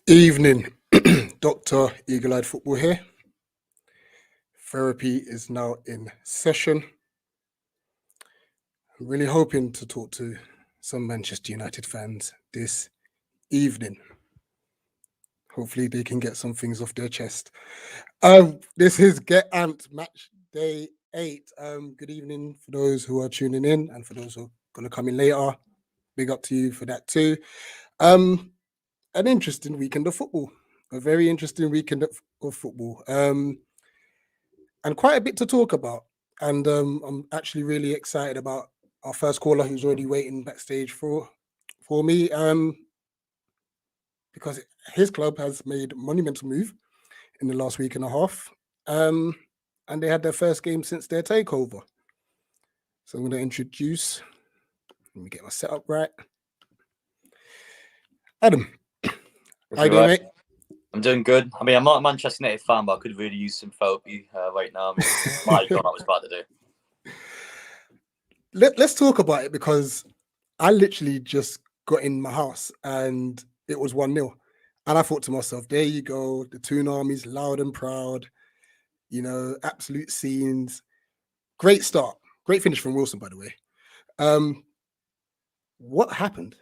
Evening, Dr. Eagle-Eyed Football here. Therapy is now in session. I'm really hoping to talk to some Manchester United fans this evening. Hopefully they can get some things off their chest. This is Get Amped Match Day 8. Good evening for those who are tuning in and for those who are going to come in later. Big up to you for that too. An interesting weekend of football. A very interesting weekend of football. And quite a bit to talk about. And I'm actually really excited about our first caller who's already waiting backstage for me. Because his club has made a monumental move in the last week and a half. And they had their first game since their takeover. So I'm going to introduce, let me get my setup right. Adam, how you doing, mate? I'm doing good. I mean, I'm not a Manchester United fan, but I could really use some therapy right now. I mean, my God, that was bad to do. Let's talk about it because I literally just got in my house and it was 1-0. And I thought to myself, there you go, the Toon Army's loud and proud, absolute scenes. Great start. Great finish from Wilson, by the way. What happened?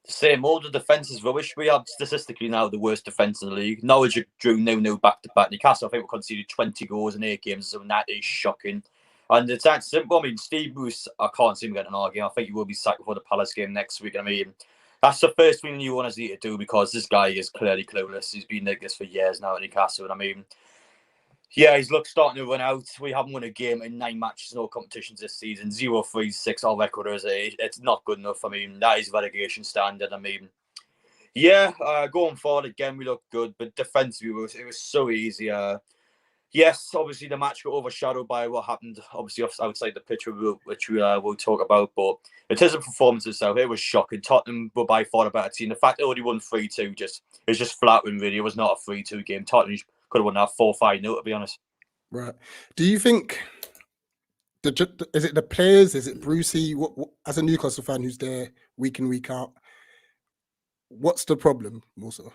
Same, all the defences rubbish. We have statistically now the worst defence in the league. Norwich drew 0-0 back-to-back. Newcastle, I think, we conceded 20 goals in 8 games, so that is shocking. And it's that simple. I mean, Steve Bruce, I can't see him getting an argument. I think he will be sacked before the Palace game next week. I mean, that's the first thing you want to need to do because this guy is clearly clueless. He's been like this for years now at Newcastle. And I mean, yeah, his luck's starting to run out. We haven't won a game in 9 matches, no competitions this season. 0-3-6, our record is it's not good enough. I mean, that is relegation standard. I mean, yeah, going forward again, we look good, but defensively, it was so easy. Yes, obviously the match got overshadowed by what happened, obviously outside the pitch, which we will talk about. But in terms of performance itself, it was shocking. Tottenham were by far the better team. The fact they only won 3-2 is just flattering. Really, it was not a 3-2 game. Tottenham could have won that 4-5-0, to be honest. Right. Do you think is it the players? Is it Brucey? What as a Newcastle fan who's there week in, week out, what's the problem also?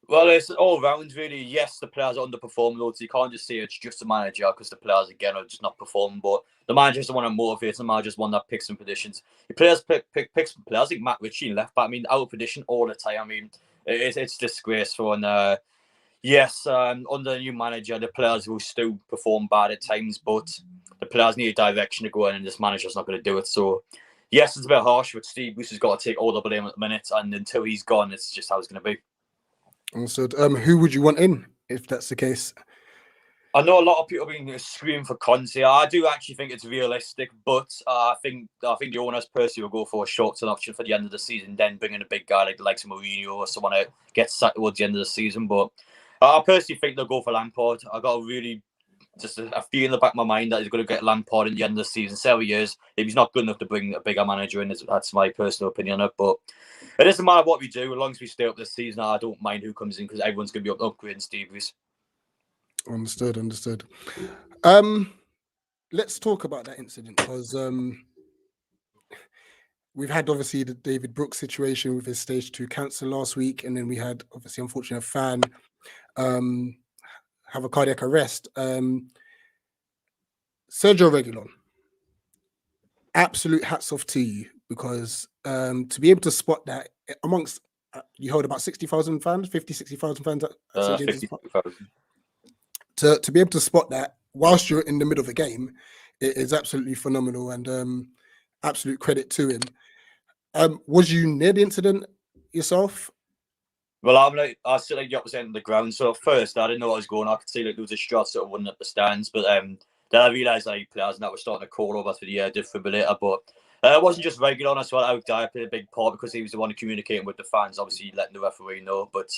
Well, it's all round, really. Yes, the players are underperforming, though, so you can't just say it's just the manager because the players, again, are just not performing. But the manager's the one that motivates, the manager's the one that picks some positions. The players pick some players like Matt Ritchie in left back. I mean, out of position all the time. I mean, it's disgraceful. And yes, under the new manager, the players will still perform bad at times, but the players need a direction to go in, and this manager's not going to do it. So, yes, it's a bit harsh, but Steve Bruce has got to take all the blame at the minute, and until he's gone, it's just how it's going to be. Also, who would you want in if that's the case? I know a lot of people have been screaming for Conte. I do actually think it's realistic, but I think the owners personally will go for a short-term option for the end of the season, then bring in a big guy like the likes of Mourinho or someone that gets sacked towards the end of the season. But I personally think they'll go for Lampard. I got a really just a feel in the back of my mind that he's going to get Lampard at the end of the season. See how he is. If he's not good enough to bring a bigger manager in, that's my personal opinion on it. But it doesn't matter what we do, as long as we stay up this season. I don't mind who comes in because everyone's going to be upgrading Steve Bruce. Understood. Let's talk about that incident because we've had obviously the David Brooks situation with his stage 2 cancer last week, and then we had obviously unfortunately a fan have a cardiac arrest. Sergio Reguilon, absolute hats off to you because to be able to spot that amongst you hold about 60,000 fans, 60,000 fans at 50,000. To be able to spot that whilst you're in the middle of a game, it is absolutely phenomenal and absolute credit to him. Was you near the incident yourself? Well, I sit like the opposite end of the ground. So at first, I didn't know what was going on. I could see like there was a shot sort of running up the stands, but then I realised like players and that were starting to call over to the defibrillator. But it wasn't just Reguilon as well. Dyer played a big part because he was the one communicating with the fans, obviously letting the referee know. But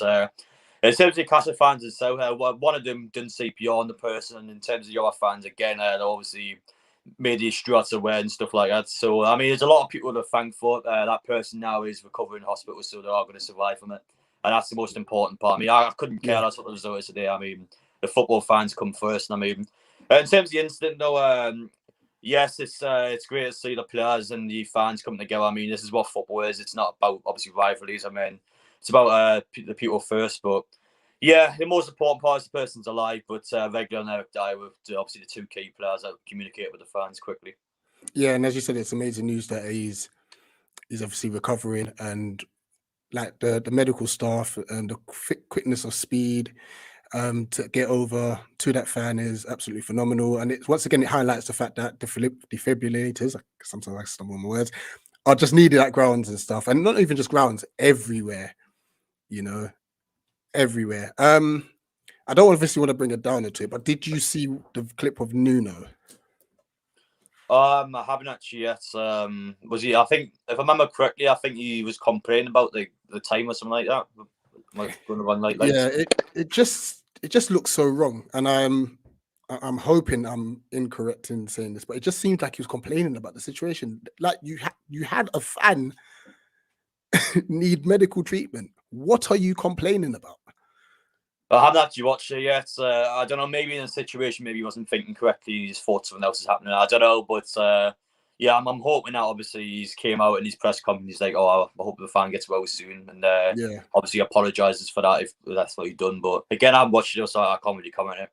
in terms of the Casa fans and so, one of them didn't CPR on the person. And in terms of the other fans, again, obviously made the struts aware and stuff like that. So, I mean, there's a lot of people to thank for. That person now is recovering in hospital, so they are going to survive from it. And that's the most important part. I mean, I couldn't care less what the result is today. I mean, the football fans come first. And I mean, in terms of the incident, though, yes, it's great to see the players and the fans coming together. I mean, this is what football is. It's not about, obviously, rivalries. I mean, it's about the people first. But yeah, the most important part is the person's alive. But Reguilon and Eric Dyer were obviously the two key players that communicate with the fans quickly. Yeah, and as you said, it's amazing news that he's obviously recovering, and like the medical staff and the quickness of speed to get over to that fan is absolutely phenomenal. And it once again it highlights the fact that the defibrillators, sometimes I stumble on my words, are just needed at grounds and stuff, and not even just grounds, everywhere. You know, everywhere. I don't obviously want to bring a downer to it, but did you see the clip of Nuno? I haven't actually yet. Was he? I think if I remember correctly, I think he was complaining about the time or something like that. Like going to run like Yeah, it just looks so wrong, and I'm hoping I'm incorrect in saying this, but it just seemed like he was complaining about the situation. Like you had a fan need medical treatment. What are you complaining about? I haven't actually watched it yet. I don't know. Maybe in a situation, maybe he wasn't thinking correctly. He just thought something else is happening. I don't know. But yeah, I'm hoping that obviously he's came out in his press conference. He's like, oh, I hope the fan gets well soon. And Yeah, obviously apologises for that if that's what he's done. But again, I've watched it, so I can't really comment on it.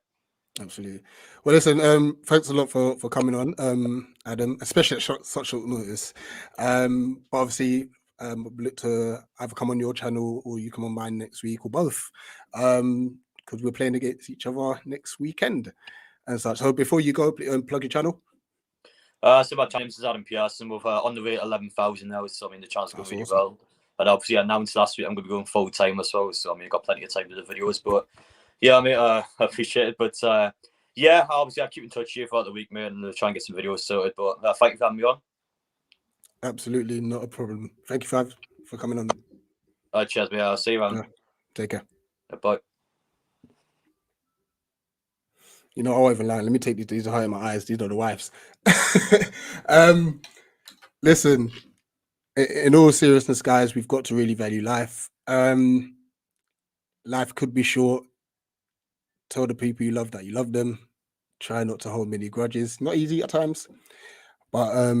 absolutely. Well, listen, thanks a lot for coming on, Adam, especially at such short notice. But obviously, look to either come on your channel or you come on mine next week or both, because we're playing against each other next weekend and such. So before you go, plug your channel. So my channel is Adam Pearson. We're on the rate 11,000 now, so I mean the channel's going really Awesome. well. And obviously I announced last week I'm going to be going full time as well, so I mean I've got plenty of time to do videos. But yeah, I mean I appreciate it. But yeah, obviously I'll keep in touch with you throughout the week, mate, and we'll try and get some videos sorted. But thank you for having me on. Absolutely not a problem. Thank you, Fav, for coming on. Cheers, mate. I'll see you around. Take care. Bye. You know, I'll even lie. Let me take these are high in my eyes. These are the wives. Listen, in all seriousness, guys, we've got to really value life. Life could be short. Tell the people you love that you love them. Try not to hold many grudges. Not easy at times, but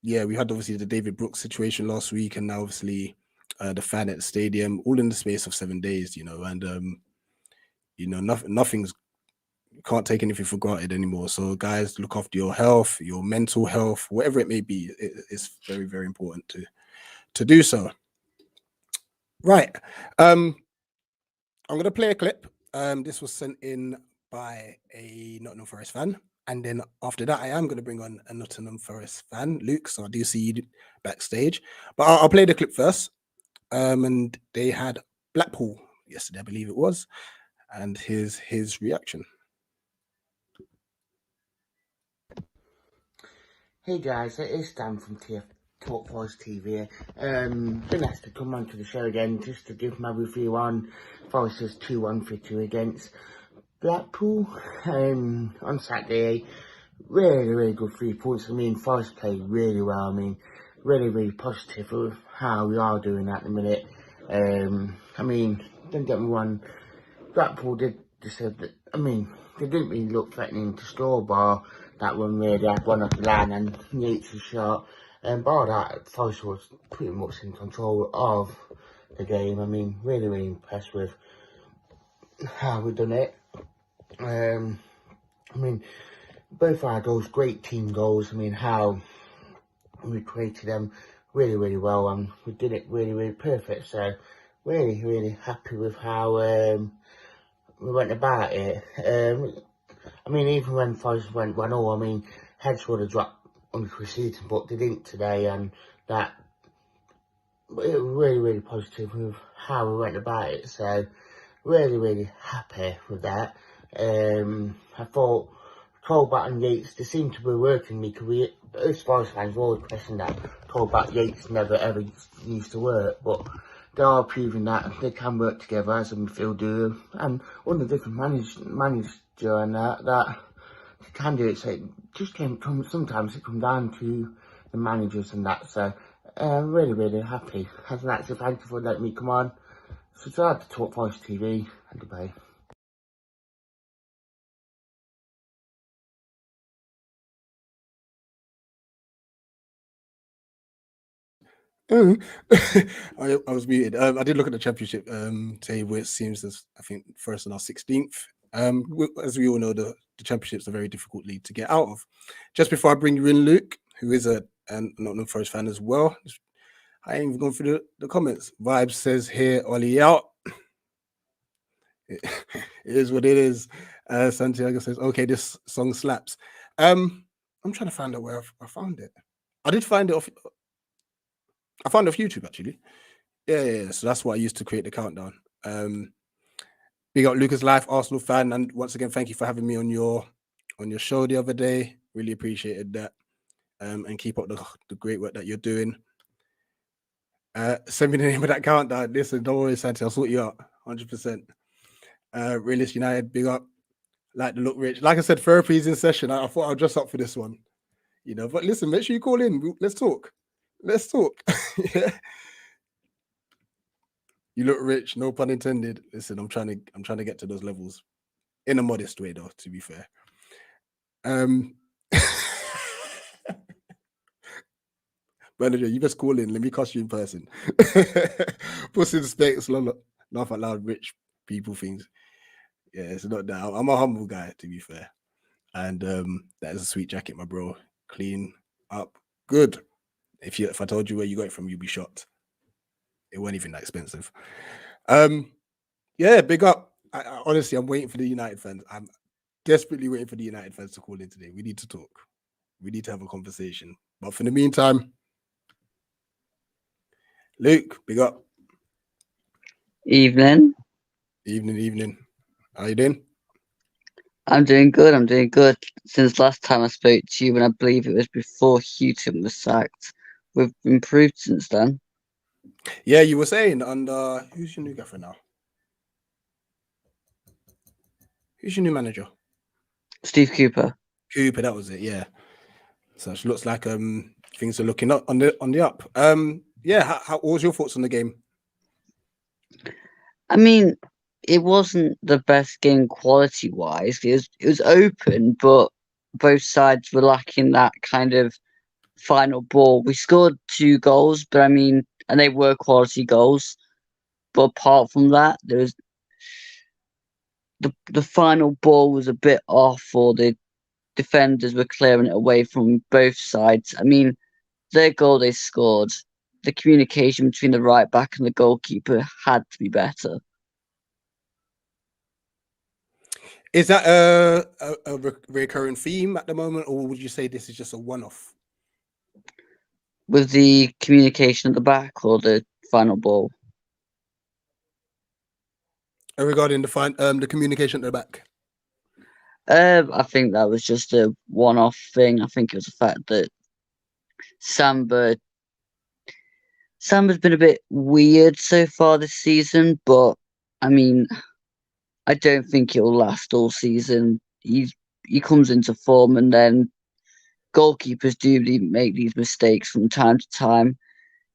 yeah, we had obviously the David Brooks situation last week, and now obviously the fan at the stadium, all in the space of 7 days. You know, and you know, nothing's can't take anything for granted anymore. So, guys, look after your health, your mental health, whatever it may be. It's very, very important to do so. Right. I'm gonna play a clip. This was sent in by a Nottingham Forest fan, and then after that, I am gonna bring on a Nottingham Forest fan, Luke. So I do see you backstage, but I'll play the clip first. And they had Blackpool yesterday, I believe it was, and his reaction. Hey guys, it is Dan from Talk Forest TV. Been asked to come onto the show again just to give my review on Forest's 2-1 victory against Blackpool on Saturday. Really good 3 points. I mean, Forest played really well. I mean, really positive of how we are doing at the minute. I mean, don't get me wrong, Blackpool did deserve that. I mean, they didn't really look threatening to score, bar that one really had one off the line and Yates' shot. And bar that, Forest was pretty much in control of the game. I mean, really impressed with how we done it. I mean, both our goals, great team goals. I mean, how we created them really well, and we did it really perfect. So, really happy with how we went about it. I mean, even when Forest went 1-0, I mean, heads would have dropped on the preceding, but they didn't today, and that it was really positive with how we went about it. So, really happy with that. I thought Colback and Yates, they seem to be working me, because we, as Forest fans, we always question that Colback Yates never ever used to work, but they are proving that they can work together as a midfield duo, and under different manager and that they can do it. So it just sometimes it comes down to the managers and that. So really happy. I'd like to thank you for letting me come on. Subscribe to Talk Voice TV, and goodbye. Oh. I was muted. I did look at the championship table. It seems as I think first and our 16th. As we all know, the championship's a very difficult league to get out of. Just before I bring you in, Luke, who is a Nottingham Forest fan as well. I ain't even gone through the comments. Vibes says here, Ollie out. It is what it is. Santiago says, okay, this song slaps. I'm trying to find out where I found it. I did find it off. I found it off YouTube actually. Yeah. So that's what I used to create the countdown. Big up Lucas Life, Arsenal fan, and once again, thank you for having me on your show the other day. Really appreciated that. And keep up the great work that you're doing. Send me the name of that countdown. Listen, don't worry, Santi, I'll sort you out 100%. Realist United, big up. Like the look, Rich. Like I said, therapy is in session. I thought I'll dress up for this one, But listen, make sure you call in. Let's talk. Yeah. You look rich, no pun intended. Listen, I'm trying to get to those levels in a modest way, though. To be fair. Manager, you best call in. Let me cost you in person. Pussy the stakes, laugh out loud, rich people things. Yeah, it's not that. I'm a humble guy, to be fair. And that is a sweet jacket, my bro. Clean up, good. If I told you where you got it from, you'd be shocked. It wasn't even that expensive. Yeah, big up. Honestly, I'm waiting for the United fans. I'm desperately waiting for the United fans to call in today. We need to talk. We need to have a conversation. But for the meantime, Luke, big up. Evening. Evening. How you doing? I'm doing good. Since last time I spoke to you, and I believe it was before Houghton was sacked, we've improved since then. Yeah, you were saying, and who's your new gaffer now? Who's your new manager? Steve Cooper. Cooper, that was it. Yeah. So it looks like things are looking up on the up. Yeah. What was your thoughts on the game? I mean, it wasn't the best game quality wise. It was open, but both sides were lacking that kind of final ball. We scored 2 goals, but I mean, and they were quality goals. But apart from that, there was the final ball was a bit off, or the defenders were clearing it away from both sides. I mean, their goal they scored, the communication between the right back and the goalkeeper had to be better. Is that a recurring theme at the moment, or would you say this is just a one-off? With the communication at the back or the final ball? Regarding the communication at the back? I think that was just a one-off thing. I think it was the fact that Samba's been a bit weird so far this season, but I mean, I don't think it'll last all season. He comes into form, and then goalkeepers do make these mistakes from time to time.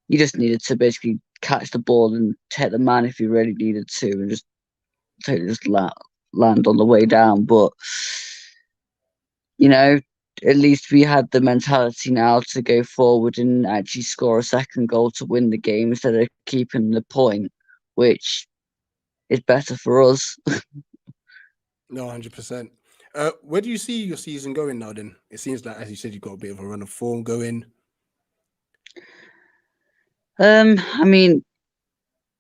You just needed to basically catch the ball and take the man if you really needed to, and just totally just land on the way down. But at least we had the mentality now to go forward and actually score a second goal to win the game instead of keeping the point, which is better for us. No, 100%. Where do you see your season going now then? It seems like, as you said, you've got a bit of a run of form going. I mean,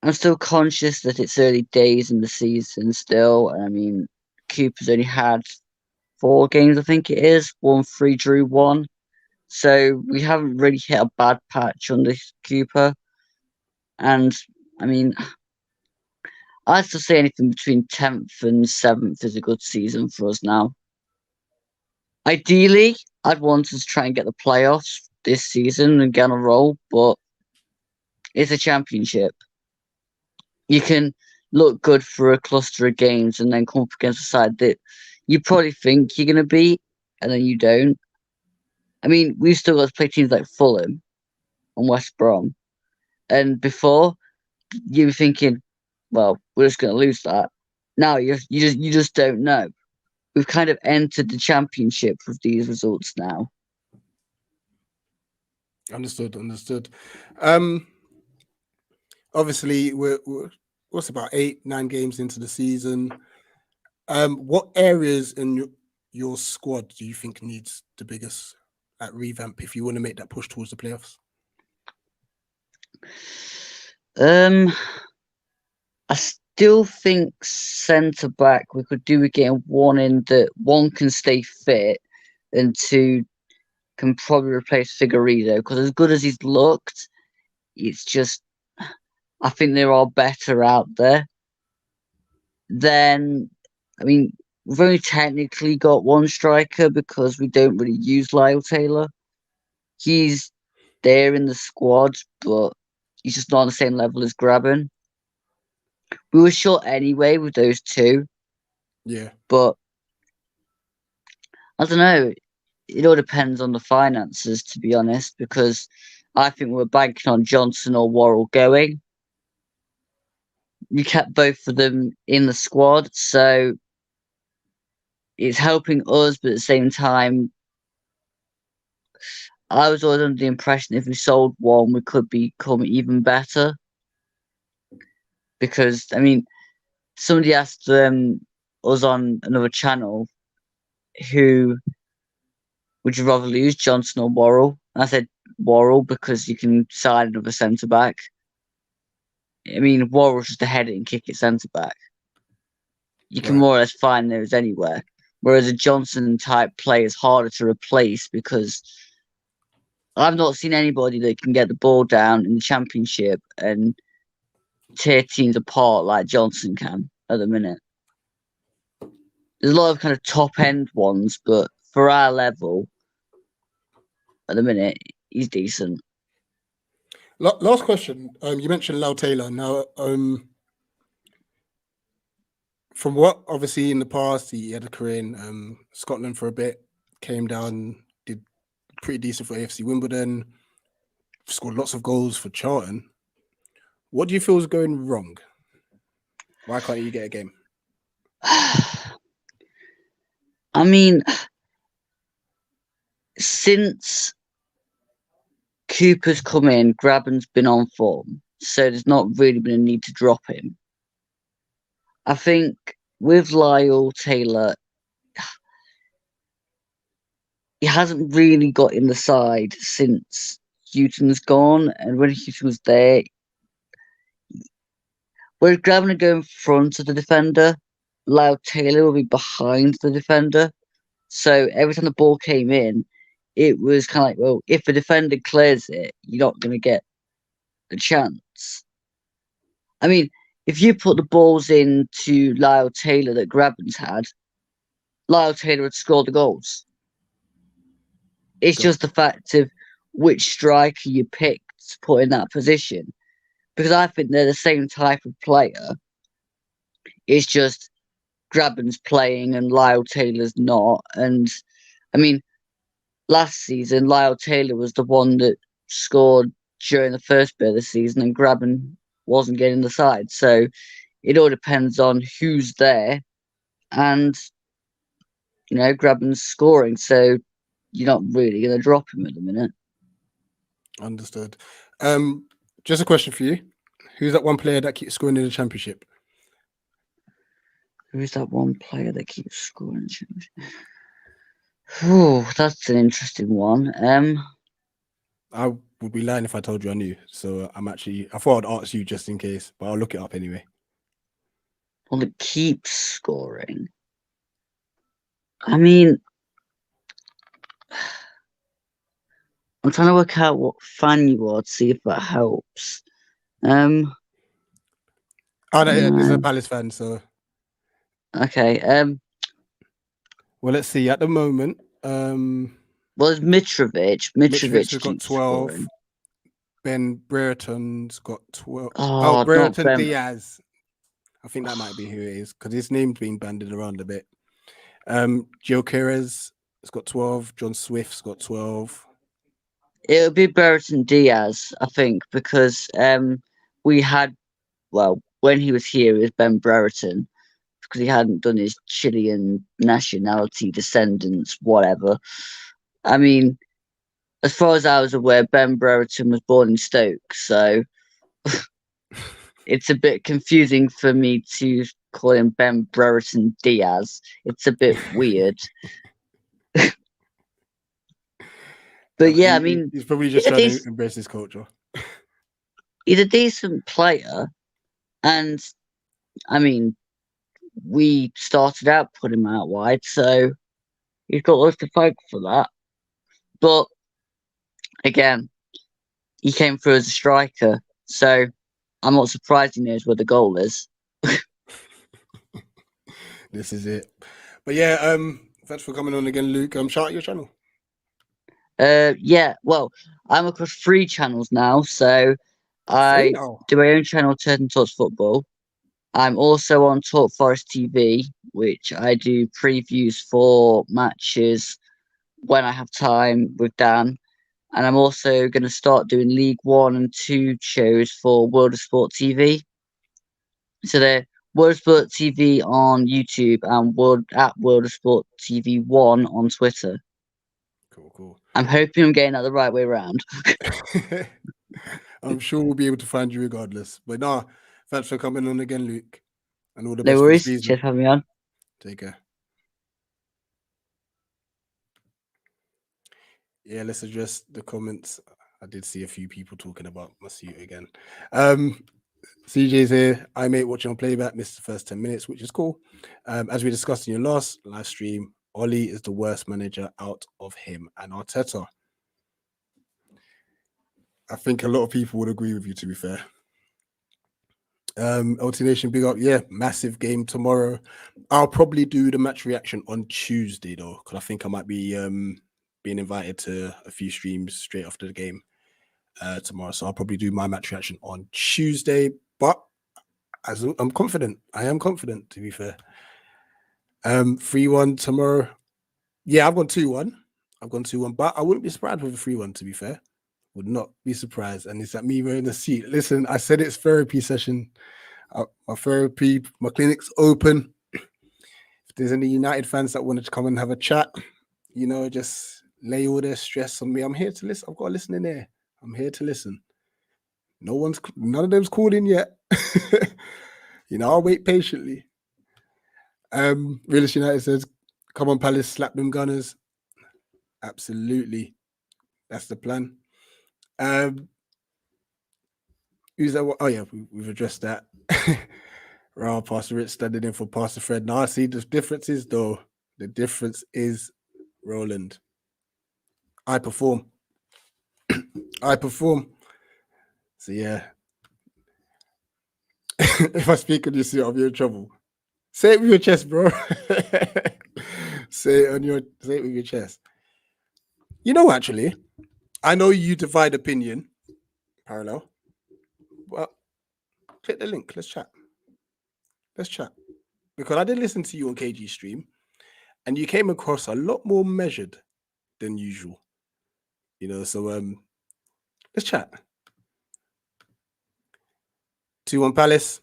I'm still conscious that it's early days in the season still. I mean, Cooper's only had 4 games, I think it is. 1-3, drew 1. So we haven't really hit a bad patch on this Cooper. And I mean, I'd still say anything between 10th and 7th is a good season for us now. Ideally, I'd want us to try and get the playoffs this season and get on a roll, but it's a championship. You can look good for a cluster of games and then come up against a side that you probably think you're going to beat, and then you don't. I mean, we've still got to play teams like Fulham and West Brom. And before, you were thinking, well, we're just going to lose that. Now you just don't know. We've kind of entered the championship with these results now. Understood. Obviously, we're what's about 8-9 games into the season. What areas in your squad do you think needs the biggest revamp if you want to make that push towards the playoffs? I still think centre back we could do with getting one in that one can stay fit and two can probably replace Figueiredo, because as good as he's looked, it's just I think there are better out there. Then, I mean, we've only technically got one striker because we don't really use Lyle Taylor. He's there in the squad, but he's just not on the same level as Graben. We were short anyway with those two, Yeah. but I don't know. It all depends on the finances, to be honest, because I think we're banking on Johnson or Worrell going. We kept both of them in the squad, so it's helping us, but at the same time, I was always under the impression if we sold one, we could become even better. Because, I mean, somebody asked us on another channel, who would you rather lose, Johnson or Worrell? And I said Worrell because you can sign another centre back. I mean, Worrell's just a head it and kick it centre back. You can Right. more or less find those anywhere. Whereas a Johnson type play is harder to replace because I've not seen anybody that can get the ball down in the Championship and tear teams apart like Johnson can at the minute. There's a lot of kind of top end ones, but for our level, at the minute, he's decent. Last question. You mentioned Lyle Taylor. Now, from what obviously in the past he had a career in Scotland for a bit, came down, did pretty decent for AFC Wimbledon, scored lots of goals for Charlton. What do you feel is going wrong? Why can't you get a game? I mean, since Cooper's come in, Graben's been on form, so there's not really been a need to drop him. I think with Lyle Taylor, he hasn't really got in the side since Houghton's gone, and when Houghton was there, whereas Graben would go in front of the defender, Lyle Taylor will be behind the defender. So every time the ball came in, it was kind of like, well, if the defender clears it, you're not going to get the chance. I mean, if you put the balls into Lyle Taylor that Graben's had, Lyle Taylor would score the goals. It's just the fact of which striker you pick to put in that position. Because I think they're the same type of player. It's just Graben's playing and Lyle Taylor's not. And I mean, last season, Lyle Taylor was the one that scored during the first bit of the season, and Graben wasn't getting the side. So it all depends on who's there, and Graben's scoring. So you're not really going to drop him at the minute. Understood. Just a question for you: who's that one player that keeps scoring in the Championship? Who's that one player that keeps scoring in the Championship? Oh, that's an interesting one. I would be lying if I told you I knew. So I thought I'd ask you just in case, but I'll look it up anyway. One that keeps scoring. I mean, I'm trying to work out what fan you are to see if that helps. Oh no, yeah, this is a Palace fan, so okay. Well, let's see. At the moment, well, it's Mitrovic. Mitrovic has got 12. Scoring. Ben Brereton's got 12. Oh, Brereton not Ben. Diaz. I think that might be who it is because his name's been banded around a bit. Joe Queiroz has got 12. John Swift's got 12. It'll be Brereton Diaz, I think, because we had, well, when he was here, it was Ben Brereton because he hadn't done his Chilean nationality, descendants, whatever. I mean, as far as I was aware, Ben Brereton was born in Stoke, so it's a bit confusing for me to call him Ben Brereton Diaz. It's a bit weird. But yeah, I mean, he's probably he's just a, trying to dec- embrace his culture. he's a decent player. And I mean, we started out putting him out wide, so he's got us to thank for that. But again, he came through as a striker, so I'm not surprised he knows where the goal is. This is it. But yeah, thanks for coming on again, Luke. Shout out your channel. Yeah, well, I'm across 3 channels now, so I now. do my own channel, Turton Talks Football. I'm also on Talk Forest TV, which I do previews for matches when I have time with Dan. And I'm also going to start doing League 1 and 2 shows for World of Sport TV. So they're World of Sport TV on YouTube and World of Sport TV 1 on Twitter. Cool. I'm hoping I'm getting that the right way around. I'm sure we'll be able to find you regardless. But nah, thanks for coming on again, Luke. And all the No best worries. for the season. Cheers for having me on. Take care. Yeah, let's address the comments. I did see a few people talking about my suit again. CJ's here. I mate watching on playback, missed the first 10 minutes, which is cool. As we discussed in your last live stream, Ollie is the worst manager out of him and Arteta. I think a lot of people would agree with you, to be fair. LT Nation, big up. Yeah, massive game tomorrow. I'll probably do the match reaction on Tuesday, though, because I think I might be being invited to a few streams straight after the game tomorrow. So I'll probably do my match reaction on Tuesday. But I'm confident. I am confident, to be fair. 3-1 tomorrow. Yeah, I've gone 2-1. But I wouldn't be surprised with a 3-1, to be fair. Would not be surprised. And it's at me wearing the seat. Listen, I said it's therapy session. My clinic's open. If there's any United fans that wanted to come and have a chat, just lay all their stress on me. I'm here to listen. I've got to listen in there. I'm here to listen. None of them's called in yet. I'll wait patiently. Realist United says, come on, Palace, slap them Gunners. Absolutely. That's the plan. Who's that? Oh, yeah, we've addressed that. Raw, Pastor Rich standing in for Pastor Fred. Now, I see the difference is, though. The difference is, Roland. I perform. So, yeah. If I speak on your suit, I'll be in trouble. Say it with your chest, bro. Say it with your chest. Actually, I know you divide opinion. Parallel. Well, click the link. Let's chat. Because I did listen to you on KG stream, and you came across a lot more measured than usual. So let's chat. 2-1 Palace.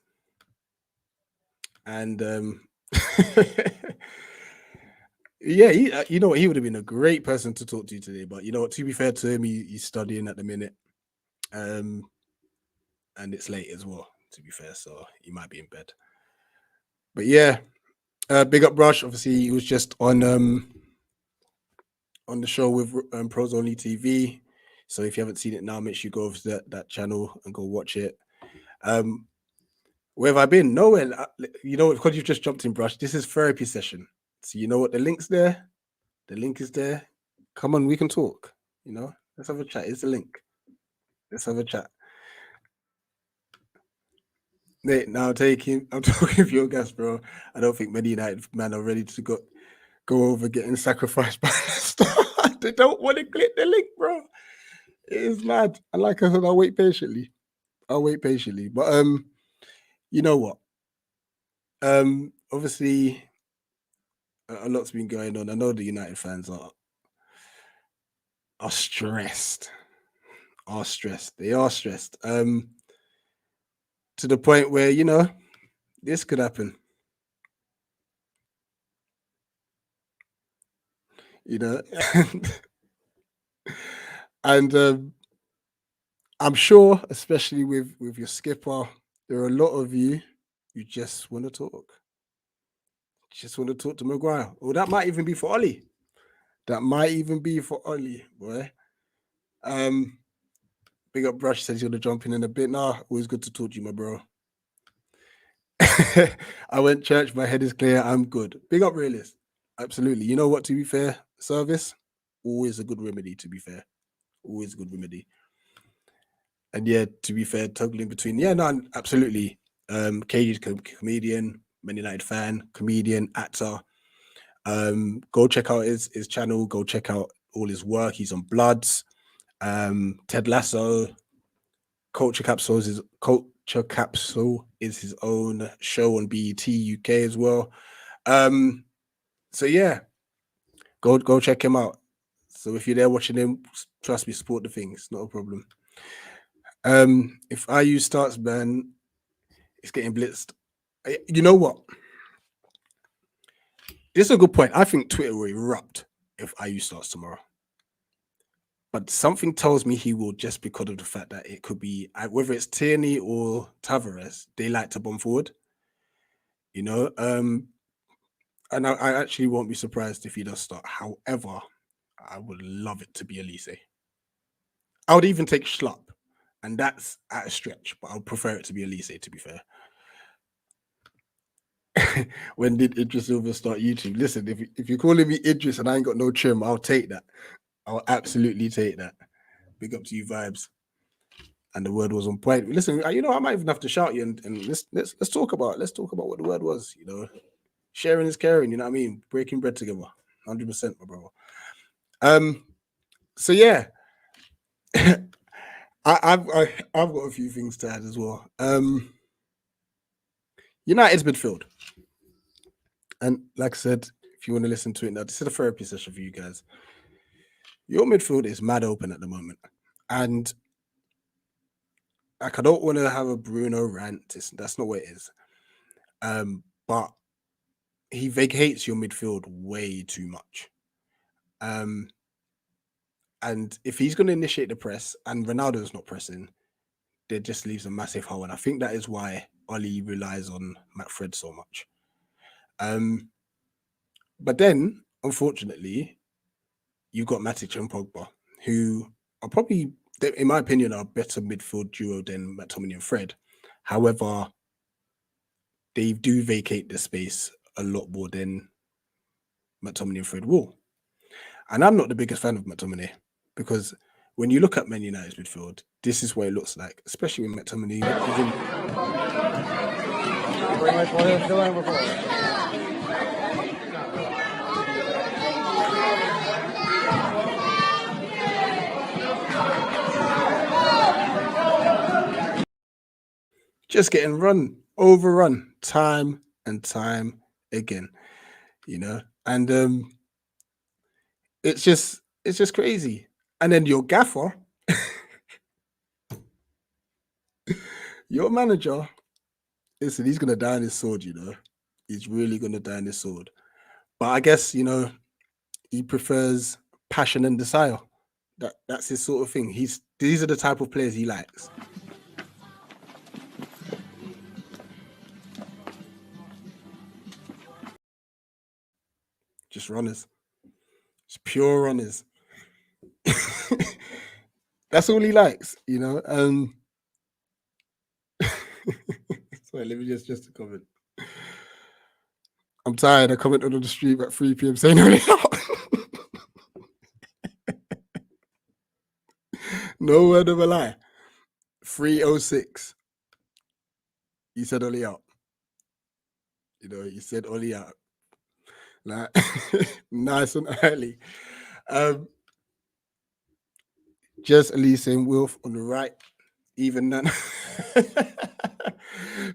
And yeah, he would have been a great person to talk to today. But to be fair to him, he's studying at the minute. And it's late as well, to be fair, so he might be in bed. But yeah, big up Rush. Obviously, he was just on the show with Pros Only TV. So if you haven't seen it now, make sure you go over to that channel and go watch it. Where have I been? Nowhere. Because you've just jumped in, Brush. This is therapy session. So you know what? The link's there. The link is there. Come on, we can talk. Let's have a chat. It's the link. Let's have a chat. Nate, now I'm talking for your gas, bro. I don't think many United men are ready to go over getting sacrificed by the star. They don't want to click the link, bro. It is mad. And like I said, I'll wait patiently. But you know what? Obviously, a lot's been going on. I know the United fans are stressed. They are stressed. To the point where, this could happen. And I'm sure, especially with your skipper, there are a lot of you who just want to talk. Just want to talk to Maguire. Or that might even be for Ollie. That might even be for Ollie, boy. Big up Brush says you're gonna jump in a bit. Nah, always good to talk to you, my bro. I went church, my head is clear, I'm good. Big up realist. Absolutely. You know what, to be fair, service, always a good remedy, to be fair. Always a good remedy. And yeah, to be fair, toggling between, yeah, no, absolutely. Cage comedian, Man United fan, comedian, actor. Go check out his channel, go check out all his work. He's on Bloods, Ted Lasso, Culture Capsule is his own show on BET UK as well. So yeah, go check him out. So if you're there watching him, trust me, support the thing. It's not a problem. If IU starts, man, it's getting blitzed. You know what? This is a good point. I think Twitter will erupt if IU starts tomorrow. But something tells me he will, just because of the fact that it could be, whether it's Tierney or Tavares, they like to bomb forward. You know, and I actually won't be surprised if he does start. However, I would love it to be Elise. I would even take Schlupp, and that's at a stretch, but I would prefer it to be Elise, to be fair. When did Idris Silva start YouTube? Listen, if you're calling me Idris and I ain't got no trim, I'll take that. I'll absolutely take that. Big up to you, vibes. And the word was on point. Listen, you know, I might even have to shout you and let's talk about what the word was. You know, sharing is caring. You know what I mean? Breaking bread together, 100%, my brother. So yeah, I've got a few things to add as well. United's midfield, and like I said, if you want to listen to it now, this is a therapy session for you guys. Your midfield is mad open at the moment, and like I don't want to have a Bruno rant. That's not what it is. But he vacates your midfield way too much. And if he's going to initiate the press and Ronaldo's not pressing, that just leaves a massive hole. And I think that is why Ollie relies on McFred so much. But then, unfortunately, you've got Matic and Pogba, who are probably, in my opinion, are a better midfield duo than McTominay and Fred. However, they do vacate the space a lot more than McTominay and Fred will. And I'm not the biggest fan of McTominay, because when you look at Man United's midfield, this is what it looks like, especially when McTominay just getting overrun time and time again, you know, and it's just crazy. And then your gaffer, your manager, listen, he's gonna die on his sword, you know. He's really gonna die on his sword. But I guess, you know, he prefers passion and desire. That's his sort of thing. These are the type of players he likes. Just runners. Just pure runners. That's all he likes, you know. Sorry, let me just a comment. I'm tired. I commented on the stream at 3 p.m. saying only out. No word of a lie. 3:06. You said only out. You know, you said only out. Like, nice and early. Just Elise and Wilf on the right. Even Nan.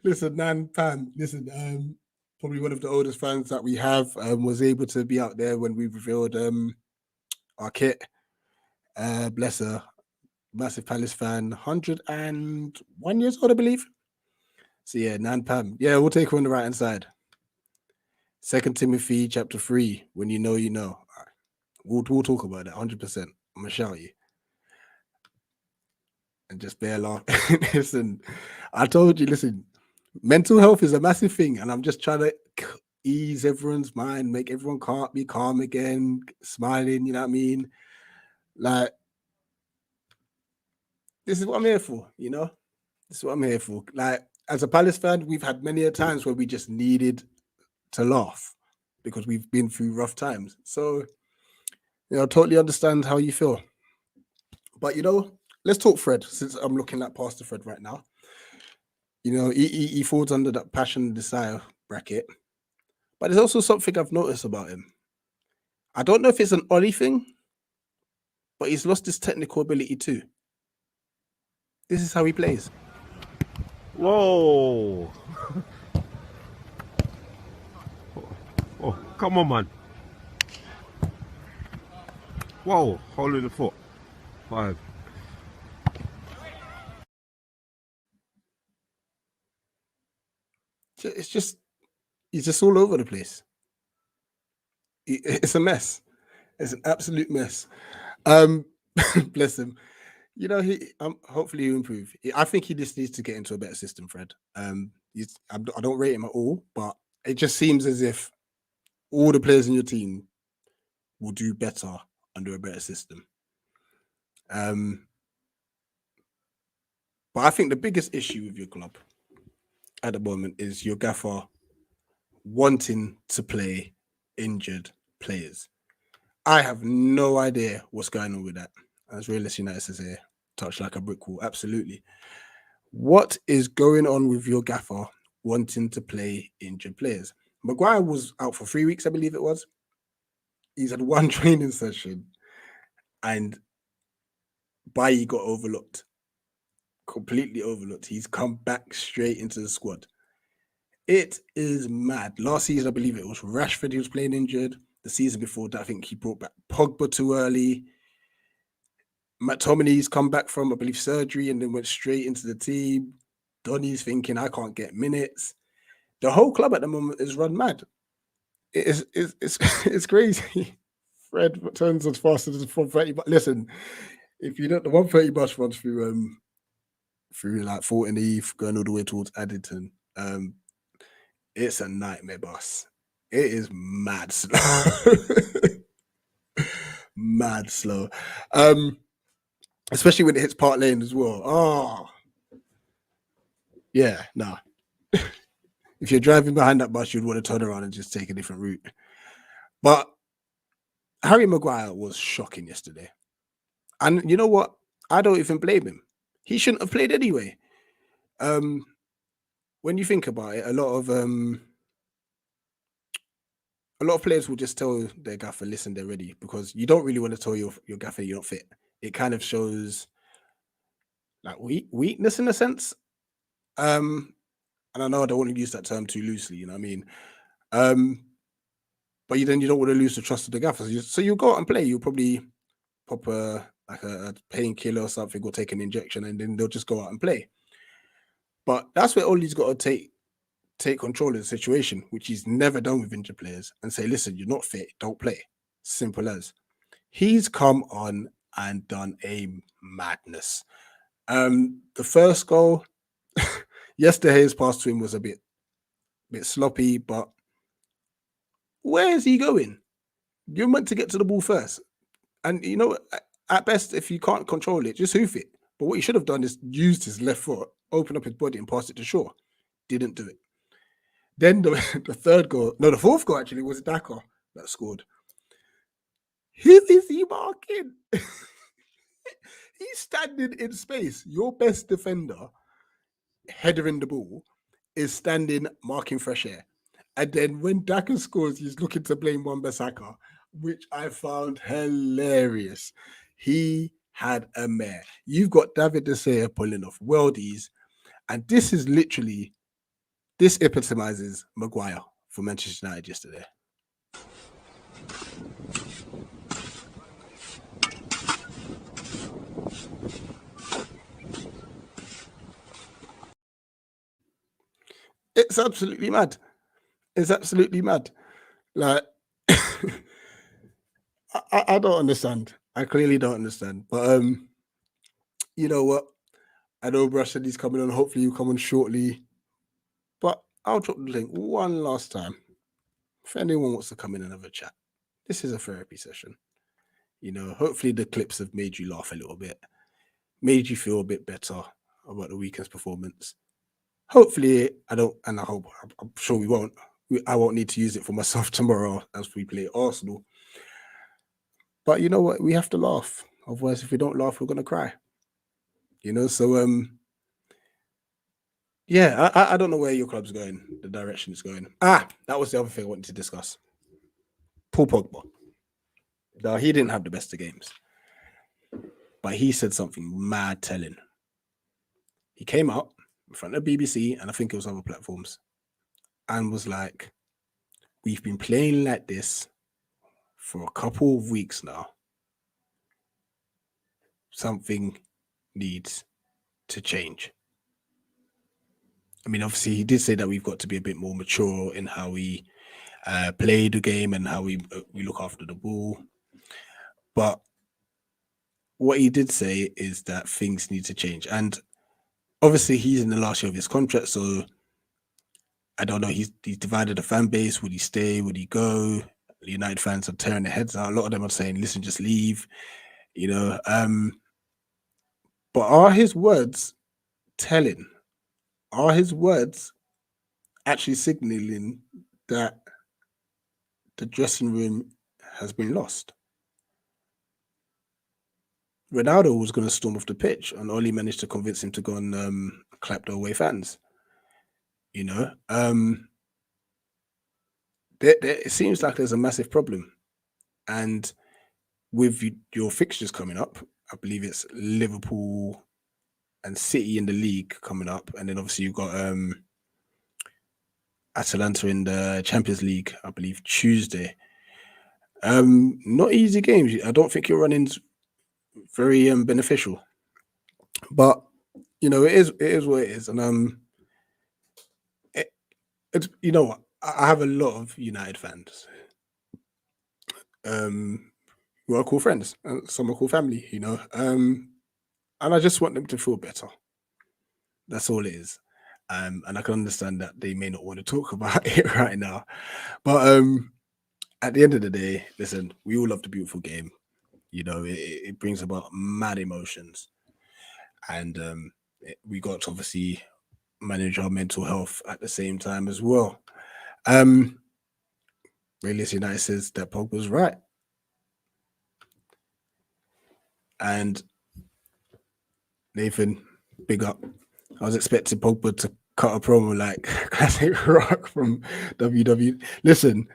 Listen, Nan Pan. Listen, probably one of the oldest fans that we have, was able to be out there when we revealed our kit. Bless her. Massive Palace fan, 101 years old, I believe. So yeah, Nan Pam. Yeah, we'll take her on the right hand side. 2 Timothy chapter 3. When you know, you know. All right. We'll talk about that 100%. I'm gonna shout you. and just bear laugh. Listen, I told you, listen, mental health is a massive thing, and I'm just trying to ease everyone's mind, make everyone be calm again, smiling, you know what I mean? Like, this is what I'm here for, you know? This is what I'm here for. Like, as a Palace fan, we've had many a times where we just needed to laugh because we've been through rough times. So, you know, totally understand how you feel. But, you know, let's talk Fred, since I'm looking at Pastor Fred right now. You know, he falls under that passion and desire bracket. But there's also something I've noticed about him. I don't know if it's an Ollie thing, but he's lost his technical ability too. This is how he plays. Whoa! Oh, come on, man. Whoa, hold the foot. 5. It's just, he's just all over the place. It's a mess. It's an absolute mess. Bless him. You know, hopefully he'll improve. I think he just needs to get into a better system, Fred. I don't rate him at all, but it just seems as if all the players in your team will do better under a better system. But I think the biggest issue with your club at the moment is your gaffer wanting to play injured players. I have no idea what's going on with that. As Realist United says here, touch like a brick wall. Absolutely. What is going on with your gaffer wanting to play injured players? Maguire was out for 3 weeks, I believe it was. He's had one training session and Bailly got overlooked. Completely overlooked. He's come back straight into the squad. It is mad. Last season, I believe it was Rashford who was playing injured. The season before that, I think he brought back Pogba too early. McTominay's come back from, I believe, surgery and then went straight into the team. Donny's thinking, I can't get minutes. The whole club at the moment is run mad. It's crazy. Fred turns as fast as the 130. But listen, if you don't, the 130 bus runs through like Fulton Eve, going all the way towards Addington. It's a nightmare bus. It is mad slow. Mad slow. Especially when it hits Park Lane as well. Oh, yeah, nah. If you're driving behind that bus, you'd want to turn around and just take a different route. But Harry Maguire was shocking yesterday. And you know what? I don't even blame him. He shouldn't have played anyway. When you think about it, a lot of players will just tell their gaffer, listen, they're ready, because you don't really want to tell your gaffer you're not fit. It kind of shows like weakness in a sense. And I know I don't want to use that term too loosely, you know what I mean? But you don't want to lose the trust of the gaffer. So you'll go out and play. You'll probably pop a painkiller or something, or take an injection, and then they'll just go out and play. But that's where Ollie's got to take control of the situation, which he's never done with injured players, and say, listen, you're not fit, don't play. Simple as. He's come on and done a madness. The first goal, yesterday's pass to him was a bit sloppy, but where is he going? You're meant to get to the ball first. And, you know, at best, if you can't control it, just hoof it. But what he should have done is used his left foot, open up his body and pass it to Shaw. Didn't do it. Then the fourth goal actually was Daka that scored. Who is he marking? He's standing in space. Your best defender, headering the ball, is standing marking fresh air. And then when Daka scores, he's looking to blame Wan-Bissaka, which I found hilarious. He had a mare. You've got David De Gea pulling off worldies, and this epitomizes Maguire for Manchester United yesterday. It's absolutely mad. It's absolutely mad. Like, I don't understand. I clearly don't understand. But you know what? I know Brashadi's coming on. Hopefully, he'll come on shortly. But I'll drop the link one last time. If anyone wants to come in and have a chat, this is a therapy session. You know, hopefully the clips have made you laugh a little bit, made you feel a bit better about the weekend's performance. Hopefully, I don't, and I hope, I'm sure we won't. I won't need to use it for myself tomorrow as we play Arsenal. But you know what? We have to laugh. Otherwise, if we don't laugh, we're gonna cry. You know, so yeah, I don't know where your club's going, the direction it's going. That was the other thing I wanted to discuss. Paul Pogba. Now, he didn't have the best of games, but he said something mad telling. He came out in front of BBC, and I think it was other platforms, and was like, we've been playing like this for a couple of weeks now. Something needs to change. I mean, obviously, he did say that we've got to be a bit more mature in how we play the game and how we look after the ball. But what he did say is that things need to change. And obviously, he's in the last year of his contract, so I don't know. He's divided the fan base. Would he stay? Would he go? The United fans are tearing their heads out. A lot of them are saying, listen, just leave. You know, but are his words telling? Are his words actually signaling that the dressing room has been lost? Ronaldo was going to storm off the pitch and only managed to convince him to go and clap the away fans. You know, it seems like there's a massive problem. And with your fixtures coming up, I believe it's Liverpool and City in the league coming up. And then obviously you've got Atalanta in the Champions League, I believe, Tuesday. Not easy games. I don't think your running's very beneficial. But, you know, it is what it is. And it's, you know what? I have a lot of United fans who are cool friends, and some are cool family, you know. And I just want them to feel better. That's all it is. And I can understand that they may not want to talk about it right now. But at the end of the day, listen, we all love the beautiful game. You know, it brings about mad emotions. And we got to obviously manage our mental health at the same time as well. Realist United says that Pogba's right. And Nathan, big up. I was expecting Pogba to cut a promo like Classic Rock from WWE. Listen,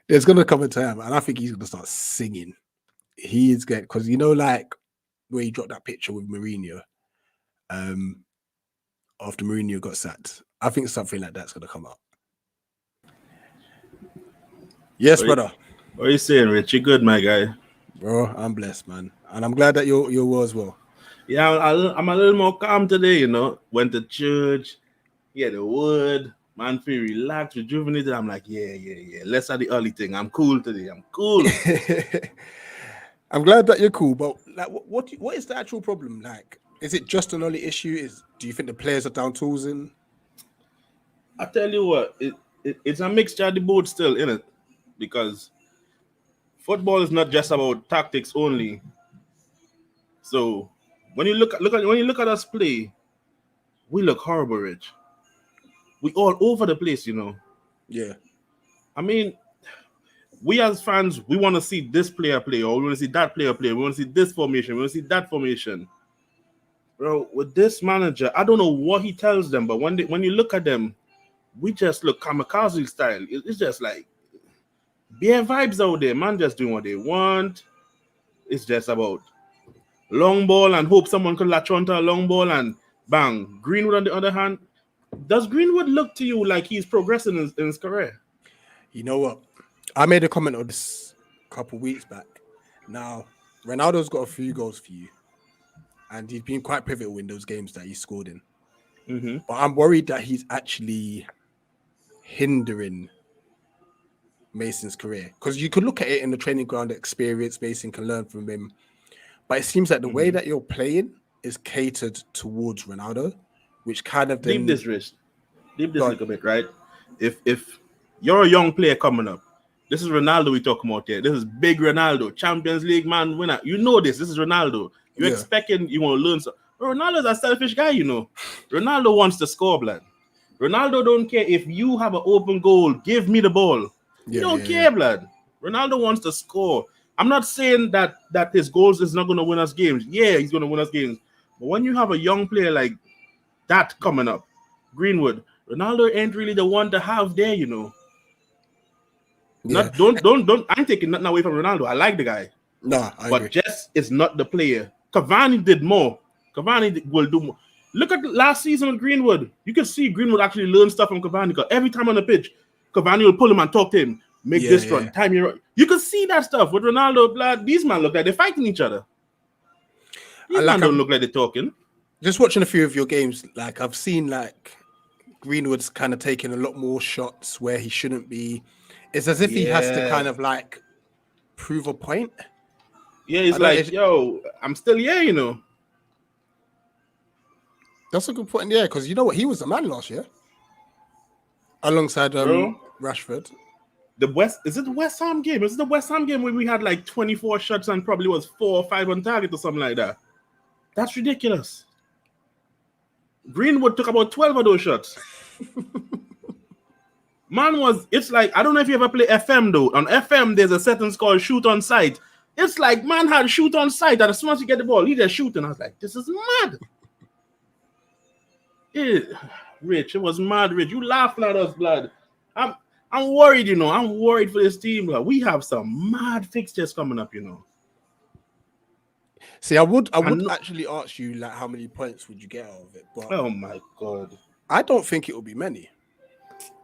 there's going to come a time, and I think he's going to start singing. He's getting, because you know, like where he dropped that picture with Mourinho after Mourinho got sacked. I think something like that's going to come up. Yes, brother. What are you saying, Rich? You good, my guy? Bro, I'm blessed, man. And I'm glad that you're well as well. Yeah, I'm a little more calm today, you know. Went to church, the word, man, feel relaxed, rejuvenated. I'm like, yeah. Let's have the early thing. I'm cool today. I'm cool. I'm glad that you're cool, but like, what is the actual problem? Like, is it just an early issue? Do you think the players are down tools in? I tell you what, it's a mixture of the both still, innit? Because football is not just about tactics only. So when you look at us play, we look horrible, Rich. We all over the place, you know. Yeah. I mean, we as fans, we want to see this player play, or we want to see that player play. We want to see this formation. We want to see that formation. Bro, with this manager, I don't know what he tells them, but when you look at them, we just look kamikaze style. It's just like bare vibes out there. Man just doing what they want. It's just about long ball and hope someone could latch onto a long ball and bang. Greenwood on the other hand, does Greenwood look to you like he's progressing in his career? You know what? I made a comment on this a couple of weeks back. Now, Ronaldo's got a few goals for you, and he's been quite pivotal in those games that he scored in. Mm-hmm. But I'm worried that he's actually hindering Mason's career, because you could look at it in the training ground experience. Mason can learn from him, but it seems like the way that you're playing, is catered towards Ronaldo, which kind of Leave then this risk. Leave this Go on. little bit, right? If you're a young player coming up, this is Ronaldo we talking about here. This is big Ronaldo, Champions League man winner. You know this. This is Ronaldo. You're Yeah. expecting you want to learn something. Ronaldo's a selfish guy, you know. Ronaldo wants to score, blood. Ronaldo don't care if you have an open goal. Give me the ball. He don't care, blood. Ronaldo wants to score. I'm not saying that his goals is not going to win us games. Yeah, he's going to win us games. But when you have a young player like that coming up, Greenwood, Ronaldo ain't really the one to have there, you know. Yeah. Don't. I'm taking nothing away from Ronaldo. I like the guy, Nah, I but agree. Jess is not the player. Cavani did more. Will do more. Look at last season with Greenwood. You can see Greenwood actually learn stuff from Cavani. Because every time on the pitch, Cavani will pull him and talk to him. Make this run. Time you run. You can see that stuff with Ronaldo. Blood. These men look like they're fighting each other. These men don't look like they're talking. Just watching a few of your games, like I've seen like Greenwood's kind of taking a lot more shots where he shouldn't be. It's as if he has to kind of like prove a point. Yeah, he's like, yo, I'm still here, you know. That's a good point, yeah, because you know what? He was the man last year. Alongside Rashford. Is it the West Ham game? Is it the West Ham game where we had like 24 shots and probably was 4 or 5 on target or something like that? That's ridiculous. Greenwood took about 12 of those shots. It's like, I don't know if you ever play FM though. On FM, there's a setting called shoot on sight. It's like, man had shoot on sight, and as soon as you get the ball, he just shooting. I was like, this is mad. Rich, it was mad, Rich. You laughing at us, blood. I'm worried, you know. I'm worried for this team. Blood. We have some mad fixtures coming up, you know. See, I would actually ask you like how many points would you get out of it, but oh my god, I don't think it will be many.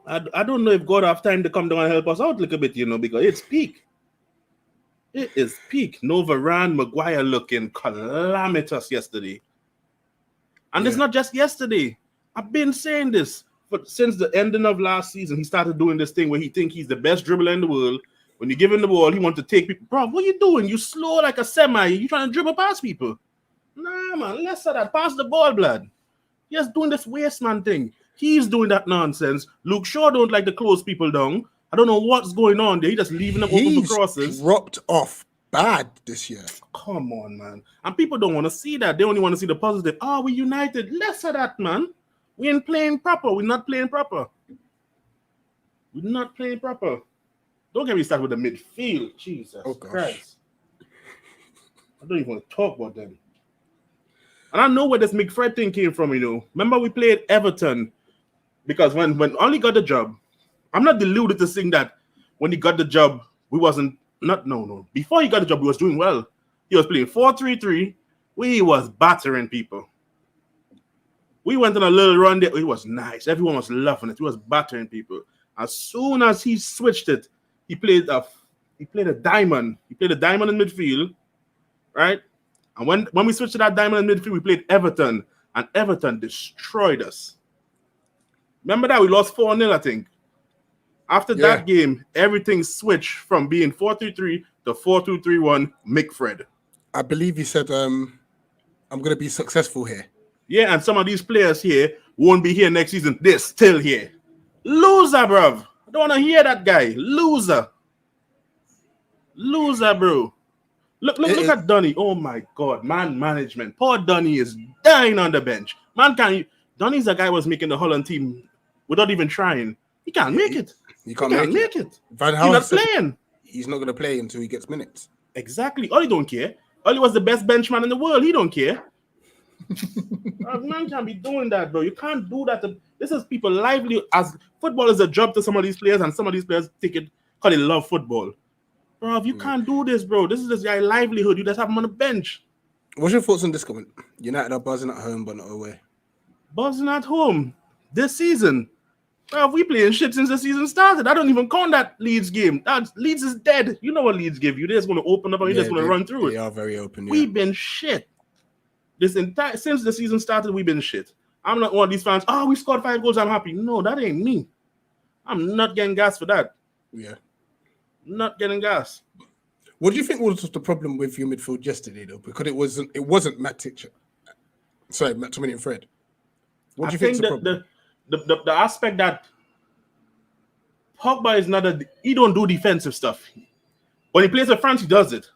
I don't know if God have time to come down and help us out a little bit, you know, because it's peak. It is peak. No Varane, Maguire looking calamitous yesterday. And it's not just yesterday. I've been saying this, but since the ending of last season, he started doing this thing where he think he's the best dribbler in the world. When you give him the ball, he wants to take people. Bro, what are you doing? You slow like a semi. You trying to dribble past people. Nah, man, less of that. Pass the ball, blood. He's doing this waste man thing. He's doing that nonsense. Luke Shaw don't like to close people down. I don't know what's going on there. He just leaving them open for crosses. Dropped off bad this year. Come on, man. And people don't want to see that. They only want to see the positive. Oh, we united. Less of that, man. We ain't playing proper. We're not playing proper. We're not playing proper. Don't get me started with the midfield. Jesus Christ. I don't even want to talk about them. And I know where this McFred thing came from, you know. Remember we played Everton? Because when Oli got the job, I'm not deluded to think that when he got the job, we wasn't, no. Before he got the job, he was doing well. He was playing 4-3-3. We was battering people. We went on a little run there. It was nice. Everyone was loving it. He was battering people. As soon as he switched it, he played a diamond. He played a diamond in midfield, right? And when we switched to that diamond in midfield, we played Everton, and Everton destroyed us. Remember that? We lost 4-0, I think. After that game, everything switched from being 4-3-3 to 4-2-3-1 McFred. I believe he said, I'm going to be successful here. Yeah, and some of these players here won't be here next season. They're still here. Loser, bruv. I don't want to hear that guy. Loser, bro. Look at Donny. Oh, my God. Man management. Poor Donny is dying on the bench. Donny's the guy who was making the Holland team without even trying. He can't make it. He can't make it. Van Gaal he's not playing. He's not going to play until he gets minutes. Exactly. Ollie don't care. Ollie was the best benchman in the world. He don't care. Man can't be doing that, bro. You can't do that. This is people lively. As football is a job to some of these players, and some of these players take it because they love football. Bro, you can't do this, bro. This is this guy's livelihood. You just have him on the bench. What's your thoughts on this comment? United are buzzing at home, but not away. Buzzing at home this season. Bro, we playing shit since the season started. I don't even count that Leeds game. Leeds is dead. You know what Leeds give you. They're just going to open up and you're just going to run through it. They are very open. Yeah. We've been shit. Since the season started, we've been shit. I'm not one of these fans. Oh, we scored 5 goals. I'm happy. No, that ain't me. I'm not getting gas for that. Yeah. Not getting gas. What do you think was the problem with your midfield yesterday, though? Because it wasn't Matic Sorry, McTominay and Fred. What do I you think is think the that problem? the aspect that Pogba is not he don't do defensive stuff. When he plays with France, he does it.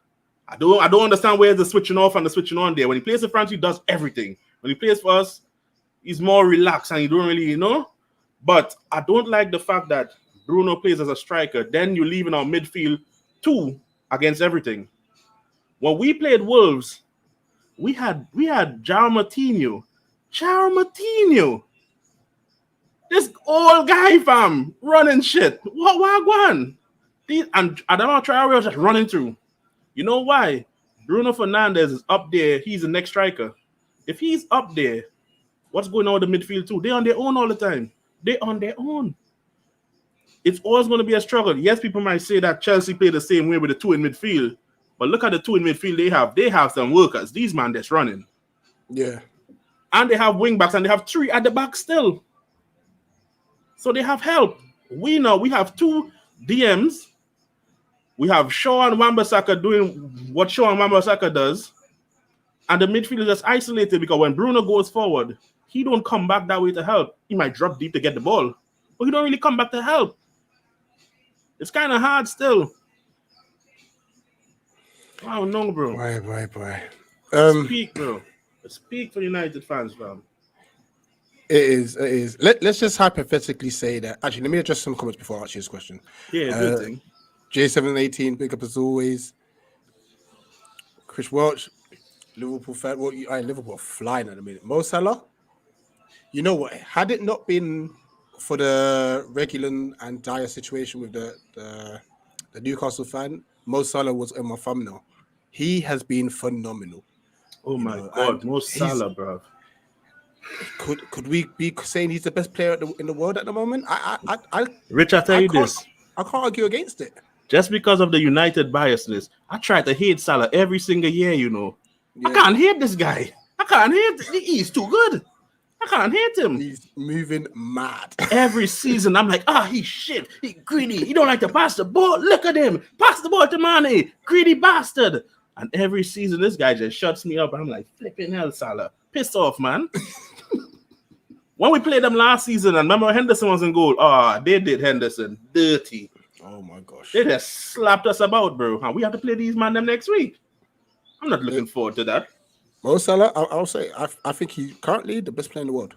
I don't understand where the switching off and the switching on there. When he plays with France, he does everything. When he plays for us, he's more relaxed and he don't really, But I don't like the fact that Bruno plays as a striker. Then you're leaving our midfield 2 against everything. When we played Wolves, we had João Moutinho. This old guy, fam, running shit. What going? And Adama Traore was just running through. You know why? Bruno Fernandes is up there. He's the next striker. If he's up there, what's going on with the midfield too? They're on their own all the time. They're on their own. It's always going to be a struggle. Yes, people might say that Chelsea play the same way with the 2 in midfield. But look at the 2 in midfield they have. They have some workers. These man that's running. Yeah. And they have wing backs and they have 3 at the back still. So they have help. We have 2 DMs. We have Shaw and Wan-Bissaka doing what Shaw and Wan-Bissaka does. And the midfield is just isolated because when Bruno goes forward, he don't come back that way to help. He might drop deep to get the ball. But he don't really come back to help. It's kind of hard still. I don't know, bro. Boy. Speak, bro. Speak for United fans, fam. It is. Let's just hypothetically say that. Actually, let me address some comments before I ask you this question. Yeah, good thing. J718, big up as always. Chris Welch, Liverpool fan. Well, Liverpool are flying at the minute. Mo Salah, you know what? Had it not been for the Reguilon and Dyer situation with the Newcastle fan, Mo Salah was in my thumbnail. He has been phenomenal. Oh my God, Mo Salah, bro. Could we be saying he's the best player in the world at the moment? Rich, I tell you this. I can't argue against it. Just because of the United biasness, I try to hate Salah every single year, Yeah. I can't hate this guy. I can't hate. He's too good. I can't hate him. He's moving mad. Every season, I'm like, he's shit. He's greedy. He don't like to pass the ball. Look at him. Pass the ball to Mane. Greedy bastard. And every season, this guy just shuts me up. I'm like, flipping hell, Salah. Pissed off, man. When we played them last season, and remember Henderson was in goal. They did Henderson dirty. Oh my gosh. They just slapped us about, bro. And we have to play these man them next week. I'm not looking forward to that. Mo Salah, I'll say, I think he's currently the best player in the world.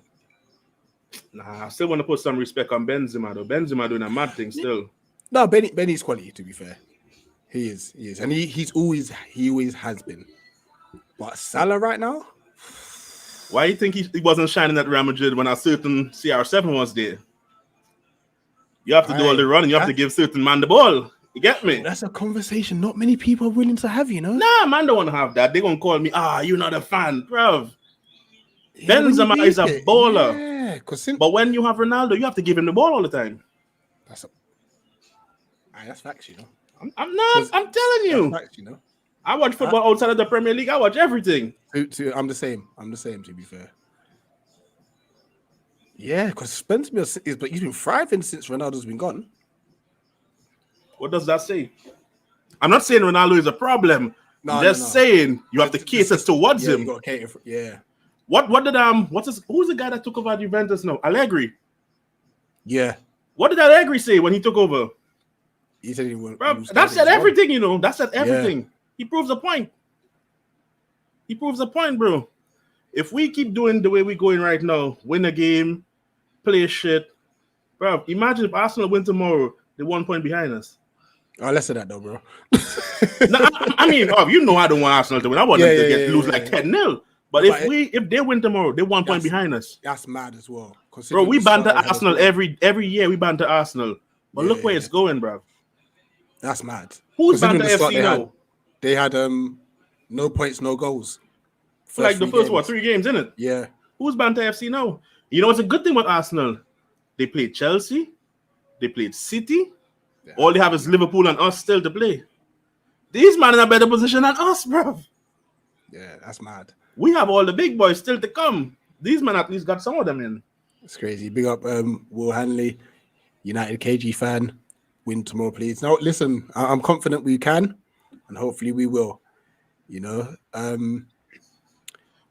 Nah, I still want to put some respect on Benzema, though. Benzema doing a mad thing still. No, Benny's quality, to be fair. He is. And he always has been. But Salah right now? Why do you think he wasn't shining at Real Madrid when a certain CR7 was there? You have to do all the running. You have to give certain man the ball. You get me? That's a conversation not many people are willing to have, Nah, man don't want to have that. They're going to call me, you're not a fan, bruv. Yeah, Benzema is a baller. Yeah, but when you have Ronaldo, you have to give him the ball all the time. That's facts, I'm telling you. That's facts, I watch football outside of the Premier League. I watch everything. I'm the same, to be fair. Yeah, because but he's been thriving since Ronaldo's been gone. What does that say? I'm not saying Ronaldo is a problem. I'm just saying you have to cater towards him. You got to cater for, who's the guy that took over at Juventus now? Allegri. Yeah. What did Allegri say when he took over? He said he wouldn't. That said everything, That said everything. Yeah. He proves a point. Bro. If we keep doing the way we're going right now, win a game, play shit, bro, imagine if Arsenal win tomorrow, they're 1 point behind us. Less of that though, bro. No, I mean, I don't want Arsenal to win. I want them to lose like 10-0. But if they win tomorrow, they're 1 point behind us. That's mad as well. Bro, we banter Arsenal every year. We banter Arsenal, but look where it's going, bro. That's mad. Who's banter FC now? They had no points, no goals. Like the first 3 games, innit? Yeah. Who's banter FC now? You know what's a good thing with Arsenal? They played Chelsea, they played City. Yeah. All they have is Liverpool and us still to play. These men in a better position than us, bro. Yeah, that's mad. We have all the big boys still to come. These men at least got some of them in. It's crazy. Big up Will Hanley, United KG fan. Win tomorrow, please. Now, listen, I'm confident we can, and hopefully we will.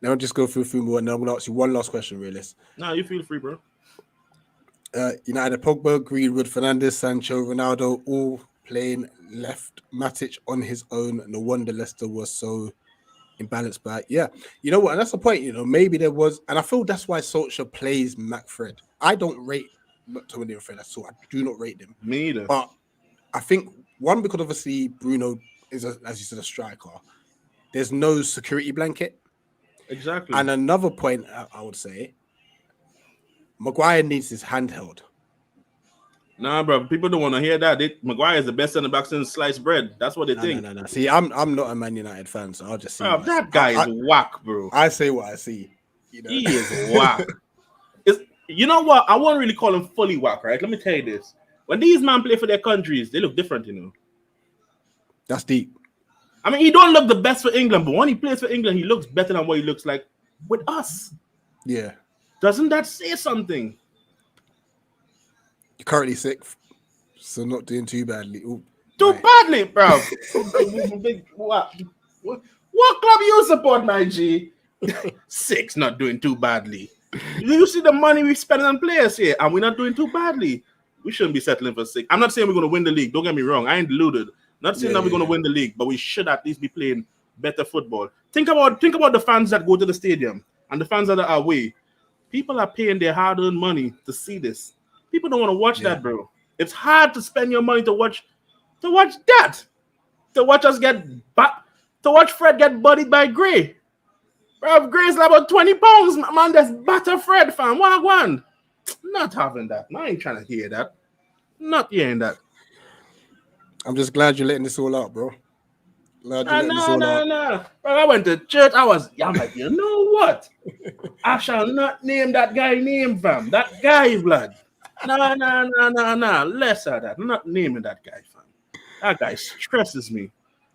Now I'll just go through a few more, and then I'm gonna ask you one last question, realist. Nah, you feel free, bro. United, Pogba, Greenwood, Fernandes, Sancho, Ronaldo, all playing left. Matic on his own. No wonder Leicester was so imbalanced. But yeah, you know what? And that's the point. Maybe there was, and I feel that's why Solskjaer plays McFred. I don't rate McTominay and Fred at all. I do not rate them. Me either. But I think one, because obviously Bruno is, as you said, a striker. There's no security blanket. Exactly. And another point I would say, Maguire needs his handheld. Nah, bro. People don't want to hear that. Maguire is the best centre back since sliced bread. That's what they think. No. See, I'm not a Man United fan, so I'll just see. Bro, that guy is whack, bro. I say what I see. He is whack. You know what? I won't really call him fully whack, right? Let me tell you this. When these men play for their countries, they look different, That's deep. I mean, he don't look the best for England, but when he plays for England, he looks better than what he looks like with us. Yeah. Doesn't that say something? You're currently sixth, so not doing too badly. Ooh, too badly, bro. What club you support, my G? 6, not doing too badly. You see the money we spending on players here, and we're not doing too badly. We shouldn't be settling for 6. I'm not saying we're going to win the league. Don't get me wrong. I ain't deluded. Not saying that we're going to win the league, but we should at least be playing better football. Think about the fans that go to the stadium and the fans that are away. People are paying their hard-earned money to see this. People don't want to watch that, bro. It's hard to spend your money to watch that. To watch us to watch Fred get bodied by Gray. Bro, Gray's like about 20 pounds, man. That's batter Fred, fam. One. Not having that. I ain't trying to hear that. Not hearing that. I'm just glad you're letting this all out, bro. No. Bro, I went to church. I'm like, you know what? I shall not name that guy name, fam. That guy, blood. No. Less of that. I'm not naming that guy, fam. That guy stresses me.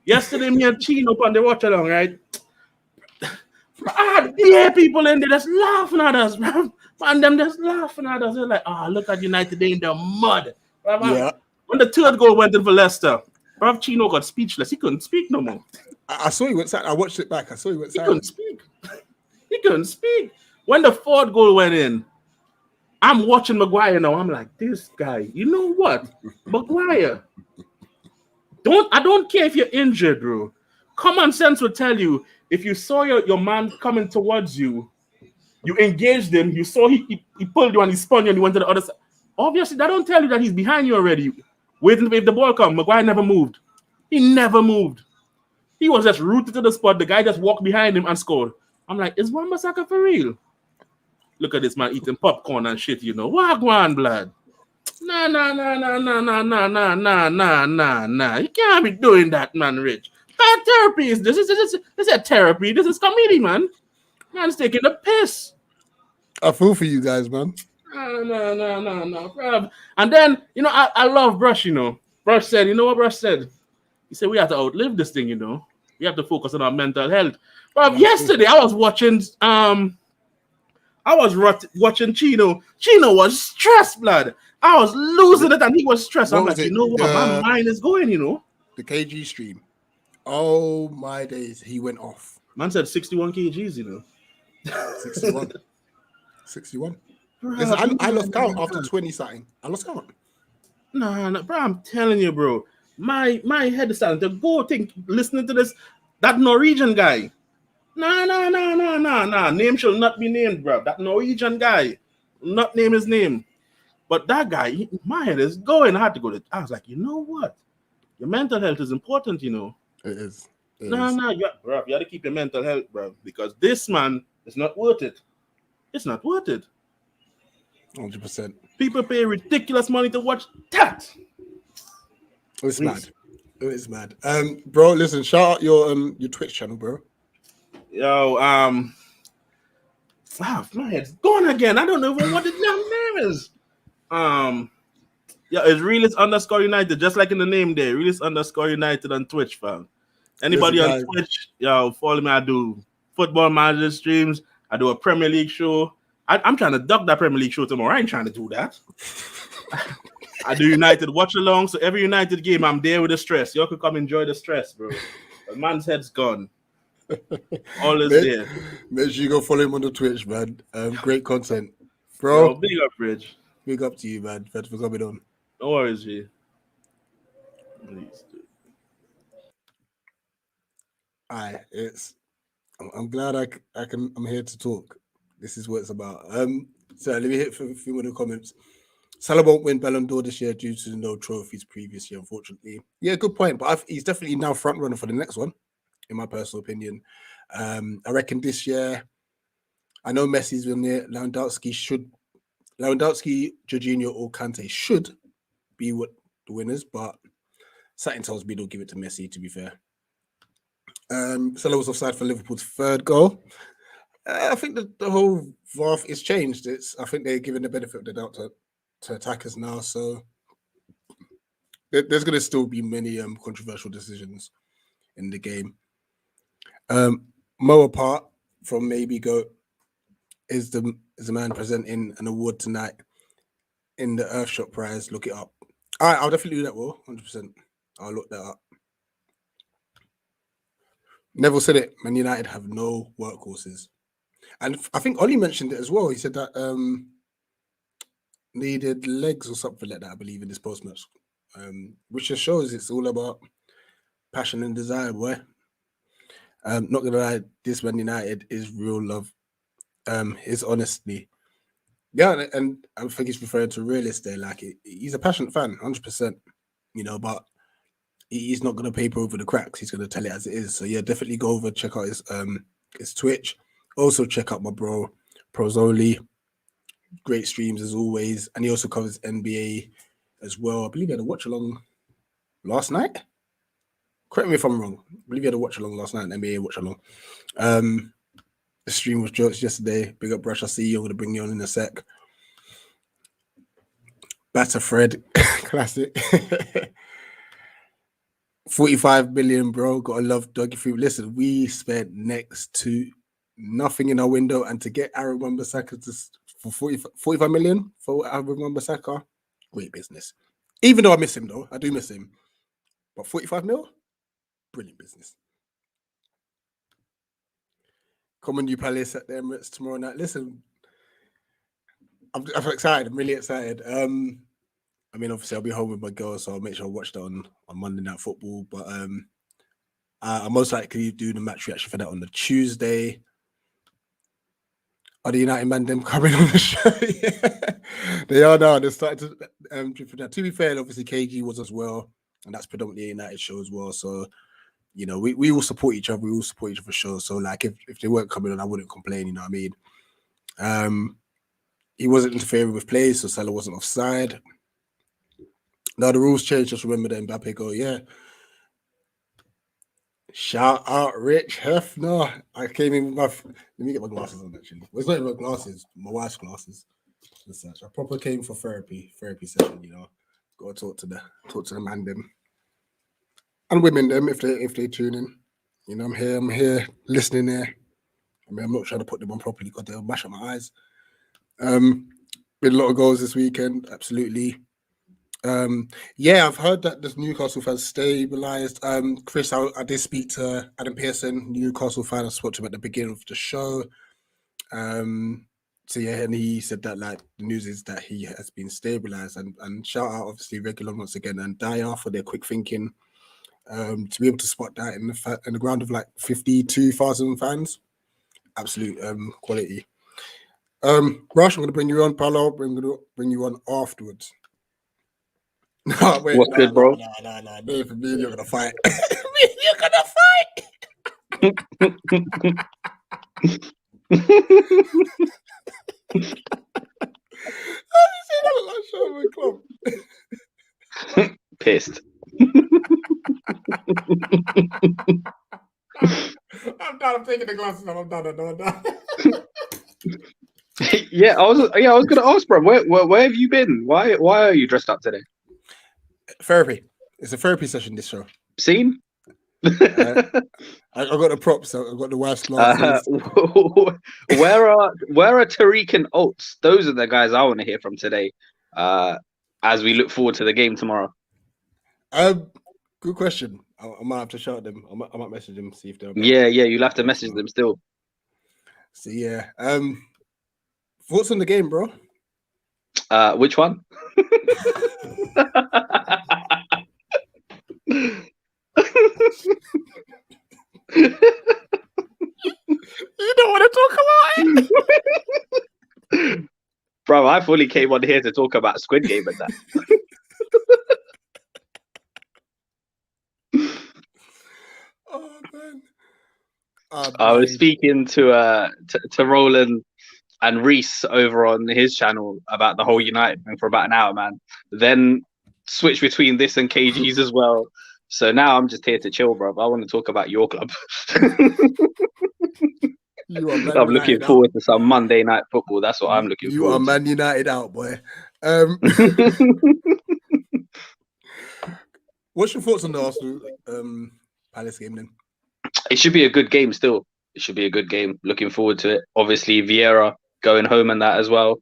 Yesterday, me and Chino on the watch along, right? People in there just laughing at us, man. And them just laughing at us. They're like, look at United, they in the mud. Yeah. When the third goal went in for Leicester, Bruv Chino got speechless. He couldn't speak no more. I saw he went silent. I watched it back. I saw he went silent. He couldn't speak. When the fourth goal went in, I'm watching Maguire now. I'm like, this guy, you know what? Maguire. I don't care if you're injured, bro. Common sense will tell you, if you saw your man coming towards you, you engaged him, you saw he pulled you and he spun you and he went to the other side. Obviously, that don't tell you that he's behind you already. Waiting if the ball comes. Maguire never moved. He never moved. He was just rooted to the spot. The guy just walked behind him and scored. I'm like, is Wan-Bissaka for real? Look at this man eating popcorn and shit, Wagwan blood. Nah. You can't be doing that, man, Rich. That therapy is this. This is a therapy. This is comedy, man. Man's taking the piss. I feel for you guys, man. No. And then, I love Brush, Brush said, you know what Brush said? He said, we have to outlive this thing, We have to focus on our mental health. But yesterday, I was watching Chino. Chino was stressed, blood. I was losing it and he was stressed. I'm like, you know what? My mind is going, The KG stream. Oh, my days. He went off. Man said 61 kgs, 61. Listen, I lost count after 20 something. I lost count. No, bro, I'm telling you, bro. My head is starting to go listening to this, that Norwegian guy. No. Name shall not be named, bro. That Norwegian guy. Not name his name. But that guy, my head is going. I was like, you know what? Your mental health is important, It is. No, bro, you got to keep your mental health, bro. Because this man is not worth it. It's not worth it. 100%. People pay ridiculous money to watch that. It's mad. It's mad. Bro, listen, shout out your Twitch channel, bro. Yo, my head's gone again. I don't know what the damn name is. It's realist_United, just like in the name there. Realist_United on Twitch, fam. Anybody on Twitch, follow me. I do football manager streams. I do a Premier League show. I'm trying to duck that Premier League show tomorrow. I ain't trying to do that. I do United watch along. So every United game, I'm there with the stress. Y'all could come enjoy the stress, bro. The man's head's gone. All is make, there. make sure you go follow him on the Twitch, man. Great content, Yo, bro. big up, Rich. Big up to you, man. Thanks for coming on. No worries, G. Please do. Aye, I'm glad I'm here to talk. This is what it's about. So let me hit for a few more of the comments. Salah won't win Ballon d'Or this year due to no trophies previous year, unfortunately. Yeah, good point. But he's definitely now front runner for the next one, in my personal opinion. I reckon this year, I know Messi's been there. Lewandowski, Jorginho, or Kante should be what the winners, but something tells me they'll give it to Messi, to be fair. Salah was offside for Liverpool's third goal. I think the whole VAR is changed. I think they're giving the benefit of the doubt to attackers now. So there's going to still be many controversial decisions in the game. Mo Apart from Maybe Goat is the man presenting an award tonight in the Earthshot Prize. Look it up. All right, I'll definitely do that, Will. 100%. I'll look that up. Neville said it. Man United have no workhorses. And I think Ollie mentioned it as well. He said that needed legs or something like that, I believe, in this post-match. Which just shows it's all about passion and desire, boy. Not gonna lie, this Man United is real love. His honesty. Yeah, and I think he's referring to realist there. Like he's a passionate fan, 100%. You know, but he's not gonna paper over the cracks. He's gonna tell it as it is. So yeah, definitely go over, check out his Twitch. Also check out my bro Prozoli. Great streams as always, and he also covers NBA as well. I believe he had a watch along last night. Correct me if I'm wrong. I believe he had a watch along last night, an NBA watch along. The stream was jokes yesterday. Big up, Brush. I see you. I'm going to bring you on in a sec. Batter Fred, classic. 45 million, bro. Gotta love Dougie Free. Listen, we spent next to nothing in our window, and to get Aaron Wan-Bissaka for 45 million for Aaron Wan-Bissaka, great business. Even though I miss him, though. I do miss him. But 45 mil? Brilliant business. Common New Palace at the Emirates tomorrow night. Listen, I'm excited. I'm really excited. I mean, obviously, I'll be home with my girl, so I'll make sure I watch that on Monday Night Football. But I'll most likely do the match reaction for that on the Tuesday. Are the United man them coming on the show? Yeah. They are now. They're starting to drift that. To be fair, obviously, KG was as well, and that's predominantly a United show as well. So, you know, we all support each other. We all support each other shows. So, like, if they weren't coming on, I wouldn't complain. You know what I mean? He wasn't interfering with plays, so Salah wasn't offside. Now the rules changed. Just remember that Mbappe go, yeah. Shout out Rich Hefner. I came in with let me get my glasses on actually. Well, it's not even my glasses, my wife's glasses. I proper came for therapy session, you know. Gotta talk to the man them. And women them if they tune in. You know, I'm here listening there. I mean, I'm not trying to put them on properly because they'll mash up my eyes. Been a lot of goals this weekend, absolutely. Yeah, I've heard that this Newcastle fan stabilized. Chris, I did speak to Adam Pearson, Newcastle fan. I spoke to him at the beginning of the show. So yeah, and he said that like the news is that he has been stabilized, and shout out obviously Reguilon once again and Dyer for their quick thinking. To be able to spot that in the ground of like 52,000 fans, absolute quality. Rush, I'm going to bring you on. Paolo, I'm going to bring you on afterwards. No, wait, What's good, bro? No. For me, you're gonna fight. You're gonna fight. Pissed. I'm done. I'm taking the glasses off. I'm done. Yeah, I was gonna ask, bro. Where have you been? Why are you dressed up today? Therapy. It's a therapy session. This show. Seen? I got the props. I got the wife's glasses. Where are Tariq and Oates? Those are the guys I want to hear from today. As we look forward to the game tomorrow. Good question. I might have to shout them. I might message them, see if they're about. Yeah, you'll have to message them still. So yeah. Thoughts on the game, bro? Which one? You don't want to talk about it. Bro, I fully came on here to talk about Squid Game and that. Oh man. I was speaking to Roland and Reese over on his channel about the whole United thing for about an hour, man. Then switch between this and KG's as well. So now I'm just here to chill, bro. I want to talk about your club. I'm looking forward to some Monday night football. That's what I'm looking forward to. You are Man United out, boy. What's your thoughts on the Arsenal Palace game then? It should be a good game still. It should be a good game. Looking forward to it. Obviously, Vieira going home and that as well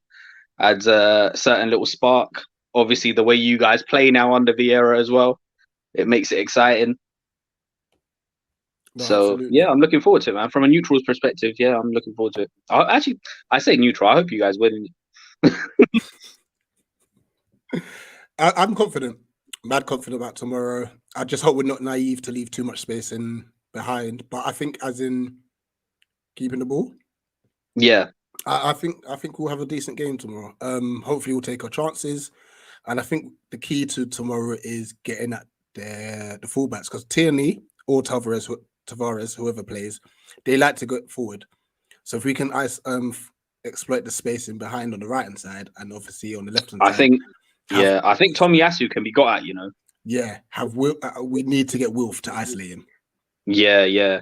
adds a certain little spark. Obviously, the way you guys play now under Vieira as well, it makes it exciting. No, so, absolutely. yeah, I'm looking forward to it, man. From a neutral's perspective, yeah, I'm looking forward to it. I say neutral. I hope you guys win. I'm confident. Mad confident about tomorrow. I just hope we're not naive to leave too much space in behind. But I think as in keeping the ball. Yeah. I think we'll have a decent game tomorrow. Hopefully we'll take our chances. And I think the key to tomorrow is getting at the fullbacks, because Tierney or Tavares, whoever plays, they like to go forward. So if we can exploit the space in behind on the right hand side and obviously on the left hand side. I think Tomiyasu can be got at, you know. Yeah, we need to get Wilf to isolate him. Yeah.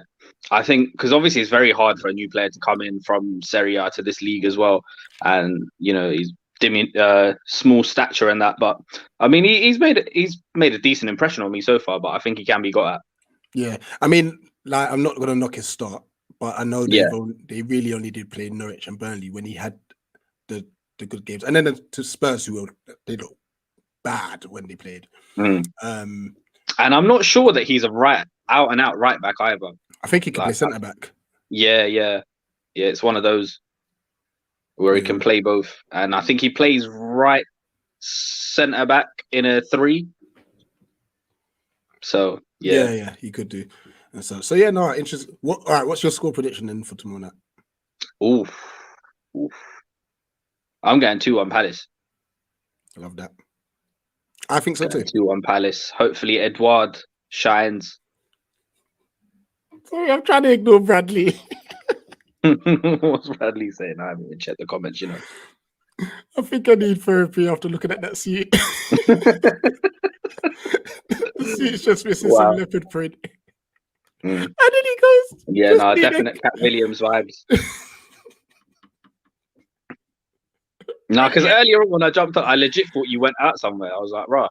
I think because obviously it's very hard for a new player to come in from Serie A to this league as well, and you know he's small stature and that. But I mean, he's made a decent impression on me so far. But I think he can be got at. Yeah, I mean, like I'm not gonna knock his start, but I know they really only did play Norwich and Burnley when he had the good games, and then to Spurs they look bad when they played. And I'm not sure that he's a out and out right back either. I think he can play centre back. Yeah. It's one of those where he can play both, and I think he plays right centre back in a 3. So yeah, he could do. And so yeah, no, interesting. All right, what's your score prediction then for tomorrow night? Oof. I'm going 2-1 Palace. I love that. I think so too. 2-1 Palace. Hopefully, Edouard shines. Sorry, I'm trying to ignore Bradley. What's Bradley saying? I haven't even checked the comments, you know. I think I need therapy after looking at that suit. The suit's just missing some leopard print. And then he goes. Yeah, no, definite Cat Williams vibes. No, because earlier on when I jumped up, I legit thought you went out somewhere. I was like, right,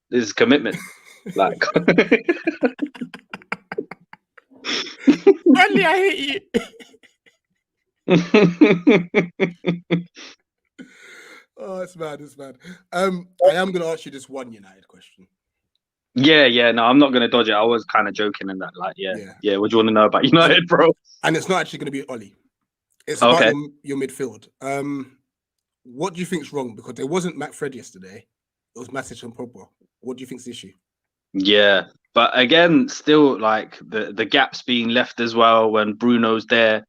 this is commitment. Like, Bradley, I hate you. Oh, it's bad. I am going to ask you this one United question. Yeah. No, I'm not going to dodge it. I was kind of joking in that. Like, yeah. What do you want to know about United, bro? And it's not actually going to be Ollie. It's about your midfield. What do you think's wrong? Because there wasn't Matt Fred yesterday. It was Matic and Pogba. What do you think's the issue? Yeah, but again, still like the gaps being left as well when Bruno's there.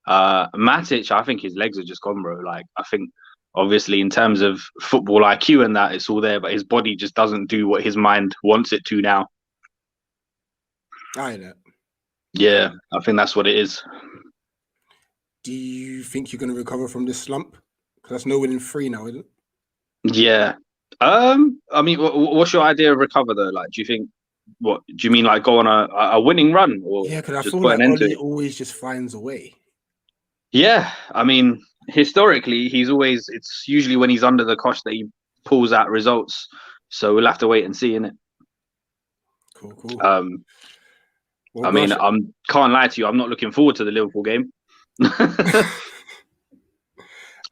Matic, I think his legs are just gone, bro. Like, I think obviously in terms of football IQ and that, it's all there, but his body just doesn't do what his mind wants it to now. I know. Yeah, I think that's what it is. Do you think you're going to recover from this slump? Because that's no winning 3 now, isn't it? Yeah. I mean, what's your idea of recover though? Like, do you mean like go on a winning run, or because I feel like Ollie always just finds a way. Yeah, I mean, historically, it's usually when he's under the cosh that he pulls out results. So we'll have to wait and see, innit? Cool. Well, I mean, can't lie to you. I'm not looking forward to the Liverpool game.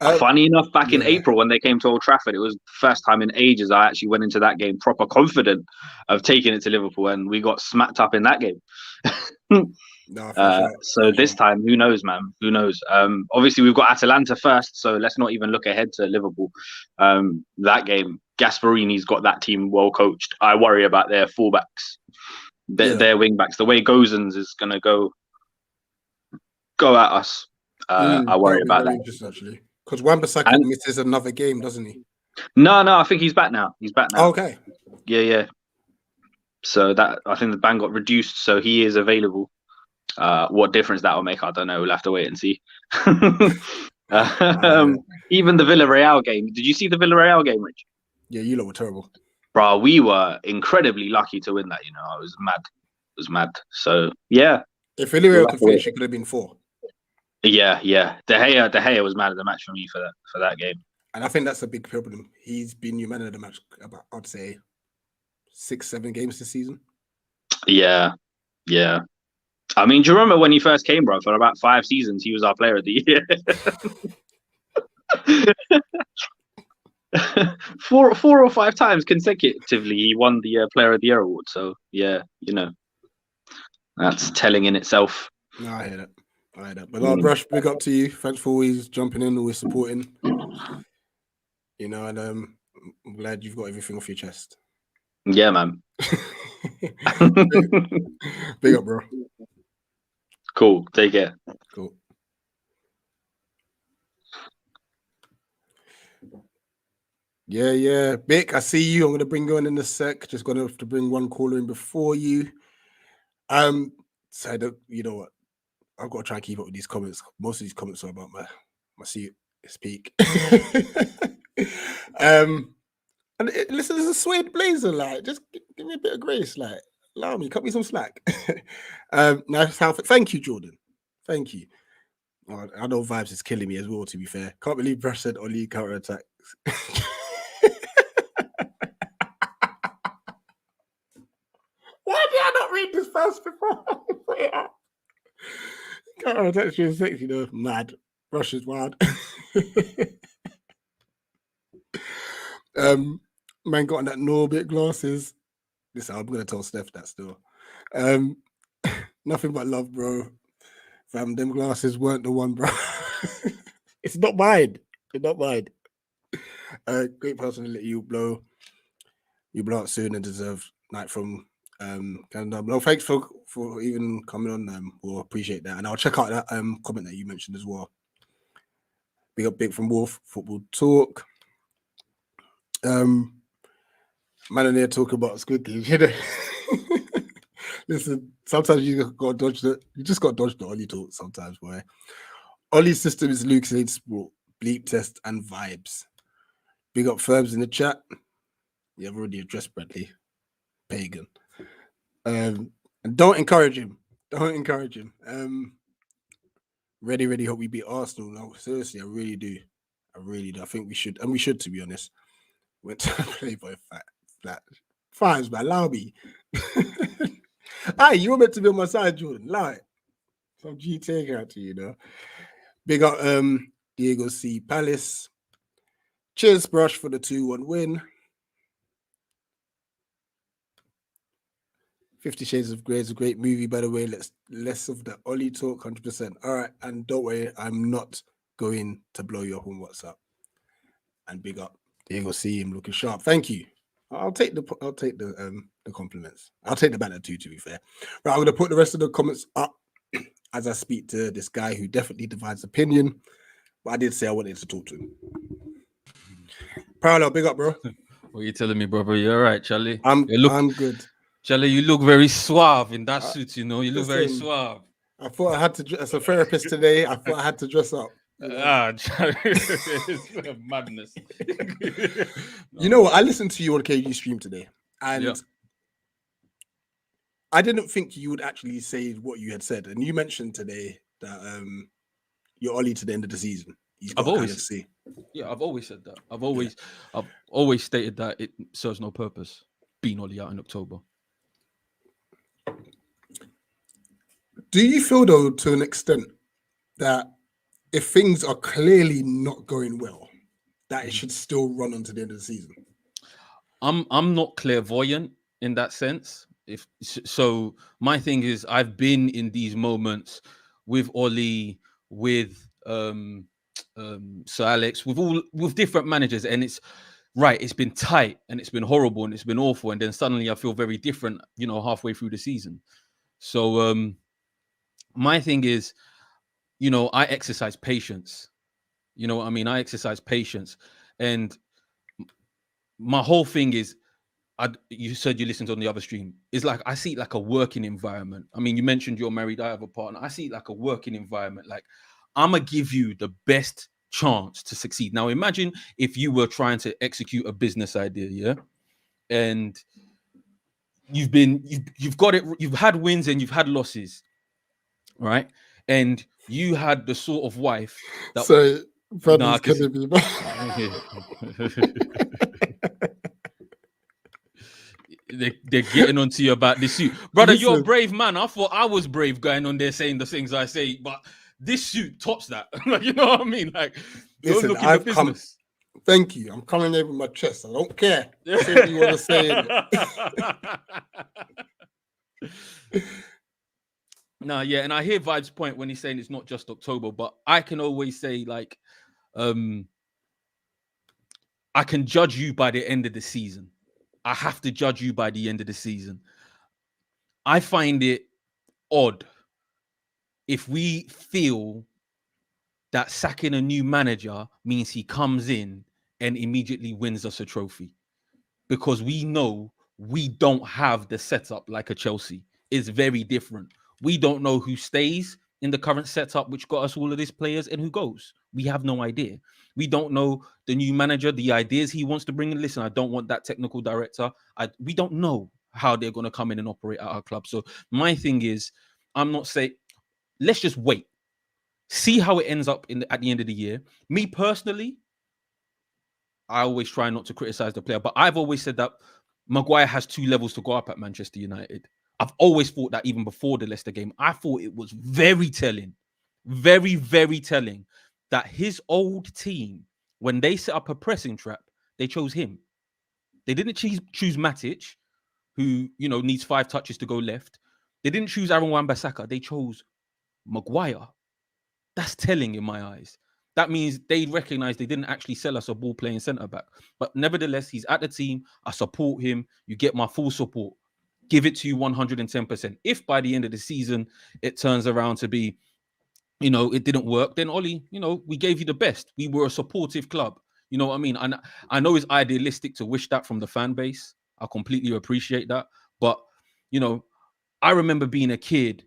Funny enough, back in yeah. April when they came to Old Trafford, it was the first time in ages I actually went into that game proper confident of taking it to Liverpool, and we got smacked up in that game. No, for sure. So this time, who knows, man? Who knows? Obviously, we've got Atalanta first, so let's not even look ahead to Liverpool. That game, Gasparini's got that team well coached. I worry about their fullbacks, their wing backs. The way Gozens is going to go at us, I worry about that. Interesting, actually, because Wan-Bissaka misses another game, doesn't he? No, I think he's back now. Okay. Yeah. So that, I think the ban got reduced, so he is available. What difference that will make, I don't know. We'll have to wait and see. Even the Villarreal game. Did you see the Villarreal game, Rich? Yeah, you lot were terrible. Bro, we were incredibly lucky to win that. I was mad. So yeah. If Villarreal could finish, it could have been 4. Yeah. De Gea was man of the match for me for that game. And I think that's a big problem. He's been your man of the match about, I'd say, 6-7 games this season. Yeah. I mean, do you remember when he first came, bro? For about 5 seasons, he was our player of the year. 4 or 5 times consecutively, he won the Player of the Year award. So yeah, that's telling in itself. No, I hear that. But Brush, big up to you. Thanks for always jumping in, always supporting. And I'm glad you've got everything off your chest. Yeah, man. Big up, bro. Cool. Take care. Cool. Yeah. Vic, I see you. I'm going to bring you in a sec. Just going to have to bring one caller in before you. So you know what? I've got to try and keep up with these comments. Most of these comments are about my speak. And listen, there's a suede blazer. Like, just give me a bit of grace. Like, allow me, cut me some slack. Nice outfit. Thank you, Jordan. Thank you. Oh, I know Vibes is killing me as well, to be fair. Can't believe Brush said Oli counter attacks. Why did I not read this first before I put it up? Counter attacks is sexy, mad. Brush is wild. Man got on that Norbit glasses. Listen, I'm gonna tell Steph that still. Nothing but love, bro. Fam, them glasses weren't the one, bro. It's not mine. Great personality. You blow out soon and deserve night from Canada. Well, thanks for even coming on. We'll appreciate that. And I'll check out that comment that you mentioned as well. Big up Big from Wolf Football Talk. Man in there talking about Squid Game, Listen, sometimes you just got to dodge the Ollie talk sometimes, boy. Ollie's system is Luke's Aid Sport, Bleep Test, and Vibes. Big up Firms in the chat. You've already addressed Bradley. Pagan. And don't encourage him. Really hope we beat Arsenal. No, seriously, I really do. I think we should, and we should, to be honest. Went to play by flat. Fines, man. Allow me. Hey, you were meant to be on my side, Jordan. Lie. Some GTA character, Big up Diego C. Palace. Cheers, Brush, for the 2-1 win. 50 Shades of Grey is a great movie, by the way. Less of the Ollie talk, 100%. All right, and don't worry, I'm not going to blow you up on WhatsApp. And big up. There you go, see him looking sharp. Thank you. I'll take the compliments. I'll take the banner too, to be fair. Right, I'm gonna put the rest of the comments up as I speak to this guy who definitely divides opinion. But I did say I wanted to talk to him. Parallel, big up, bro. What are you telling me, brother? You all right, Charlie? I'm good. Charlie, you look very suave in that suit, You look very suave. I thought I had to, as a therapist today, I thought I had to dress up. It's madness. You know what? I listened to you on KG stream today, and I didn't think you would actually say what you had said. And you mentioned today that you're Ollie to the end of the season. I've always said that. I've always stated that it serves no purpose being Ollie out in October. Do you feel though, to an extent, that if things are clearly not going well, that it should still run on to the end of the season. I'm not clairvoyant in that sense. If so, my thing is I've been in these moments with Ollie, with Sir Alex, with different managers, and it's right. It's been tight and it's been horrible and it's been awful, and then suddenly I feel very different. Halfway through the season. So my thing is, I exercise patience. You know what I mean? I exercise patience, and my whole thing is. You said you listened on the other stream. It's like I see it like a working environment. I mean, you mentioned you're married. I have a partner. I see it like a working environment. Like I'm gonna give you the best chance to succeed. Now, imagine if you were trying to execute a business idea, yeah, and you've got it. You've had wins and you've had losses, right? And you had the sort of wife that. So, Nah, gonna be. They're getting onto you about this suit, brother. Listen, you're a brave man. I thought I was brave going on there saying the things I say, but this suit tops that. You know what I mean? Like, listen, look in the business. Thank you. I'm coming there with my chest. I don't care. Say what you want to say. Nah, yeah, and I hear Vibe's point when he's saying it's not just October, but I can always say like, I can judge you by the end of the season. I have to judge you by the end of the season. I find it odd if we feel that sacking a new manager means he comes in and immediately wins us a trophy, because we know we don't have the setup like a Chelsea. It's very different. We don't know who stays in the current setup, which got us all of these players, and who goes. We have no idea. We don't know the new manager, the ideas he wants to bring in. Listen, I don't want that technical director. We don't know how they're going to come in and operate at our club. So my thing is, I'm not saying, let's just wait. See how it ends up at the end of the year. Me personally, I always try not to criticize the player, but I've always said that Maguire has 2 levels to go up at Manchester United. I've always thought that even before the Leicester game. I thought it was very telling, very, very telling that his old team, when they set up a pressing trap, they chose him. They didn't choose Matic, who, needs 5 touches to go left. They didn't choose Aaron Wan-Bissaka. They chose Maguire. That's telling in my eyes. That means they recognize they didn't actually sell us a ball-playing centre-back. But nevertheless, he's at the team. I support him. You get my full support. Give it to you 110%. If by the end of the season, it turns around to be, it didn't work, then Ollie, we gave you the best. We were a supportive club. You know what I mean? And I know it's idealistic to wish that from the fan base. I completely appreciate that. But, I remember being a kid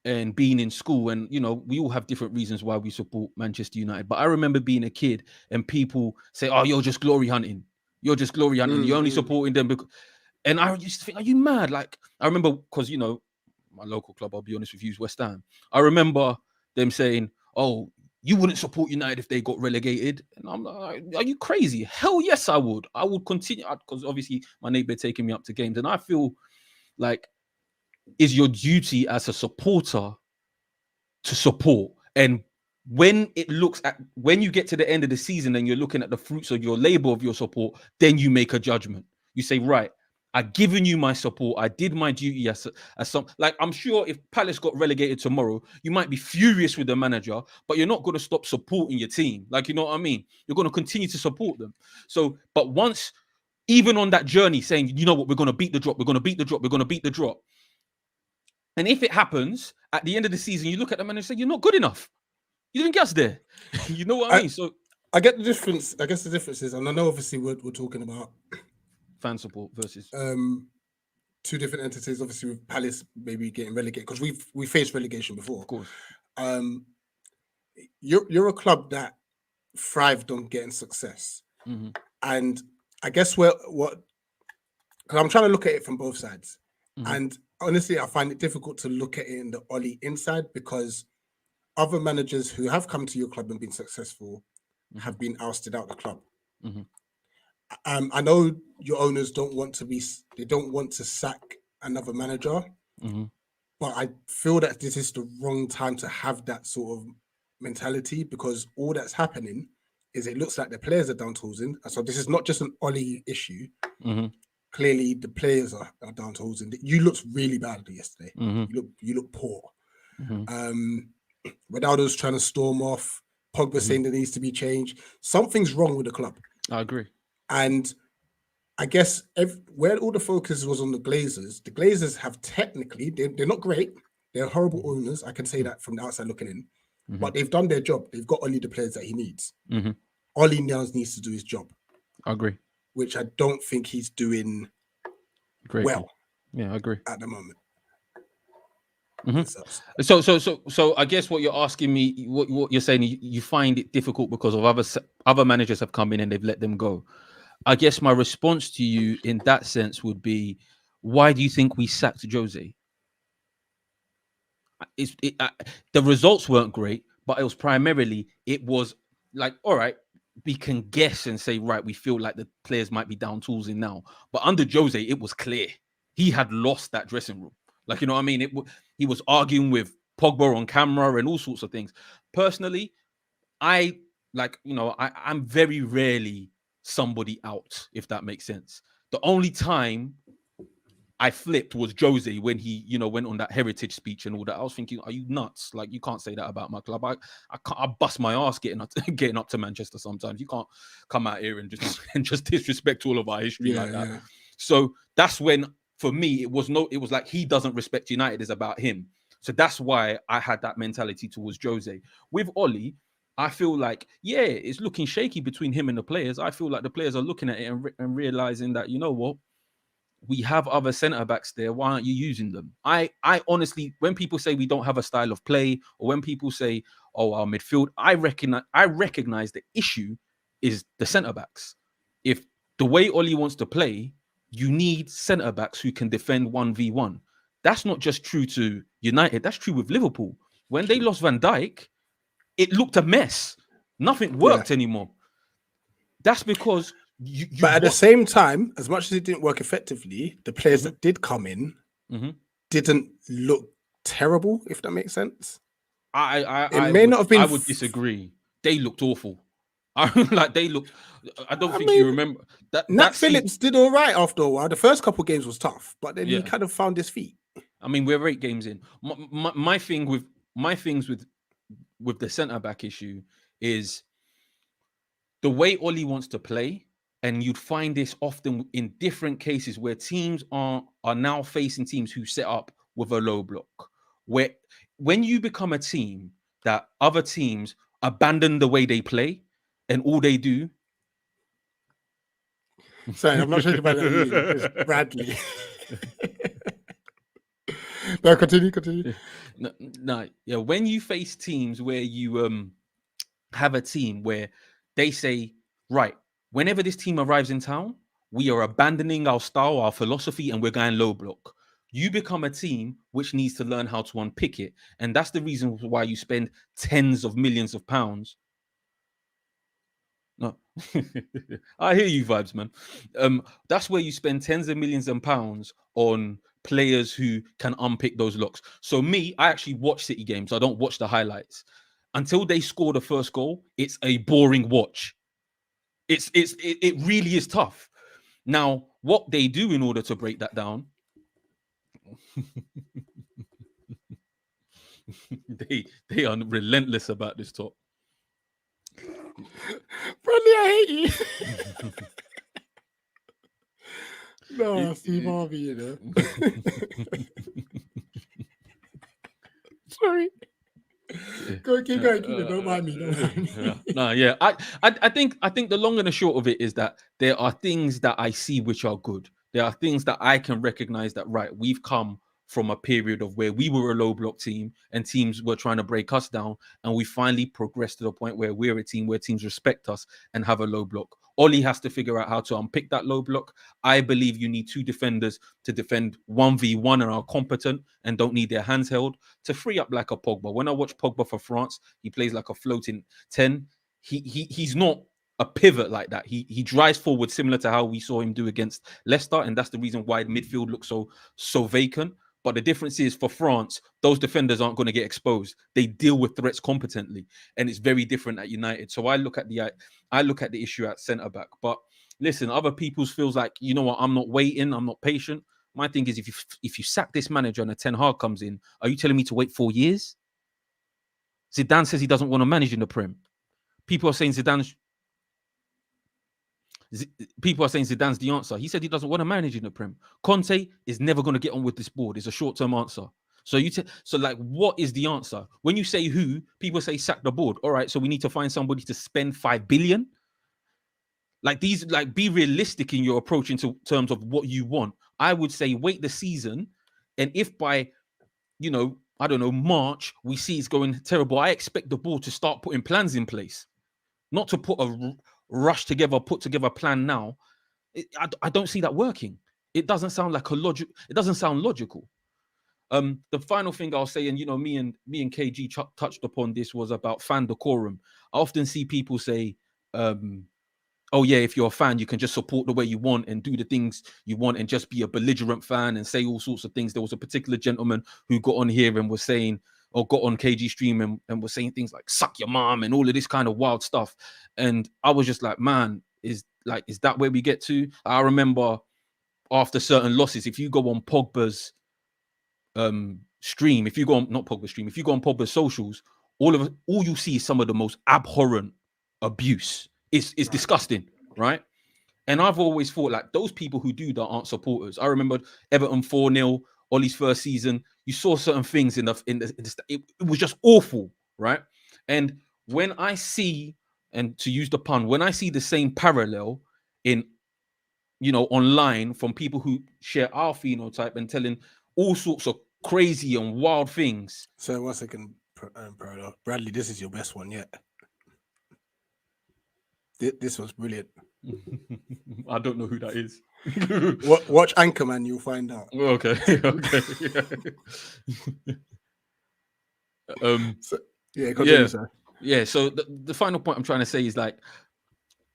and being in school, and we all have different reasons why we support Manchester United. But I remember being a kid and people say, "Oh, you're just glory hunting. You're just glory hunting. You're only supporting them because." And I used to think, "Are you mad?" Like I remember because my local club, I'll be honest with you, is West Ham. I remember them saying, "Oh, you wouldn't support United if they got relegated." And I'm like, "Are you crazy?" Hell yes, I would. I would continue because obviously my neighbor taking me up to games, and I feel like it's your duty as a supporter to support. And when you get to the end of the season and you're looking at the fruits of your labor of your support, then you make a judgment. You say, right, I've given you my support. I did my duty as some. Like, I'm sure if Palace got relegated tomorrow, you might be furious with the manager, but you're not going to stop supporting your team. Like, you know what I mean? You're going to continue to support them. So, but once, even on that journey, saying, you know what, we're going to beat the drop. We're going to beat the drop. We're going to beat the drop. And if it happens at the end of the season, you look at them and say, you're not good enough. You didn't get us there. You know what I mean? So I get the difference. I guess the difference is, and I know obviously we're talking about fan support versus 2 different entities. Obviously with Palace maybe getting relegated because we faced relegation before. Of course. You're a club that thrived on getting success. Mm-hmm. And I guess because I'm trying to look at it from both sides. Mm-hmm. And honestly, I find it difficult to look at it in the Ollie inside because other managers who have come to your club and been successful have been ousted out the club. Mm-hmm. I know your owners don't want to sack another manager, mm-hmm. but I feel that this is the wrong time to have that sort of mentality, because all that's happening is it looks like the players are down tools in. So this is not just an Ollie issue. Mm-hmm. Clearly, the players are down tools in. You looked really badly yesterday. Mm-hmm. You look poor. Mm-hmm. Ronaldo's trying to storm off. Pogba saying there needs to be change. Something's wrong with the club. I agree. And I guess where all the focus was on the Glazers have technically, they're not great. They're horrible owners. I can say that from the outside looking in. But they've done their job. They've got Ollie the players that he needs. Ollie now needs to do his job. I agree. Which I don't think he's doing Great. well. Yeah, I agree. At the moment. So I guess what you're asking me, what you're saying, you find it difficult because of other managers have come in and they've let them go. I guess my response to you in that sense would be, why do you think we sacked Jose? The results weren't great, but it was primarily, it was like, all right, we can guess and say, right, we feel like the players might be down tools in now. But under Jose, it was clear. He had lost that dressing room. Like, you know what I mean? He was arguing with Pogba on camera and all sorts of things. Personally, I'm very rarely somebody out, if that makes sense. The only time I flipped was Jose when he, went on that heritage speech and all that. I was thinking, are you nuts? Like, you can't say that about my club. I bust my ass getting up to Manchester sometimes. You can't come out here and just disrespect all of our history like that. Yeah. So that's when, for me, it was like he doesn't respect United, it's about him. So that's why I had that mentality towards Jose. With Ollie, I feel like, yeah, it's looking shaky between him and the players. I feel like the players are looking at it and realizing that, you know what? We have other centre-backs there. Why aren't you using them? I honestly, when people say we don't have a style of play, or when people say, oh, our midfield, I recognize the issue is the centre-backs. If the way Ollie wants to play, you need centre-backs who can defend 1v1. That's not just true to United. That's true with Liverpool. When they lost Van Dijk, it looked a mess. Nothing worked anymore. That's because... But at the same time, as much as it didn't work effectively, the players that did come in didn't look terrible, if that makes sense. I would disagree. They looked awful. I don't think you remember that. Nat Phillips did all right after a while. The first couple of games was tough, but then he kind of found his feet. I mean, we're 8 games in. My things with the centre back issue is the way Ollie wants to play. And you'd find this often in different cases where teams are now facing teams who set up with a low block. Where when you become a team that other teams abandon the way they play and all they do. Sorry, I'm not sure about that. It's Bradley. No, continue. No, yeah. When you face teams where you have a team where they say, right, whenever this team arrives in town, we are abandoning our style, our philosophy, and we're going low block. You become a team which needs to learn how to unpick it. And that's the reason why you spend tens of millions of pounds. No, I hear you vibes, man. That's where you spend tens of millions of pounds on players who can unpick those locks. So me, I actually watch City games. I don't watch the highlights. Until they score the first goal, it's a boring watch. It really is tough. Now, what they do in order to break that down, they are relentless about this talk. Bradley, I hate you. No, Steve Harvey, you know. Sorry. Go, keep going. Don't mind me. No, yeah. I think the long and the short of it is that there are things that I see which are good. There are things that I can recognize that, right, we've come from a period of where we were a low block team and teams were trying to break us down, and we finally progressed to the point where we're a team where teams respect us and have a low block. Ollie has to figure out how to unpick that low block. I believe you need 2 defenders to defend 1v1 and are competent and don't need their hands held to free up like a Pogba. When I watch Pogba for France, he plays like a floating 10. He's not a pivot like that. He drives forward similar to how we saw him do against Leicester, and that's the reason why the midfield looks so vacant. But the difference is for France, those defenders aren't going to get exposed. They deal with threats competently, and it's very different at United. So I look at the issue at centre back. But listen, other people's feels like, you know what, I'm not waiting, I'm not patient. My thing is, if you sack this manager and a Ten Hag comes in, are you telling me to wait 4 years? Zidane says he doesn't want to manage in the Prem. People are saying Zidane's the answer. He said he doesn't want to manage in the Prem. Conte is never going to get on with this board. It's a short-term answer. So what is the answer? When you say who, people say sack the board. All right, so we need to find somebody to spend 5 billion. Be realistic in your approach into terms of what you want. I would say wait the season, and if by, I don't know, March, we see it's going terrible, I expect the board to start putting plans in place, not to put together plan now. I don't see that working. It doesn't sound like it doesn't sound logical. The final thing I'll say, and me and KG touched upon this, was about fan decorum. I often see people say, oh yeah, if you're a fan, you can just support the way you want and do the things you want and just be a belligerent fan and say all sorts of things. There was a particular gentleman who got on here and was saying, or got on KG stream and was saying things like suck your mom and all of this kind of wild stuff. And I was just like, man, is that where we get to? I remember after certain losses, if you go on Pogba's stream, if you go on Pogba's socials, all you see is some of the most abhorrent abuse. It's disgusting, right? And I've always thought like those people who do that aren't supporters. I remember Everton 4-0, Ollie's first season. You saw certain things it was just awful, right? And when I see, and to use the pun, when I see the same parallel in, online from people who share our phenotype and telling all sorts of crazy and wild things. So 1 second, Bradley, this is your best one yet. This was brilliant. I don't know who that is. Watch Anchorman, you'll find out. Okay. Continue, sir. Yeah. So the final point I'm trying to say is like,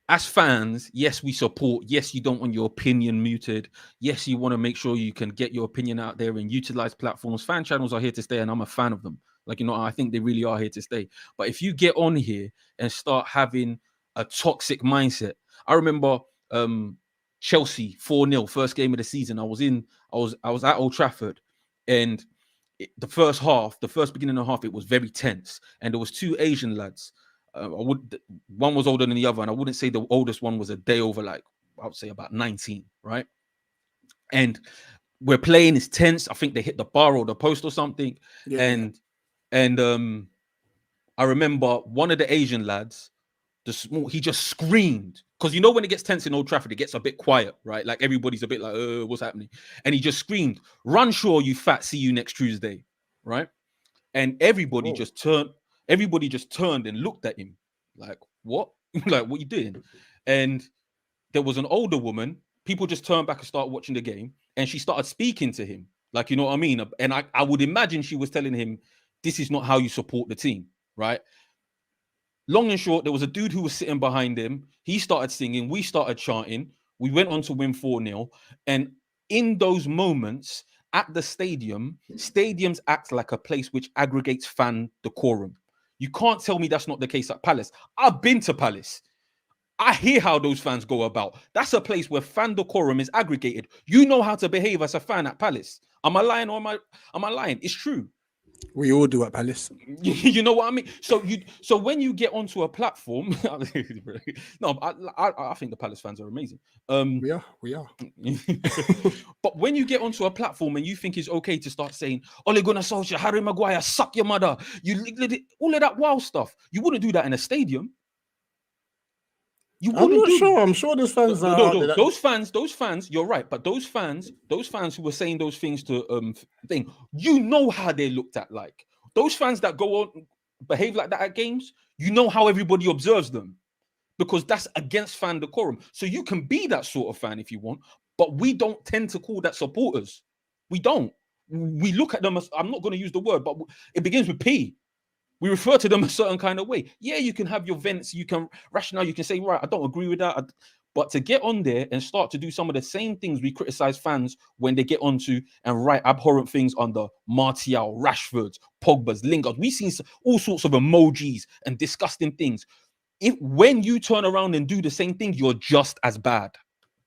as fans, yes, we support. Yes, you don't want your opinion muted. Yes, you want to make sure you can get your opinion out there and utilize platforms. Fan channels are here to stay, and I'm a fan of them. I think they really are here to stay. But if you get on here and start having a toxic mindset, I remember Chelsea 4-0, first game of the season. I was at Old Trafford, and the first beginning of the half, it was very tense, and there was 2 Asian lads. One was older than the other, and I wouldn't say the oldest one was a day over, I would say about 19, right? And we're playing, it's tense. I think they hit the bar or the post or something. Yeah. And I remember one of the Asian lads, he just screamed, because when it gets tense in Old Trafford, it gets a bit quiet, right? Like everybody's a bit like, what's happening? And he just screamed, "Run, Shaw, you fat, see you next Tuesday," right? And everybody just turned and looked at him like, what? Like, what you doing? And there was an older woman. People just turned back and started watching the game, and she started speaking to him, like, you know what I mean? And I would imagine she was telling him, this is not how you support the team, right? Long and short, there was a dude who was sitting behind him. He started singing. We started chanting. We went on to win 4-0. And in those moments at the stadiums act like a place which aggregates fan decorum. You can't tell me that's not the case at Palace. I've been to Palace. I hear how those fans go about. That's a place where fan decorum is aggregated. You know how to behave as a fan at Palace. Am I lying or am I lying? It's true. We all do at Palace. You know what I mean? So when you get onto a platform, no, I think the Palace fans are amazing. We are. But when you get onto a platform and you think it's okay to start saying, Ole Gunnar Solskjaer, Harry Maguire, suck your mother, all of that wild stuff, you wouldn't do that in a stadium. I'm not sure. I'm sure those fans are. Those fans. You're right, but those fans who were saying those things to thing, you know how they looked at. Like those fans that go on behave like that at games, you know how everybody observes them, because that's against fan decorum. So you can be that sort of fan if you want, but we don't tend to call that supporters. We don't. We look at them as, I'm not going to use the word, but it begins with P. We refer to them a certain kind of way. Yeah, you can have your vents, you can rationale, you can say, right, I don't agree with that, But to get on there and start to do some of the same things we criticize fans when they get onto and write abhorrent things under Martial, Rashford, Pogba's, Lingard, we've seen all sorts of emojis and disgusting things. When you turn around and do the same thing, you're just as bad.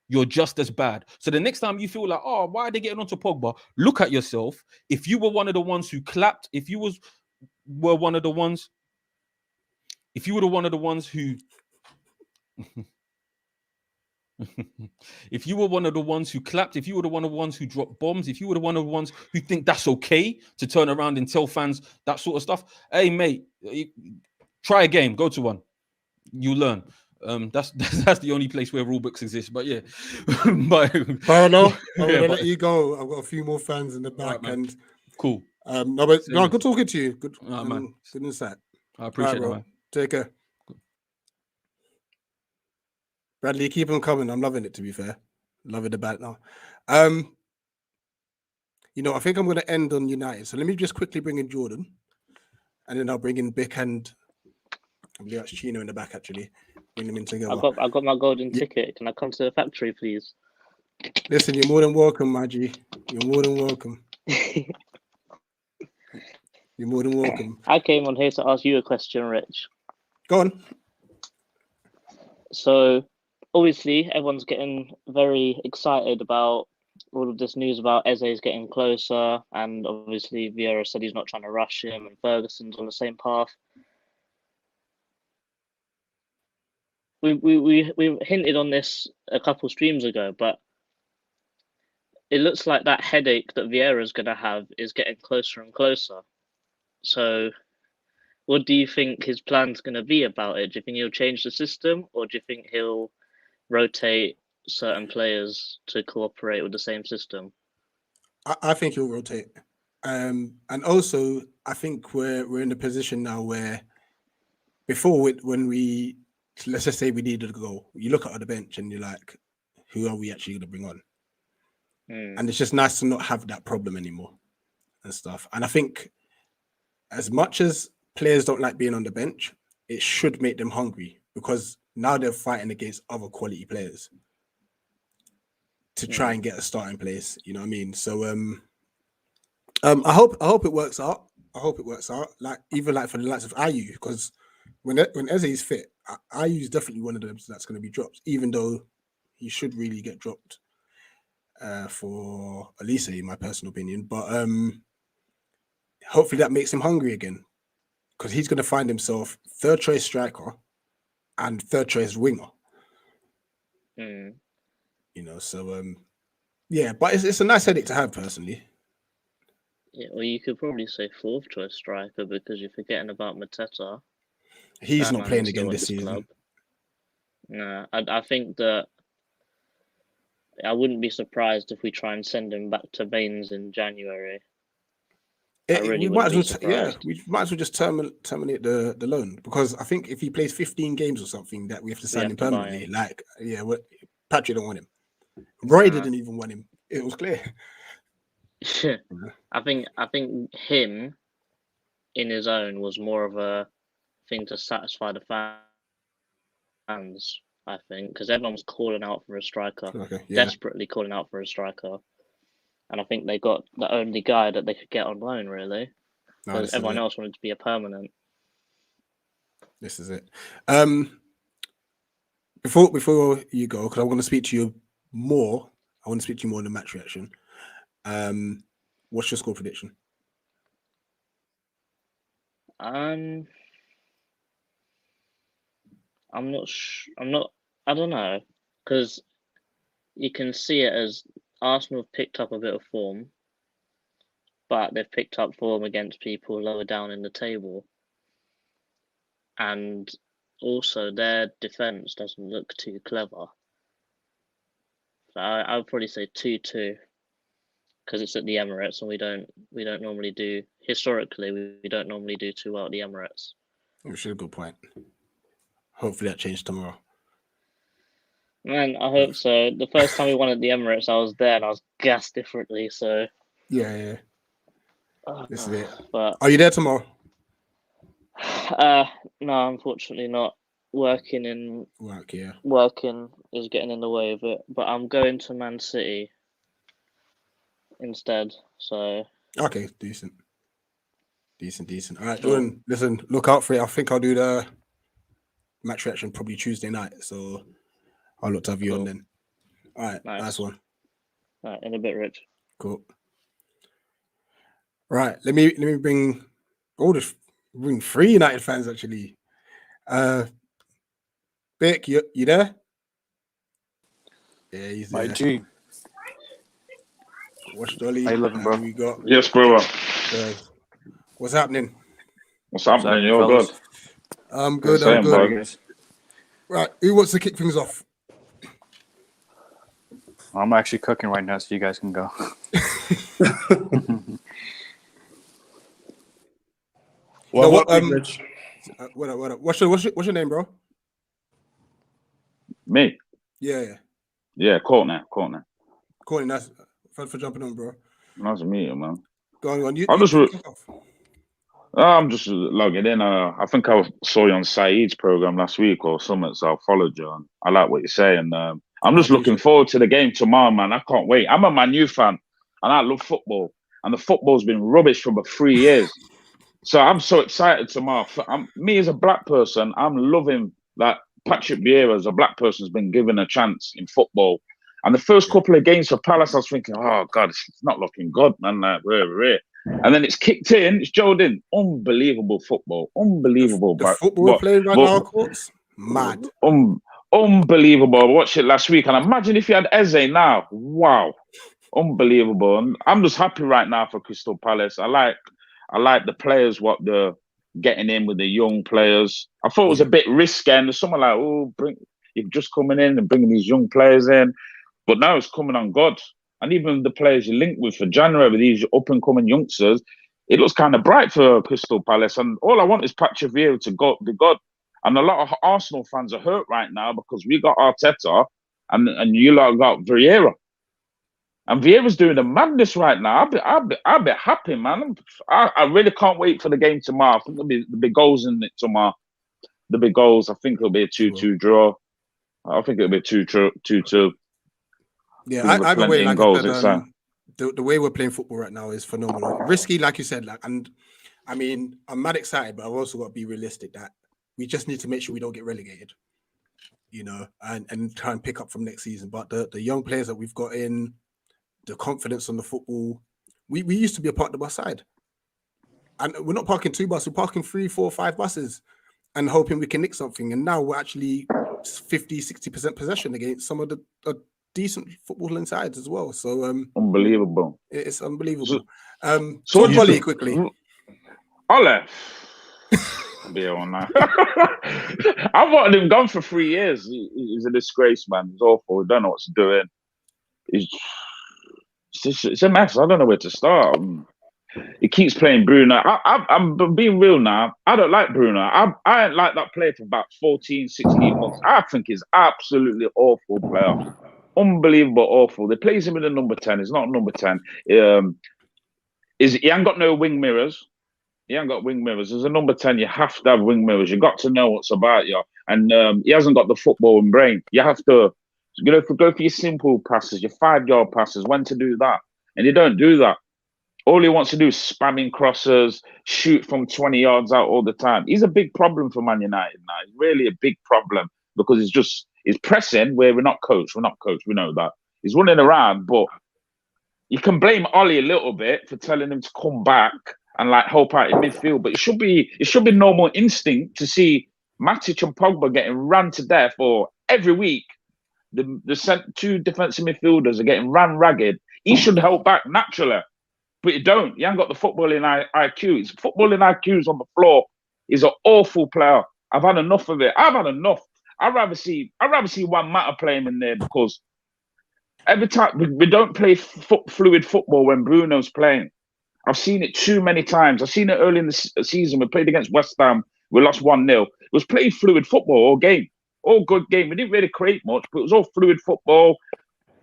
You're just as bad. So the next time you feel like, oh, why are they getting onto Pogba? Look at yourself. If you were one of the ones who clapped, if you were one of the ones who if you were one of the ones who clapped, if you were one of the ones who dropped bombs, if you were one of the ones who think that's okay to turn around and tell fans that sort of stuff, hey mate, try a game, go to one, you learn. That's the only place where rule books exist. But yeah, Paolo, I'm gonna let you go. I've got a few more fans in the back, right, and cool. No, good talking to you. Good, man. Good insight. I appreciate it, man. Take care. Bradley, keep them coming. I'm loving it, to be fair. Loving the bat now. I think I'm going to end on United. So let me just quickly bring in Jordan. And then I'll bring in Bick and I believe that's Chino in the back, actually. Bring them in together. I got my golden ticket. Can I come to the factory, please? Listen, you're more than welcome, Maggie. You're more than welcome. You're more than welcome. I came on here to ask you a question, Rich. Go on. So, obviously, everyone's getting very excited about all of this news about Eze's getting closer, and obviously Vieira said he's not trying to rush him, and Ferguson's on the same path. We hinted on this a couple streams ago, but it looks like that headache that Vieira's going to have is getting closer and closer. So, what do you think his plan's going to be about it? Do you think he'll change the system, or do you think he'll rotate certain players to cooperate with the same system? I think he'll rotate. And also, I think we're in a position now where before, let's just say we needed a goal, you look at the bench and you're like, who are we actually going to bring on? And it's just nice to not have that problem anymore and stuff. And I think as much as players don't like being on the bench, it should make them hungry because now they're fighting against other quality players to try and get a starting place. You know what I mean? So I hope it works out. I hope it works out. Like even like for the likes of Ayew, because when Eze is fit, Ayew is definitely one of them that's going to be dropped, even though he should really get dropped for Elise, in my personal opinion. But hopefully that makes him hungry again, because he's going to find himself third choice striker and third choice winger. So yeah, but it's a nice headache to have personally. Yeah, well, you could probably say fourth choice striker because you're forgetting about Mateta. He's not playing again this season. Club. No, I think that I wouldn't be surprised if we try and send him back to Baines in January. We might as well just terminate the loan, because I think if he plays 15 games or something, that we have to sign him permanently. Like, yeah, Patrick don't want him. Roy didn't even want him. It was clear. I think him in his own was more of a thing to satisfy the fans. I think because everyone was calling out for a striker, desperately calling out for a striker. And I think they got the only guy that they could get on loan, really. Because everyone else wanted to be a permanent. This is it. Before you go, because I want to speak to you more. I want to speak to you more in the match reaction. What's your score prediction? I'm not. I don't know, because you can see it as Arsenal have picked up a bit of form, but they've picked up form against people lower down in the table. And also their defence doesn't look too clever. So I would probably say 2-2, because it's at the Emirates and we don't normally do, historically, we don't normally do too well at the Emirates. Which is a good point. Hopefully that changes tomorrow. Man, I hope so. The first time we won at the Emirates, I was there and I was gassed differently. So yeah. This is it. But are you there tomorrow? No, unfortunately not. Working is getting in the way of it. But I'm going to Man City instead. So Okay, decent. All right, Jordan, listen, look out for it. I think I'll do the match reaction probably Tuesday night. So I'll look to have you on then. All right, nice one. All right, in a bit, Rich. Cool. Right, let me bring bring 3 United fans actually. Bick, you there? Yeah, he's there. My G. Watch Dolly. How you living, bro? We got Yes, bro. what's happening? What's happening? You're fellas? good. I'm good. Same, I'm good. bro. Right, who wants to kick things off? I'm actually cooking right now, so you guys can go. Well, what Rich? What up? What's your name, bro? Me? Yeah. Courtney. Courtney, nice for jumping on, bro. Nice to meet you, man. Go on. I'm just logging in. I think I saw you on Saeed's program last week or something, so I followed you. And I like what you're saying. I'm just looking forward to the game tomorrow, man. I can't wait. I'm a Man U fan, and I love football. And the football's been rubbish for about 3 years. So I'm so excited tomorrow. Me as a black person, I'm loving that Patrick Vieira as a black person has been given a chance in football. And the first couple of games for Palace, I was thinking, oh, God, it's not looking good, man. And then it's kicked in. It's Joe in. Unbelievable football. Unbelievable. The football we're playing right now, courts, mad. Unbelievable. I watched it last week. And imagine if you had Eze now. Wow. Unbelievable. And I'm just happy right now for Crystal Palace. I like the players, what they're getting in with the young players. I thought it was a bit risky. And there's someone like, you're just coming in and bringing these young players in. But now it's coming on God. And even the players you linked with for January, with these up-and-coming youngsters, it looks kind of bright for Crystal Palace. And all I want is Patrick Vieira to be good. And a lot of Arsenal fans are hurt right now because we got Arteta and you lot got Vieira. And Vieira's doing a madness right now. I'll be happy, man. I really can't wait for the game tomorrow. I think there'll be goals in it tomorrow. The big goals. I think it'll be a 2-2 draw. I think it'll be 2-2. Yeah, either way, like I said, the way we're playing football right now is phenomenal. Risky, like you said, and I mean, I'm mad excited, but I've also got to be realistic that we just need to make sure we don't get relegated, and try and pick up from next season. But the young players that we've got in, the confidence on the football, we used to be a part of the bus side, and we're not parking 2 buses, we're parking 3, 4, 5 buses, and hoping we can nick something. And now we're actually 50-60% possession against some of the decent footballing sides as well. So unbelievable. It's unbelievable. So Ollie, quickly. Ole. I'll be on that. I've wanted him gone for 3 years. He's a disgrace, man. He's awful. He don't know what he's doing. It's a mess. I don't know where to start. He keeps playing Bruno. I'm being real now. I don't like Bruno. I ain't like that player for about 14, 16 months. I think he's absolutely awful player. Unbelievable, awful. They plays him in the number 10. He's not number 10. He ain't got no wing mirrors. He ain't got wing mirrors. As a number 10, you have to have wing mirrors. You got to know what's about you. And he hasn't got the footballing brain. You have to go for your simple passes, your 5-yard passes, when to do that. And you don't do that. All he wants to do is spamming crosses, shoot from 20 yards out all the time. He's a big problem for Man United now. He's really a big problem because he's pressing where we're not coached. We know that. He's running around, but you can blame Ollie a little bit for telling him to come back and help out in midfield. But it should be normal instinct to see Matic and Pogba getting ran to death, or every week the 2 defensive midfielders are getting ran ragged. He should help back naturally. But you don't. You ain't got the footballing IQ. His footballing IQ's on the floor. He's an awful player. I've had enough of it. I've had enough. I'd rather see Juan Mata play him in there, because every time we don't play fluid football when Bruno's playing. I've seen it too many times. I've seen it early in the season. We played against West Ham. We lost 1-0. It was playing fluid football all game. All good game. We didn't really create much, but it was all fluid football,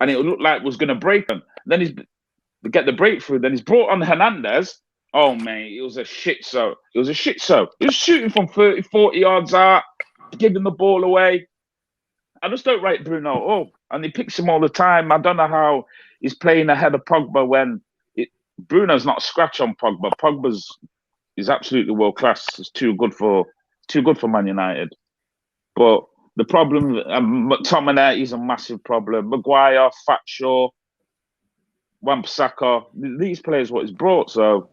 and it looked like it was going to break them. Then he's get the breakthrough. Then he's brought on Hernandez. Oh, man, it was a shit show. He was shooting from 30, 40 yards out, giving the ball away. rate Bruno up, and he picks him all the time. I don't know how he's playing ahead of Pogba when Bruno's not a scratch on Pogba. Is absolutely world class. It's too good for Man United. But the problem, McTominay is a massive problem. Maguire, Fat Shaw, Wan-Bissaka, these players what he's brought. So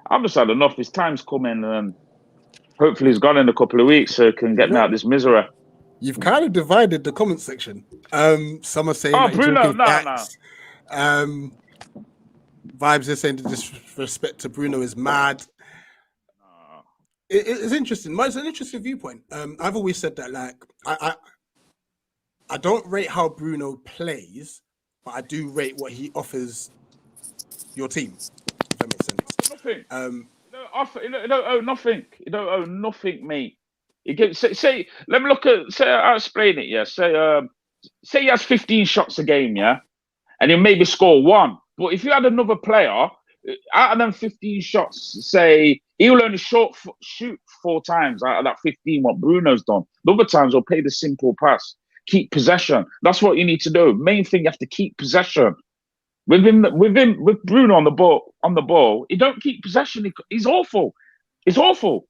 I've just had enough. His time's coming, and hopefully he's gone in a couple of weeks so he can get me out of this misery. You've kind of divided the comment section. Some are saying that Bruno, you're talking no. facts. Vibes are saying the disrespect to Bruno is mad. It's interesting. It's an interesting viewpoint. I've always said that, like, I don't rate how Bruno plays, but I do rate what he offers your team. If that makes sense. Nothing. You don't owe nothing. You don't owe nothing, mate. You get say. Let me look at. Say I'll explain it. Yeah. Say he has 15 shots a game. Yeah, and he'll maybe score one. But if you had another player out of them 15 shots, say he'll only shoot 4 times out of that 15. What Bruno's done. The other times he'll play the simple pass, keep possession. That's what you need to do. Main thing, you have to keep possession. With Bruno on the ball, he don't keep possession. He's awful. He's awful.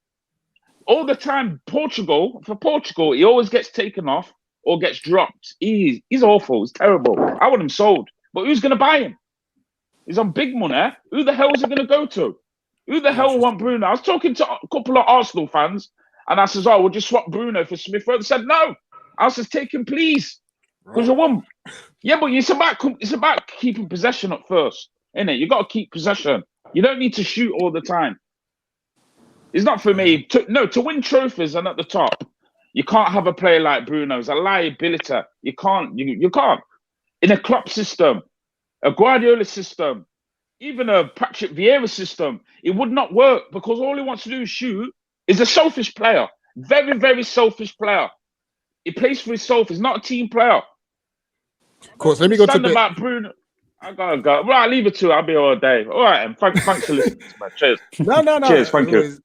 All the time, Portugal, he always gets taken off or gets dropped. He's awful. He's terrible. I want him sold. But who's going to buy him? He's on big money. Who the hell is it going to go to? Who the hell will want Bruno? I was talking to a couple of Arsenal fans, and I says, "Oh, we'll just swap Bruno for Smith Rowe." They said, "No." I says, "Take him, please." Because I want. Yeah, but it's about keeping possession at first, isn't it? You got to keep possession. You don't need to shoot all the time. It's not for me. To win trophies and at the top, you can't have a player like Bruno. It's a liability. You can't. You can't. In a Klopp system, a Guardiola system, even a Patrick Vieira system, it would not work because all he wants to do is shoot. He's a selfish player. Very, very selfish player. He plays for himself. He's not a team player. Of course, let me go to bit about Bruno. I gotta go. Right, I'll leave it to. I'll be all day. All right, and thanks for listening to me. Cheers. No. Cheers. Thank you.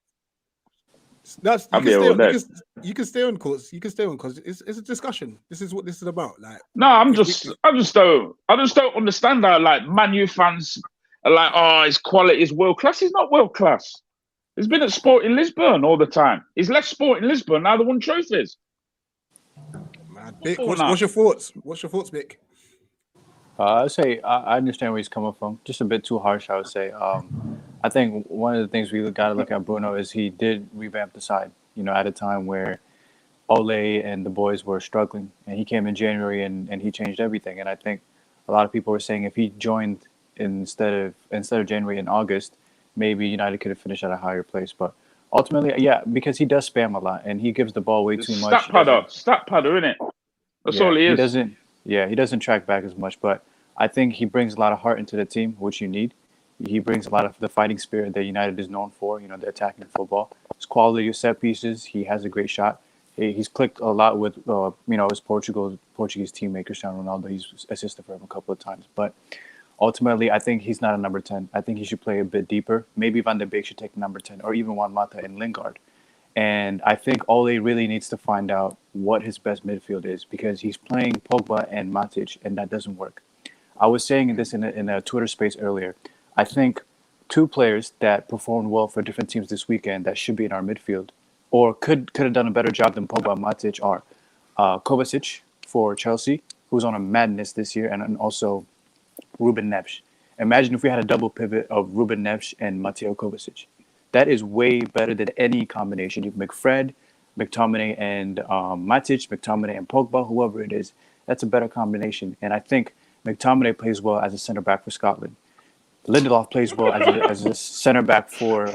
You can stay on course. You can stay on because it's a discussion. This is what this is about. Like, no, I just don't understand how like Man U fans are like, oh, his quality is world class. He's not world class. He's been at Sporting Lisbon all the time. He's left Sporting Lisbon. Now they won trophies. Man, Vic, what's your thoughts? What's your thoughts, Vic? I'd say I understand where he's coming from. Just a bit too harsh, I would say. I think one of the things we got to look at Bruno is he did revamp the side, at a time where Ole and the boys were struggling. And he came in January and he changed everything. And I think a lot of people were saying if he joined instead of January in August, maybe United could have finished at a higher place. But ultimately, yeah, because he does spam a lot and he gives the ball way too much. Stat padder, innit? That's all he is. He doesn't track back as much, but I think he brings a lot of heart into the team, which you need. He brings a lot of the fighting spirit that United is known for, the attacking football. His quality of set pieces, he has a great shot. He's clicked a lot with, his Portuguese teammate, Cristiano Ronaldo. He's assisted for him a couple of times. But ultimately, I think he's not a number 10. I think he should play a bit deeper. Maybe Van de Beek should take number 10, or even Juan Mata and Lingard. And I think Ole really needs to find out what his best midfield is because he's playing Pogba and Matic, and that doesn't work. I was saying this in a Twitter space earlier. I think 2 players that performed well for different teams this weekend that should be in our midfield or could have done a better job than Pogba and Matic are Kovacic for Chelsea, who's on a madness this year, and also Ruben Neves. Imagine if we had a double pivot of Ruben Neves and Mateo Kovacic. That is way better than any combination. You can make Fred, McTominay and Matic, McTominay and Pogba, whoever it is. That's a better combination. And I think McTominay plays well as a center back for Scotland. Lindelof plays well as a center back for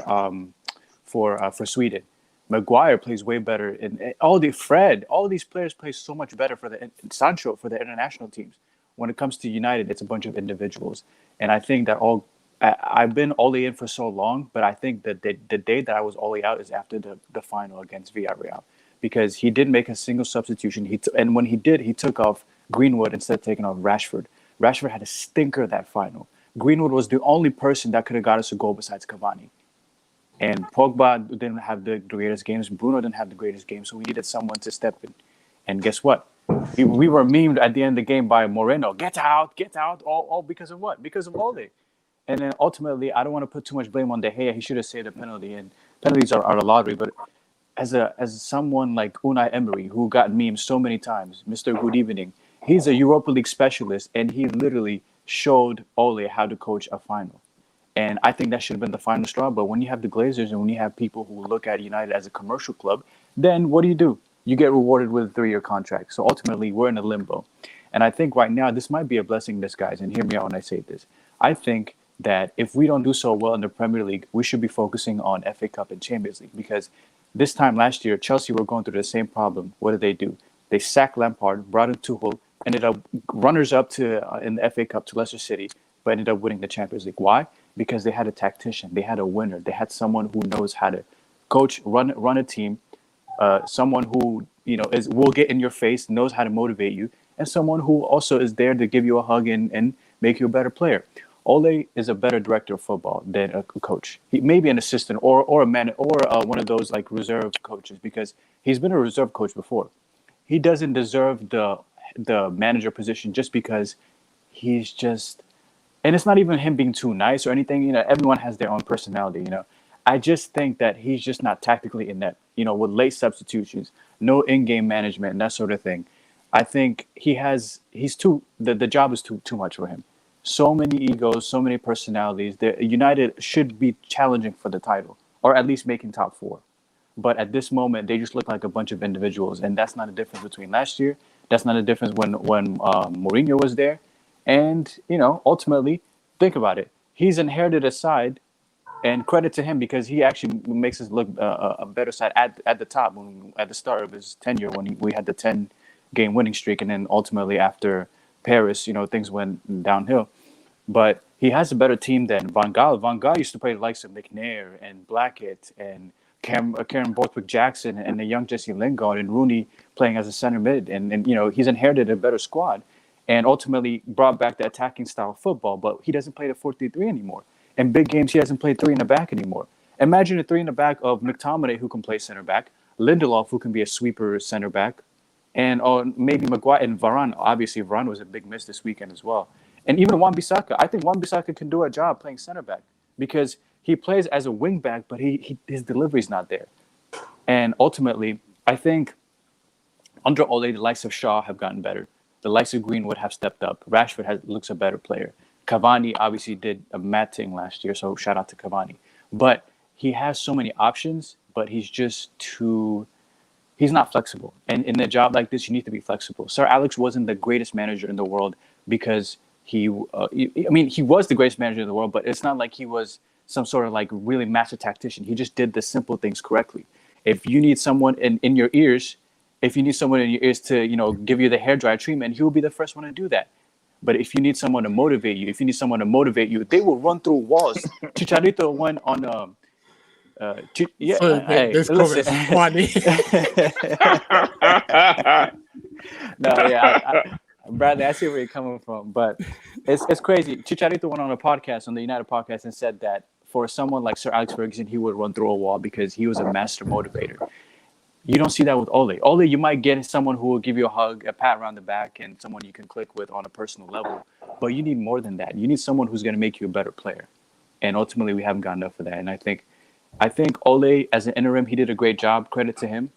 Sweden. Maguire plays way better, and all these players play so much better for Sancho for the international teams. When it comes to United, it's a bunch of individuals, and I think that I've been Ole in for so long, but I think that the day that I was Ole out is after the final against Villarreal, because he didn't make a single substitution. And when he did, he took off Greenwood instead of taking off Rashford. Rashford had a stinker that final. Greenwood was the only person that could have got us a goal besides Cavani. And Pogba didn't have the greatest games. Bruno didn't have the greatest games, so we needed someone to step in. And guess what? We were memed at the end of the game by Moreno. Get out, all because of what? Because of Ole. And then ultimately, I don't want to put too much blame on De Gea. He should have saved a penalty, and penalties are a lottery. But as someone like Unai Emery, who got memed so many times, Mr. Good Evening, he's a Europa League specialist, and he literally showed Ole how to coach a final. And I think that should have been the final straw. But when you have the Glazers and when you have people who look at United as a commercial club, then what do? You get rewarded with a 3-year contract. So ultimately, we're in a limbo. And I think right now, this might be a blessing in disguise. And hear me out when I say this. I think that if we don't do so well in the Premier League, we should be focusing on FA Cup and Champions League. Because this time last year, Chelsea were going through the same problem. What did? They sacked Lampard, brought in Tuchel, ended up runners-up to in the FA Cup to Leicester City, but ended up winning the Champions League. Why? Because they had a tactician, they had a winner, they had someone who knows how to coach, run a team, someone who will get in your face, knows how to motivate you, and someone who also is there to give you a hug and make you a better player. Ole is a better director of football than a coach. He may be an assistant or a man or one of those like reserve coaches because he's been a reserve coach before. He doesn't deserve the manager position just because he's just. And it's not even him being too nice or anything. Everyone has their own personality. I just think that he's just not tactically inept. With late substitutions, no in-game management, and that sort of thing. I think the job is too much for him. So many egos, so many personalities. United should be challenging for the title, or at least making top 4. But at this moment, they just look like a bunch of individuals, and that's not a difference between last year. That's not a difference when Mourinho was there. And, ultimately, think about it. He's inherited a side, and credit to him because he actually makes us look a better side at the top at the start of his tenure when we had the 10-game winning streak. And then ultimately after Paris, things went downhill. But he has a better team than Van Gaal. Van Gaal used to play the likes of McNair and Blackett and Karen Borthwick-Jackson and the young Jesse Lingard and Rooney playing as a center mid. And he's inherited a better squad. And ultimately brought back the attacking style of football, but he doesn't play the 4-3-3 anymore. In big games, he hasn't played 3 in the back anymore. Imagine a 3 in the back of McTominay, who can play center back, Lindelof, who can be a sweeper center back, and maybe Maguire and Varane. Obviously, Varane was a big miss this weekend as well. And even Wan-Bissaka. I think Wan-Bissaka can do a job playing center back because he plays as a wing back, but his delivery is not there. And ultimately, I think under Ole, the likes of Shaw have gotten better. The likes of Greenwood have stepped up. Rashford looks a better player. Cavani obviously did a mad thing last year, so shout out to Cavani. But he has so many options, but he's just he's not flexible. And in a job like this, you need to be flexible. Sir Alex wasn't the greatest manager in the world because he was the greatest manager in the world, but it's not like he was some sort of like really master tactician. He just did the simple things correctly. If you need someone in your ears, to, give you the hairdryer treatment, he will be the first one to do that. But if you need someone to motivate you, they will run through walls. Chicharito went on. This comment is funny. Bradley, I see where you're coming from, but it's crazy. Chicharito went on a podcast, on the United podcast, and said that for someone like Sir Alex Ferguson, he would run through a wall because he was a master motivator. You don't see that with Ole. Ole, you might get someone who will give you a hug, a pat around the back, and someone you can click with on a personal level. But you need more than that. You need someone who's going to make you a better player. And ultimately, we haven't got enough of that. And I think Ole, as an interim, he did a great job. Credit to him,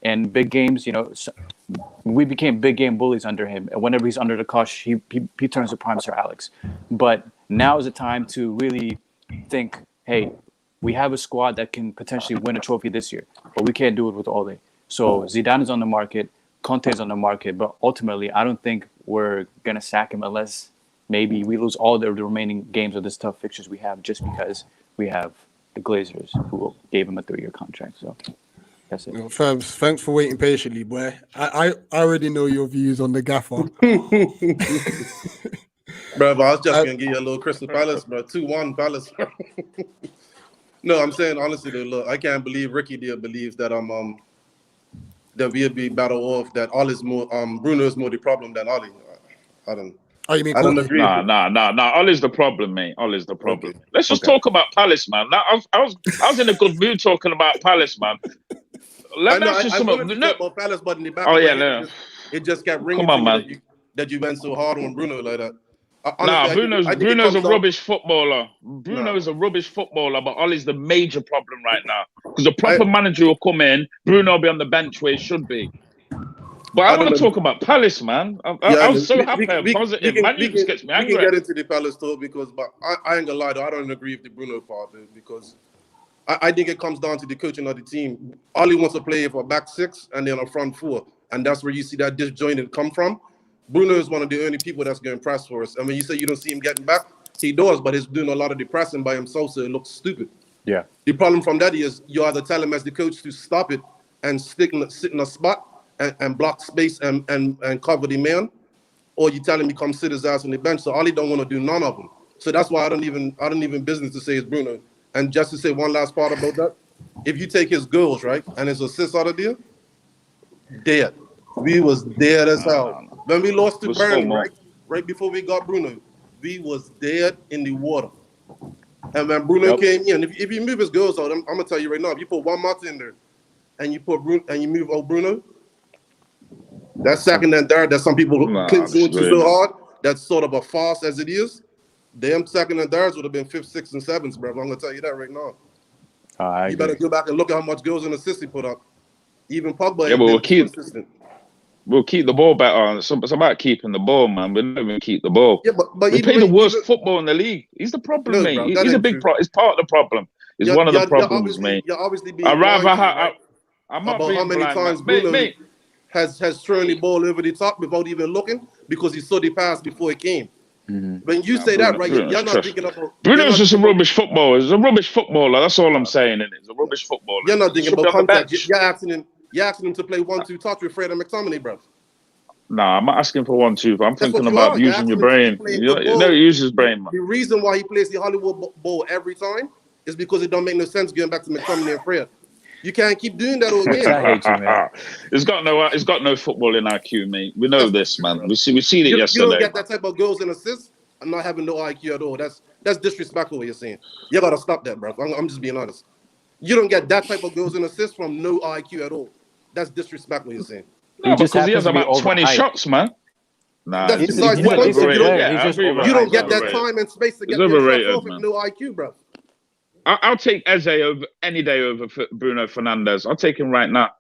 And big games, we became big game bullies under him. And whenever he's under the cosh, he turns to prime Sir Alex. But now is the time to really think, hey, we have a squad that can potentially win a trophy this year, but we can't do it with Ole. So Zidane is on the market, Conte is on the market, but ultimately, I don't think we're going to sack him unless maybe we lose all the remaining games of this tough fixtures we have just because we have the Glazers who gave him a 3-year contract. So that's it. Fabs, thanks for waiting patiently, boy. I already know your views on the gaffer. Bro, but I was just going to give you a little Crystal Palace, bro. 2-1 Palace. No, I'm saying honestly, though, look, I can't believe Ricky there believes that that we'll be better off, that Ole is more Bruno is more the problem than Ole. I don't. Oh, you mean I don't agree. Nah. Ole's the problem, mate. Ole's the problem. Okay. Let's just talk about Palace, man. I was in a good mood talking about Palace, man. I wanted to talk about Palace, but in the back. Oh yeah, no. It just kept ringing Come to on, me man. that you went so hard on Bruno like that. Nah, Honestly, I think it Bruno's comes a down. rubbish footballer. Bruno's a rubbish footballer, but Ollie's the major problem right now. Because a proper manager will come in, Bruno will be on the bench where he should be. But I don't want to know. talk about Palace, man. I Yeah, was so happy and we positive. can Man, you just gets me we can angry. get into the Palace talk but I ain't gonna lie though, I don't agree with the Bruno part because I think it comes down to the coaching of the team. Ollie wants to play for back six and then a front four, and that's where you see that disjointed come from. Bruno is one of the only people that's going to press for us. And when you say you don't see him getting back, he does, but he's doing a lot of the pressing by himself, so it looks stupid. Yeah. The problem from that is you either tell him as the coach to stop it and sit in a spot and block space and cover the man, or you tell him he come sit his ass on the bench. So Ollie don't want to do none of them. So that's why I don't even business to say it's Bruno. And just to say one last part about that, if you take his goals, right, and his assists out of there, dead. We was dead as hell. When we lost to Burnley, right before we got Bruno, we was dead in the water. And when Bruno came in, if you move his goals out, I'm gonna tell you right now, if you put one Martin in there and you put Bruno and you move out Bruno, that second and third that some people clinch into so hard, that's sort of a farce as it is. Them second and thirds would have been fifth, sixth, and seventh, bro. I'm gonna tell you that right now. You better go back and look at how much goals and assists he put up. Even Pogba ain't been consistent. We'll keep the ball better. It's about keeping the ball, man. We don't even keep the ball. Yeah, but we play the worst football in the league. He's the problem, mate. Bro, He's a big problem. He's part of the problem. He's one of the problems, mate. You're obviously being I'd rather right I'm not about being how many blind, times man. Bruno has thrown the ball over the top without even looking because he saw the pass before it came. When you say that, right, you're not thinking about. Bruno's just a rubbish footballer. He's a rubbish footballer. That's all I'm saying. He's a rubbish footballer. You're not thinking about contact. You're asking him to play 1-2 touch with Fred and McTominay, bro. Nah, I'm not asking for 1-2. I'm thinking about using your brain. You know, use his brain, man. The reason why he plays the Hollywood ball every time is because it don't make no sense going back to McTominay and Fred. You can't keep doing that all game. I hate you, man. It's got no footballing IQ, mate. We know this, man. We seen it yesterday. You don't get that type of goals and assists and not having no IQ at all. That's disrespectful what you're saying. You gotta stop that, bro. I'm just being honest. You don't get that type of goals and assists from no IQ at all. That's disrespectful what you're saying. No, because he has about 20 shots, man. Nah, that's besides the point. You don't get that time and space to get your shots off with no IQ, bro. I'll take Eze any day over Bruno Fernandes. I'll take him right now.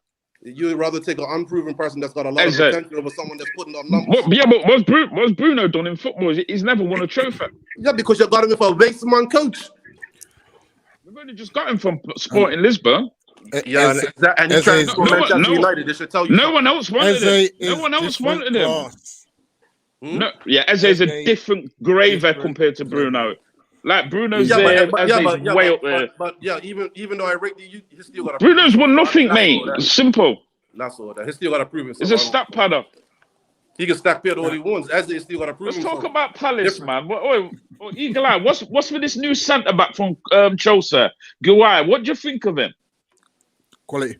You'd rather take an unproven person that's got a lot of potential over someone that's putting up numbers. But what's Bruno done in football? He's never won a trophy. Yeah, because you got him for a waste man coach. We've only just got him from Sporting Lisbon. Yeah, and you trying to score Manchester United. They should tell you. No one else wanted it. No one else wanted him. No, Eze is a different graver compared to Bruno. Like Bruno's there, Eze's way up there. But even though I rate you, he's still got. Bruno's won nothing, mate. Simple. That's all that. He's still got to prove himself. He's a stat padder. He can stack pair all he wants. Eze still got to prove himself. Let's talk about Palace, man. Eagle Eye, what's with this new centre back from Chelsea? Guai, what do you think of him? Quality.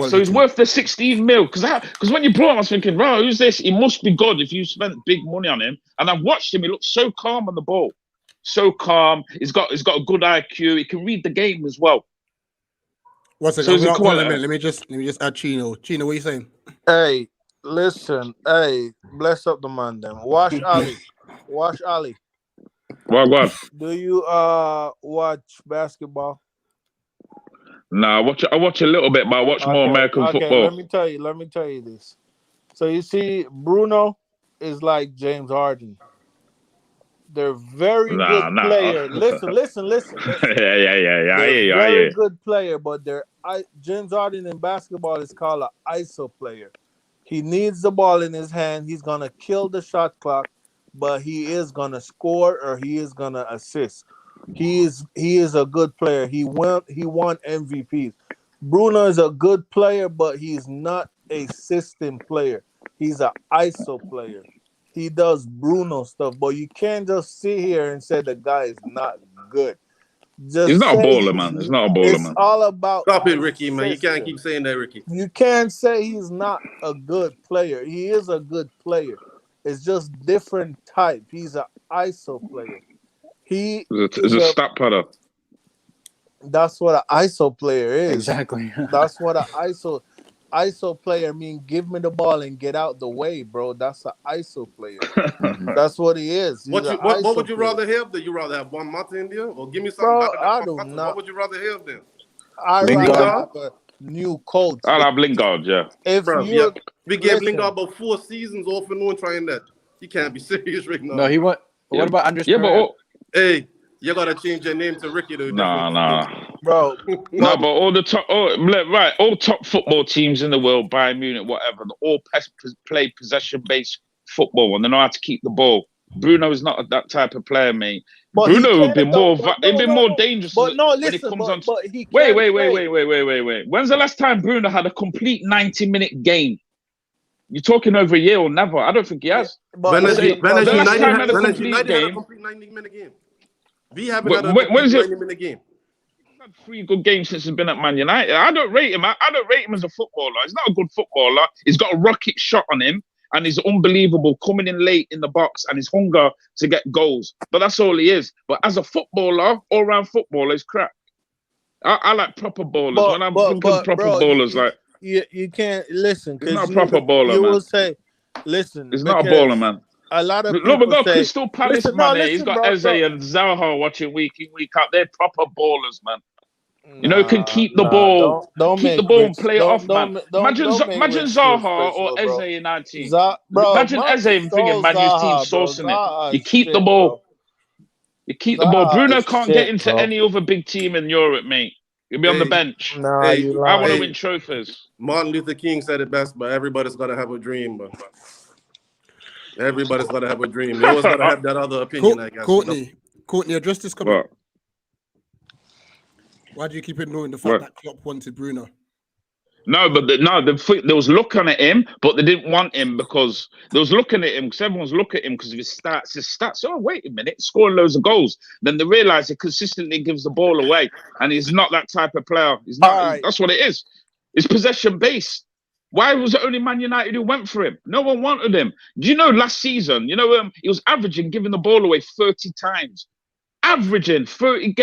So he's worth the 16 mil. Because when you brought him, I was thinking, right, who's this? He must be good if you spent big money on him. And I watched him. He looked so calm on the ball. So calm. He's got a good IQ. He can read the game as well. What's it? So let me just add Chino. Chino, what are you saying? Hey, listen. Hey, bless up the man then. Watch Ali. Watch Ali. What? Do you watch basketball? Nah, I watch a little bit, but I watch more American football. Let me tell you this. So you see, Bruno is like James Harden. They're very good player. Listen. Yeah. Very good player, but James Harden in basketball is called an ISO player. He needs the ball in his hand. He's gonna kill the shot clock, but he is gonna score or he is gonna assist. He is a good player. He won MVPs. Bruno is a good player, but he's not a system player. He's an ISO player. He does Bruno stuff, but you can't just sit here and say the guy is not good. He's not a baller, man. He's not a baller, man. It's all about. Stop it, Ricky, man. You can't keep saying that, Ricky. You can't say he's not a good player. He is a good player. It's just different type. He's an ISO player. He's a stat padder. That's what an ISO player is. Exactly. That's what an ISO. ISO player mean give me the ball and get out the way, bro. That's an ISO player. Mhm. That's what he is. He's an What would ISO you player. rather have? Do you rather have Juan Mata in there, or give me something Bro, better than I Juan do Mata? What not. would you rather have then? I'd rather Lingard. have a new coach. I'll have Lingard, yeah. If Bro, you're we gave listen, Lingard about 4 seasons off and on trying that. You can't be serious right now. No, he went. Yeah, What about Andres yeah, but Pereira? Hey, you gotta change your name to Ricky though. nah. bro. No, But but all top football teams in the world, Bayern Munich, whatever, they all play possession-based football, and they know how to keep the ball. Bruno is not that type of player, mate. but he Bruno would be can though. more, But he'd no, be no, more no. dangerous But no, when he listen. comes on. But he Wait. can play. When's the last time Bruno had a complete 90-minute game? You're talking over a year or never? I don't think he has. But When has listen, The last United time had had a when has complete United had a game. complete 90-minute game? We haven't had a When complete is it? 90-minute game. Had 3 good games since he's been at Man United. I don't rate him. I don't rate him as a footballer. He's not a good footballer. He's got a rocket shot on him, and he's unbelievable coming in late in the box, and his hunger to get goals. But that's all he is. But as a footballer, all-round footballer, he's crap. I like proper ballers. When I'm looking at proper bro, ballers, like you can't listen he's not because a proper baller, you man. will say, listen, He's not a baller, because man. a lot of Look, people we got say, Crystal Palace, listen, man. no, He's listen, got bro, Eze and Zaha watching week in, week out. They're proper ballers, man. You know, Nah, can keep the ball, don't keep the make ball and Rich, play it off, man. Imagine make Rich feel Zaha or special, Eze bro. in our team. Bro, Imagine man, Eze and thinking so Man U's team Zaha, bro. sourcing it. Zaha You is keep the shit, ball. bro. You keep the ball. Zaha Bruno is can't get shit, into bro. any other big team in Europe, mate. He'll be on the bench. Nah, Hey, you I want to lying. win trophies. Martin Luther King said it best, but everybody's got to have a dream. But everybody's got to have a dream. You always got to have that other opinion, I guess. Courtney, address this comment. What? Why do you keep ignoring the fact that Klopp wanted Bruno? No, but there was looking at him, but they didn't want him because they was looking at him because everyone's looking at him because of his stats. Oh, wait a minute, scoring loads of goals. Then they realize he consistently gives the ball away, and he's not that type of player. He's not. All right. That's what it is. It's possession based. Why was it only Man United who went for him? No one wanted him. Do you know last season? He was averaging giving the ball away 30 times, averaging 30.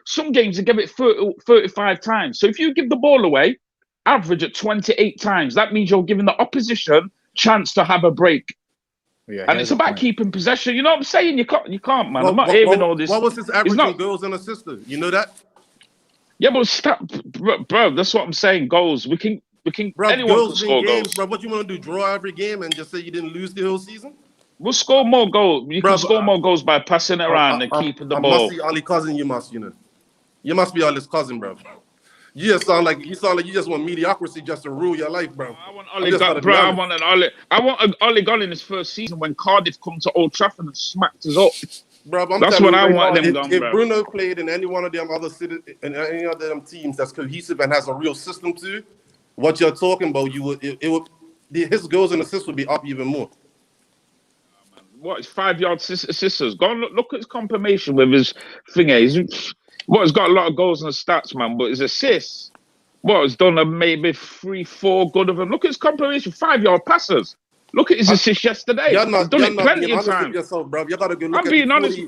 Some games they give it 30, 35 times. So if you give the ball away, average at 28 times, that means you're giving the opposition chance to have a break. Yeah, and it's about keeping possession. You know what I'm saying? You can't, man. I'm not hearing all this. What was his average in goals and assists? You know that? Yeah, but bro, that's what I'm saying. Goals. We can. Bro, anyone goals can score in games, goals. bro. What you want to do? Draw every game and just say you didn't lose the whole season? We'll score more goals. You can score more goals by passing it around and keeping the ball. Must be Ali cousin. You must be Ali's cousin, bro. You sound like you just want mediocrity just to rule your life, bro. I want Ole Gunn in his first season when Cardiff come to Old Trafford and smacked us up. Bro, that's when I want them gone, if bro. Bruno played in any one of them other cities, in any of them teams that's cohesive and has a real system to what you're talking about, his goals and assists would be up even more. What is 5-yard assists? Go and look at his confirmation with his finger. He's got a lot of goals and stats, man, but his assists, he's done maybe 3-4 good of them. Look at his confirmation, 5-yard passes. Look at his assists yesterday. He's done it plenty of times. Yourself, bro. You gotta go look I'm being honest.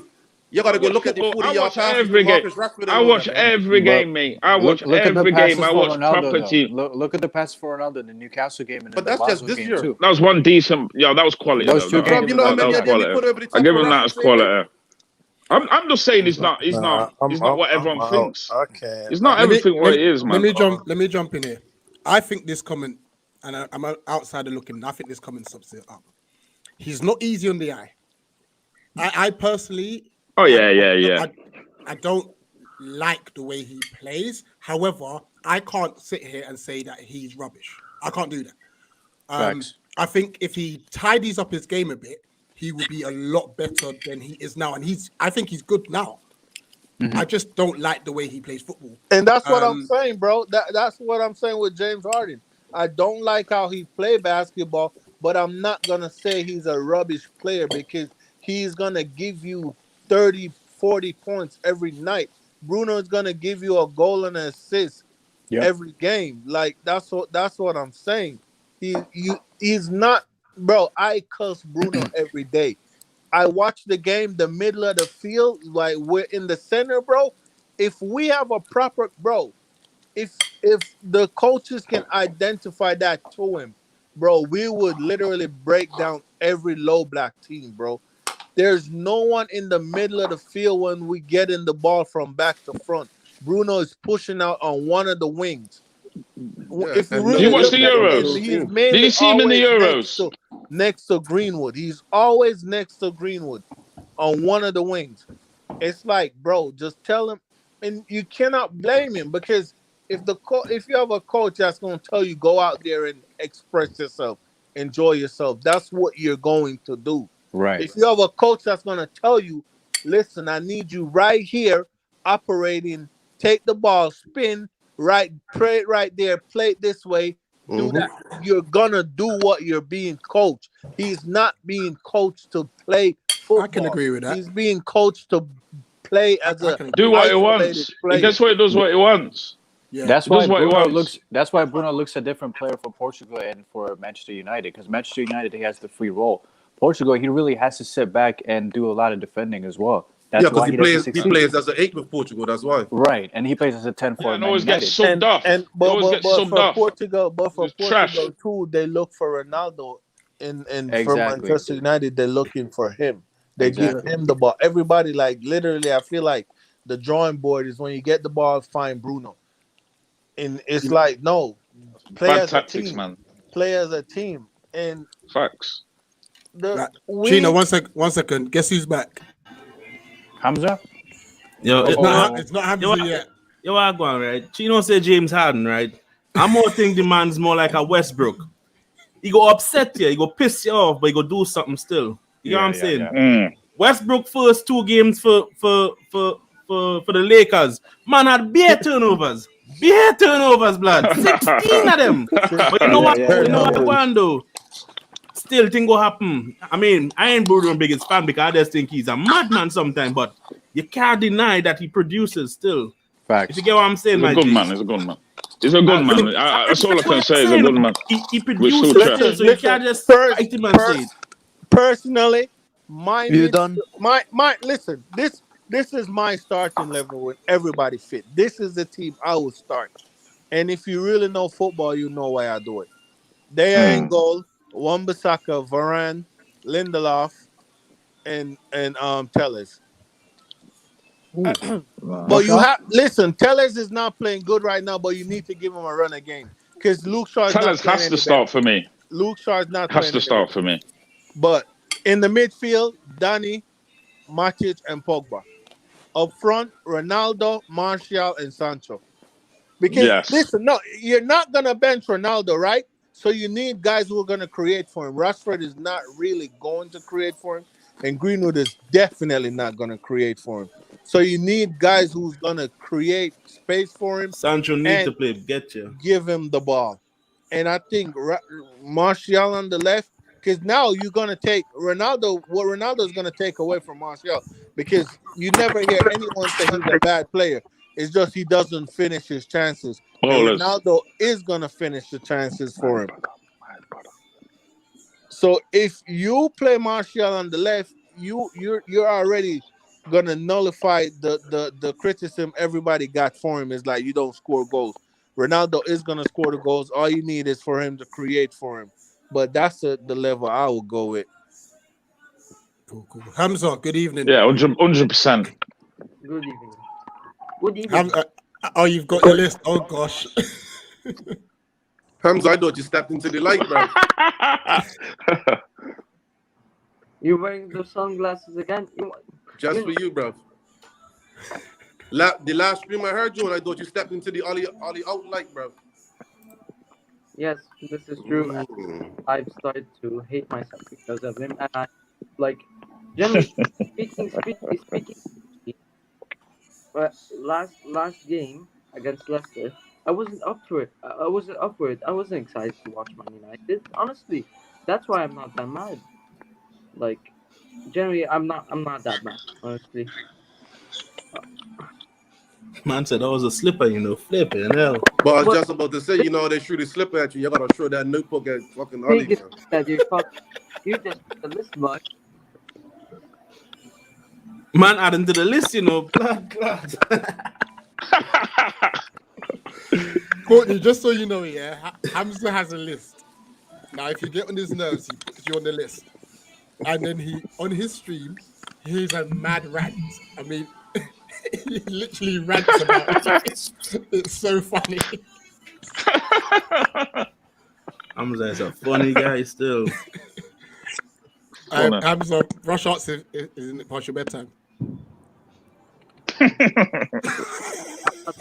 You gotta go look at the 40-yard passes. Every game. I watch every game, mate. I watch every game. I watch proper team. Look at the pass for Ronaldo in the Newcastle game and but that's just this year. Too. That was one decent. Yeah, that was quality. Those two games. You know how many I give him that as quality. I'm just saying he's not what everyone thinks. Okay. He's not everything what it is, man. Let me jump in here. I think this comment, and I'm an outsider looking, I think this comment sums it up. He's not easy on the eye. I personally I don't like the way he plays. However, I can't sit here and say that he's rubbish. I can't do that. I think if he tidies up his game a bit, he will be a lot better than he is now. And I think he's good now. I just don't like the way he plays football. And that's what I'm saying, bro. That's what I'm saying with James Harden. I don't like how he plays basketball, but I'm not going to say he's a rubbish player because he's going to give you 30, 40 points every night. Bruno is going to give you a goal and an assist every game. Like, that's what I'm saying. He's not, bro, I cuss Bruno every day. I watch the game, the middle of the field, like we're in the center, bro. If we have a proper, bro, if the coaches can identify that to him, bro, we would literally break down every low black team, bro. There's no one in the middle of the field when we get in the ball from back to front. Bruno is pushing out on one of the wings. Yeah, If you and Do you really watch nothing the look else at on it, the Euros? whole he's team. Did mainly you see him in the always Euros? next to Greenwood. He's always next to Greenwood on one of the wings. It's like, bro, just tell him, and you cannot blame him because if you have a coach that's going to tell you go out there and express yourself, enjoy yourself, that's what you're going to do. Right. If you have a coach that's going to tell you, listen, I need you right here, operating, take the ball, spin, right, play it right there, play it this way, do Mm-hmm. that. You're gonna do what you're being coached. He's not being coached to play I can football. agree with that. He's being coached to play as I a can Do agree with what he that. isolated wants. player. Guess what? He does what he wants. Yeah. That's He does why what he Bruno wants. looks. That's why Bruno looks a different player for Portugal and for Manchester United. Because Manchester United, he has the free role. Portugal, he really has to sit back and do a lot of defending as well. Yeah, That's because why he doesn't he succeed. plays as an 8 with Portugal. That's why. Right, and he plays as a 10 Yeah, for and Man always gets United. subbed off. And He always gets subbed for off. Portugal, He's trash. too, they look for Ronaldo, and for Exactly. Manchester United, they're looking for him. They give Exactly. him the ball. Everybody, like, literally, I feel like the drawing board is when you get the ball, find Bruno, and it's like, no, play Bad as a tactics, team, man. play as a team, and Facts. Like, Gina, we 1 second. Guess who's back? Hamza? Yo, It's Oh, not. It's not yo, Hamza yet. yo, I go on, right? Chino say James Harden, right? I'm more think the man's more like a Westbrook. He go upset you, he go piss you off, but he go do something still. You know what I'm saying? Mm. Westbrook first 2 games for the Lakers, man had bare turnovers, blood. 16 of them. But you know what? You know what I want to do? Still thing go happen. I mean, I ain't Bruno's biggest fan because I just think he's a madman sometimes, but you can't deny that he produces still. Facts. If you get what I'm saying, He's a my good G. man. He's a good man. He's a good man. That's all I can say. He's a saying, good man. He We're still produces trash. still, so you can't just fight him and say it. personally, my You done? listen, this is my starting level with everybody fit. This is the team I would start. And if you really know football, you know why I do it. They are in goal, Wan-Bissaka, Varane, Lindelof, and Telles. But you have listen, Telles is not playing good right now, but you need to give him a run again. Because Luke Shaw is not Tellers playing has any to start better. for me. Luke Shaw is not Has playing to any start better. for me. But in the midfield, Danny, Matic, and Pogba. Up front, Ronaldo, Martial, and Sancho. Because Yes. listen, no, you're not gonna bench Ronaldo, right? So you need guys who are gonna create for him. Rashford is not really going to create for him, and Greenwood is definitely not gonna create for him. So you need guys who's gonna create space for him Sancho need to and play, get you. give him the ball. And I think Martial on the left, because now you're gonna take Ronaldo. What Ronaldo is gonna take away from Martial, because you never hear anyone say he's a bad player. It's just he doesn't finish his chances, and Ballers. Ronaldo is gonna finish the chances for him. So if you play Martial on the left, you're already gonna nullify the criticism everybody got for him. Is like you don't score goals. Ronaldo is gonna score the goals. All you need is for him to create for him. But that's the level I will go with. Cool. Hamza, good evening. Yeah, 100%. Good evening. Good evening. Oh, you've got your list. Oh gosh. Hamza, I thought you stepped into the light, bro. You're wearing the sunglasses again? Just for you, bro. The last stream I heard you, and I thought you stepped into the Ollie out light, bro. Yes, this is true. And I've started to hate myself because of him. And I, like, generally speaking, but last game against Leicester, I wasn't up for it. I wasn't up for it. I wasn't excited to watch Man United. Honestly, that's why I'm not that mad. Like, generally, I'm not that mad. Honestly. Man said that was a slipper, flipping hell. But I was just about to say, they shoot a slipper at you. You gotta throw that notebook at fucking Ollie, Thing is bro. that you just put the list much. Man adding to the list, blood. Courtney, just so you know, yeah, Hamza has a list. Now, if you get on his nerves, he puts you on the list. And then on his stream, he's a mad rant. I mean, he literally rants about it. It's so funny. Hamza is a funny guy still. Hamza, rush arts isn't it past your bedtime?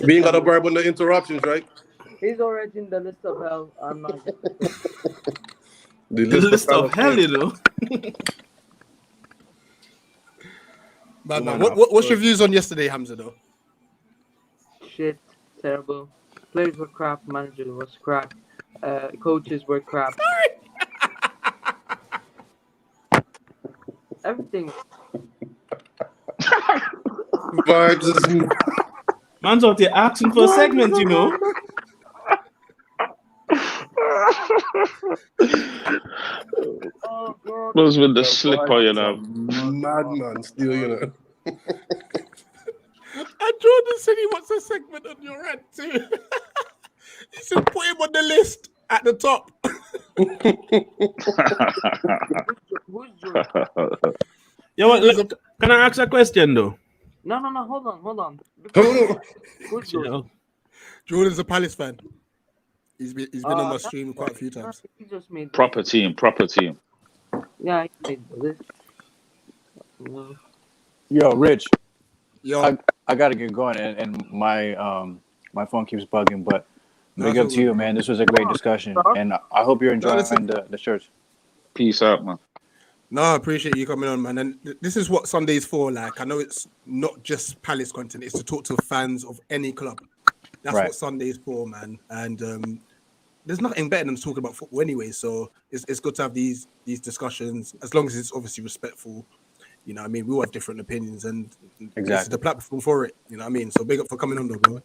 We ain't got to worry about the interruptions, right? He's already in the list of hell. I'm not. The list of hell, you know. Man, what's your views on yesterday, Hamza, though? Shit, terrible. Players were crap. Manager was crap. Coaches were crap. Everything. Man's out there asking for a segment, you know. Oh, God. Those with the slipper, you know. Madman, still, you know. And Jordan said he wants a segment on your rant too. He said put him on the list at the top. Who's Jordan? Yeah, look, can I ask a question though? No, hold on. Who's Jordan? Jordan's a Palace fan. He's been on my stream quite a few times. He just made proper team. Yeah, he made the list. Yo, Rich. Yo, I gotta get going, and my phone keeps bugging. But big up to you, man. This was a great discussion, and I hope you're enjoying the church. Peace out, man. No, I appreciate you coming on, man. And this is what Sunday's for. Like, I know it's not just Palace content; it's to talk to fans of any club. That's what Sunday's for, man. And there's nothing better than talking about football anyway. So it's good to have these discussions, as long as it's obviously respectful. You know what I mean? We all have different opinions, and this is the platform for it. You know what I mean? So big up for coming on, though, bro.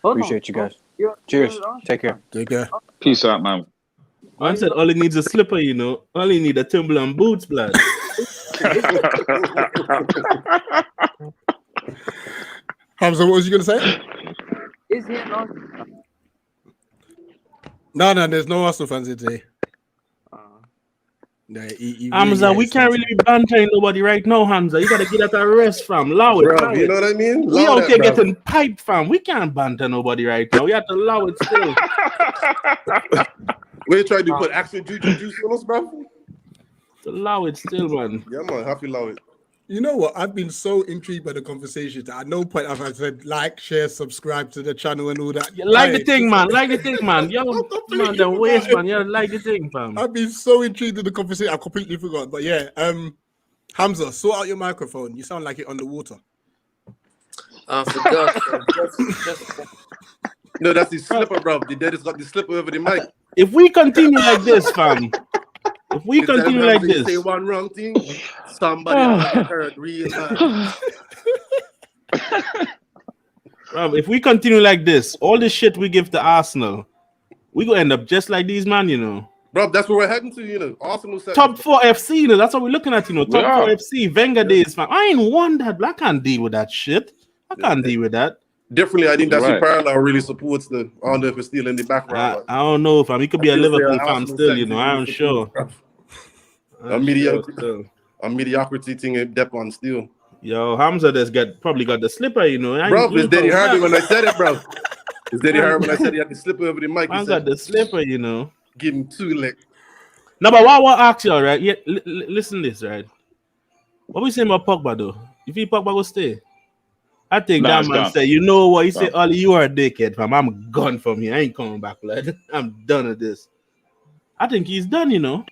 Appreciate you guys. Cheers. Take care. Peace out, man. Man said all he needs is a slipper, you know. All he need a Timberland boots, blood. Hamza, what was you going to say? Is he an Arsenal fan? No, there's no Arsenal fans here today. Hamza, we can't really be bantering nobody right now, Hamza. You gotta get at a rest, fam. Allow it. Bro, you know what I mean? We out here getting piped, fam. We can't banter nobody right now. We have to allow it still. We're trying to put actual juice on us, bro. Allow it still, man. Yeah, man. Happy allow it. You know what? I've been so intrigued by the conversation that at no point have I said like, share, subscribe to the channel and all that. Like the thing, man. Yo, man, the waste, man. Yeah, like the thing, fam. I've been so intrigued in the conversation. I completely forgot. But yeah, Hamza, sort out your microphone. You sound like it underwater. I forgot. just... No, that's the slipper, bro. The dead has got the slipper over the mic. If we continue like this, fam. If we continue like this, say one wrong thing, somebody heard real bad. If we continue like this, all the shit we give to Arsenal, we gonna end up just like these man, you know. Bro, that's where we're heading to, you know. Arsenal said top 4 FC, you know. That's what we're looking at, you know. Top 4 FC, Wenger days, fam. I ain't won that, but I can't deal with that shit. I can't deal with that. Differently, I think that's the parallel really supports the. I don't know if it's still in the background. I don't know, fam. He could be a Liverpool fan still, you know. I'm sure. A mediocrity thing in depth on still. Yo, Hamza probably got the slipper, you know. Bro, it's Daddy Harvey when I said it, bro. It's Daddy Harvey when I said he had the slipper over the mic. I got the slipper, you know. Give him 2 licks. No, but what I ask you, right? Yeah, listen this, right? What we saying about Pogba though? If he Pogba will stay, I think that man said, you know what? He said, Ollie, you are a dickhead, fam. I'm gone from here. I ain't coming back, lad. I'm done with this. I think he's done, you know.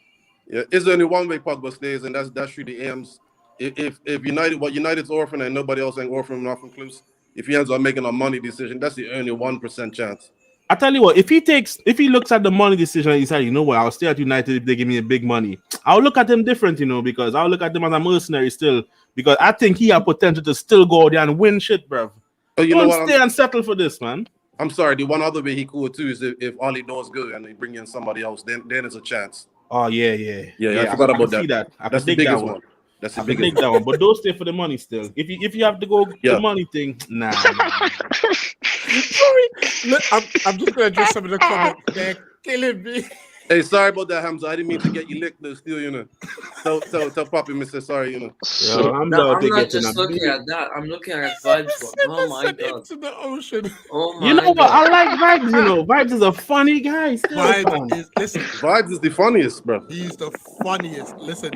Yeah, it's only one way Pogba stays, and that's through the AMs. If United's orphan and nobody else ain't orphan enough from Clues, if he ends up making a money decision, that's the only 1% chance. I tell you what, if he looks at the money decision and he said, you know what, I'll stay at United if they give me a big money, I'll look at him different, you know, because I'll look at him as a mercenary still, because I think he has potential to still go there and win shit, bro. Oh, you know what? Stay and settle for this, man. I'm sorry. The one other way he could too is if Ollie does good and they bring in somebody else, then there's a chance. Oh yeah. I forgot about that. That's the biggest one. That's the biggest that one. But don't stay for the money still. If you have to go the money thing, nah. Sorry. Look, I'm just gonna address some of the comments. They're killing me. Hey, sorry about that, Hamza. I didn't mean to get you licked, though, still, you know. Tell Poppy, Mr. Sorry, you know. Yo, I'm No, about I'm to not get in a just looking big. at that. I'm looking at Vibes one. Oh my Sent god. into the ocean. Oh You my know what? god. I like Vibes. You know, Vibes is a funny guy. Still, Vibes fam. is listen. Vibes is the funniest, bro. He's the funniest. Listen,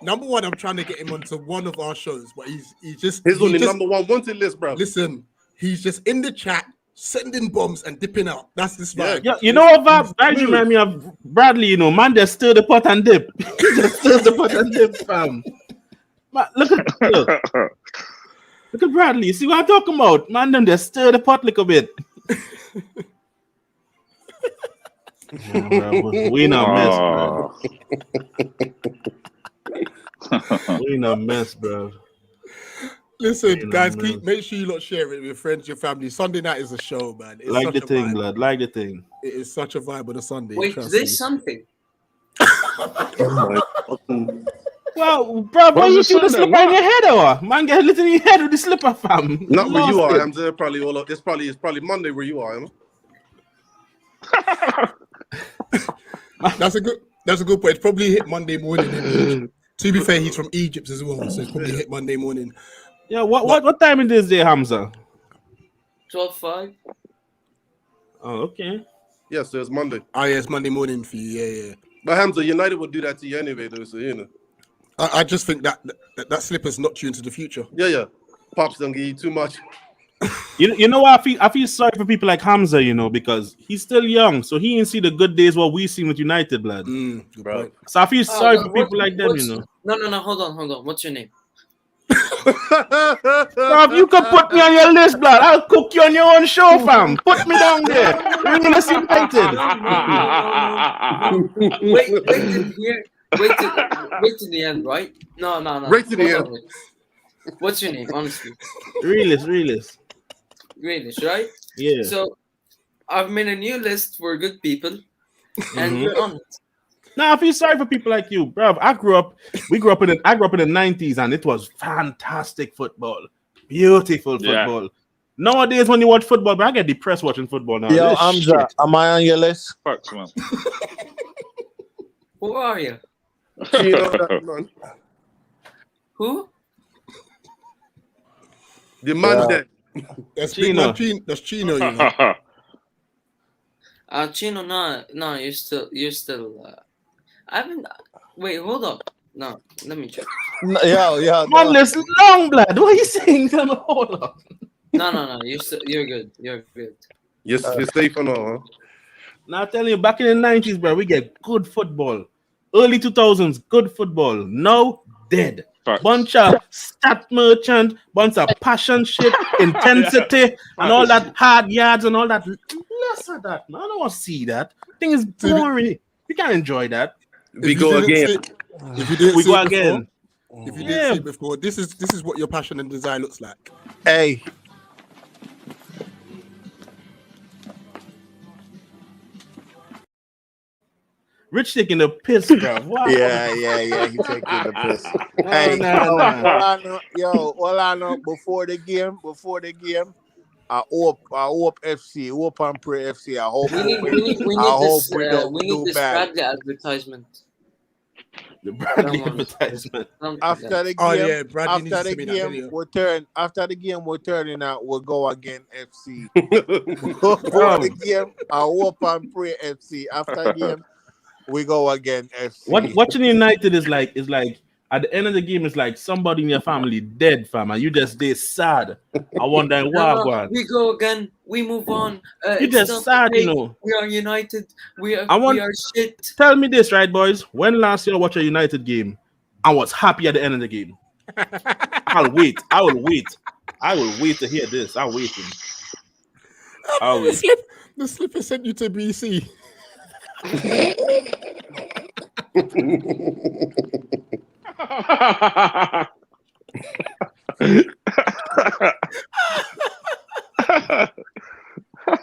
number one, I'm trying to get him onto one of our shows, but he's just He's on the just number one wanted list, bro. listen. He's just in the chat, sending bombs and dipping out. That's this vibe. Yeah, you know what Vibes remind me of? Bradley, you know, man, just stir the pot and dip. He just stirs the pot and dip, fam. Man, look at Bradley. See what I'm talking about? Man, them just stir the pot like a bit. Yeah, bro, we in a mess, bro. We in a mess, bro. Listen, guys, make sure you lot share it with your friends, your family. Sunday night is a show, man. It's Like such the a thing, vibe. blood. Like the thing. It is such a vibe on a Sunday. Wait, trust there's me. something. Well, bro, why you do the slipper in your head, or man get a little in your head with the slipper, fam? Not where you are, It. Hamza. Probably all. It's probably Monday where you are, you know? That's a good point. It's probably hit Monday morning. To be fair, he's from Egypt as well, so it's probably hit Monday morning. Yeah, what time it is there, Hamza? 12:05. Oh, okay. Yeah, so it's Monday. Oh yeah, it's Monday morning for you. Yeah. But Hamza, United will do that to you anyway, though. So you know. I just think that slipper's knocked you into the future. Yeah. Pops don't give you too much. You know what? I feel sorry for people like Hamza, you know, because he's still young, so he didn't see the good days what we seen with United, blood. Good point. So I feel sorry for people like them, you know. No, hold on. What's your name? Bro, if you could put me on your list, blood, I'll cook you on your own show, fam. Put me down there. Relentless United. Wait to the end, right? No. Right to the end. What's your name, honestly? Realist. Greenish, right? Yeah. So I've made a new list for good people, and you're on it. Now I feel sorry for people like you, bro. I grew up in the 90s, and it was fantastic football, beautiful football. Nowadays, when you watch football, bro, I get depressed watching football now. Yo, Hamza, am I on your list? Fuck, man. Who are you? Who? The man dead. That's Chino. That's Chino, you know. Chino, no, you're still. I haven't. Wait, hold up. No, let me check. Yeah. Man, this long blood. What are you saying? Hold up. No. You're good. You're good. You're safe and all, huh? Now I'm telling you, back in the 90s, bro, we get good football. Early 2000s, good football. Now, dead. Facts. Bunch of stat merchant, bunch of passion shit, intensity, and all that hard yards and all that. Less of that, man. I don't want to see that. Thing is boring. We can't enjoy that. We go again. If you didn't We see go it again. before, if you didn't see it before, this is what your passion and desire looks like. Hey. Rich taking the piss, bro. Wow. Yeah. He taking the piss. Hey, all I know before the game, I hope FC, hope and pray FC. I hope We need this Bradley advertisement. The Bradley advertisement. After the game, we're turning out. We'll go again FC. Before the game, I hope and pray FC. After the game, we go again FC. Watching United is like at the end of the game, it's like somebody in your family dead, fam, and you just stay sad. I wonder why. We go again. We move on. You just sad, you know. We are United. We are shit. Tell me this, right, boys? When last year I watched a United game, I was happy at the end of the game. I will wait to hear this. I'll wait. The slipper sent you to BC.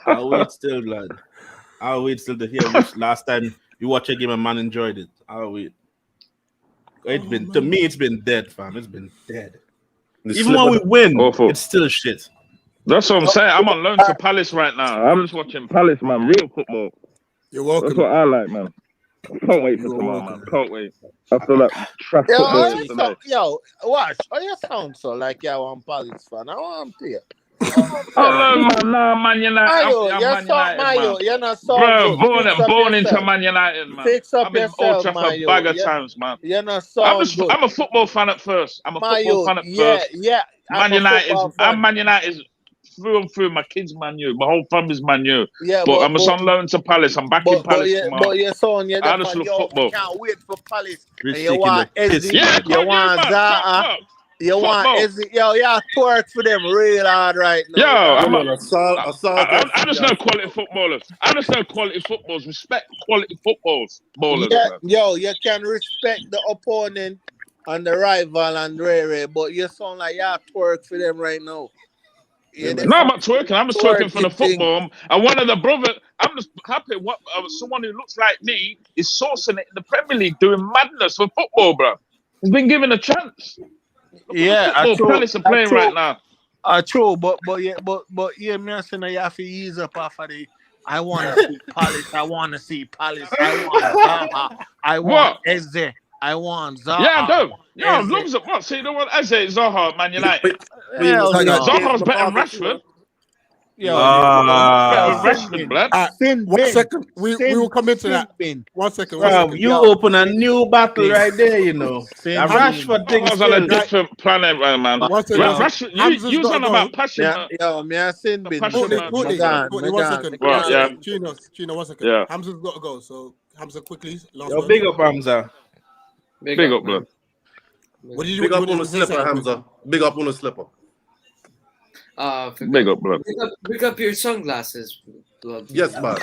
I'll wait still, lad. I'll wait still to hear which last time you watch a game and man enjoyed it. I'll wait. To me, it's been dead, fam. It's been dead. Even when we win, it's still shit. That's what I'm saying. I'm on loan to Palace right now. I'm just watching Palace, man. Real football. You're That's welcome. what I like, man. Can't wait for You're tomorrow, welcome. man. Can't wait. After that trash Yo, football oh, yesterday. yo, watch. Oh, you sound so like you want Palace fan. I want to you. Oh, look, man. Nah, Man United. Mayo, I'm you're Man so United, man. Mayo. You're not so Bro, good. Fix up born into yourself. Man United, man. Fix up I've been Old yourself, Trafford a Mayo. bag of times, man. You're not I'm so good. a football fan at first. I'm a football Mayo, fan at yeah, first. yeah. Man I'm a United. football I'm fan. Man United through and through. My kids, Man U. My whole family's Man U. Yeah, But I'm just on loan to Palace. I'm back in Palace tomorrow. But your son, you're I the just fan. love Yo, football. can't wait for Palace. Rich And you taking want the piss, Ezzy, Yeah, man. you can't want man. Zaha, you want Football. Ezzy. Yo, you twerk for them real hard right now. Yo, Zaha. I just know quality footballers. I just know quality footballers. Respect quality footballs. Ballers, Yeah, man. yo, you can respect the opponent and the rival and Rere, but you sound like you twerk for them right now. No, I'm not twerking. I'm just twerking for the Twerking thing. football. And one of the brothers, I'm just happy. Someone who looks like me is sourcing it in the Premier League, doing madness for football, bro. He's been given a chance. Yeah, Football Palace are playing right now. True, but yeah, me saying you have to ease up off of the. I want to see Palace. I want to see Palace. I want Zaha. I want Eze. I want Zaha. Yeah, I do. Yeah, Eze. loves it. What? See, the one Eze, Zaha, Man United. Hell no. Zaha's better than Rashford. Yo, Rashford, blood. 1 second. We will come into that. 1 second. Bro, you open a new battle right there, you know. That Rashford thing was on a different planet, man. Rashford, you was on about passion. Yo, me a sin bin. Courtney, 1 second. Right, yeah. Chino, 1 second. Yeah. Hamza's got to go. So Hamza, quickly. Last Yo, word. big up, Hamza. Big up, blood. What did you Big up what on did the you say, slipper, Hamza. Big up on the slipper. Big up, blood. Pick up your sunglasses, blood. Yes, man.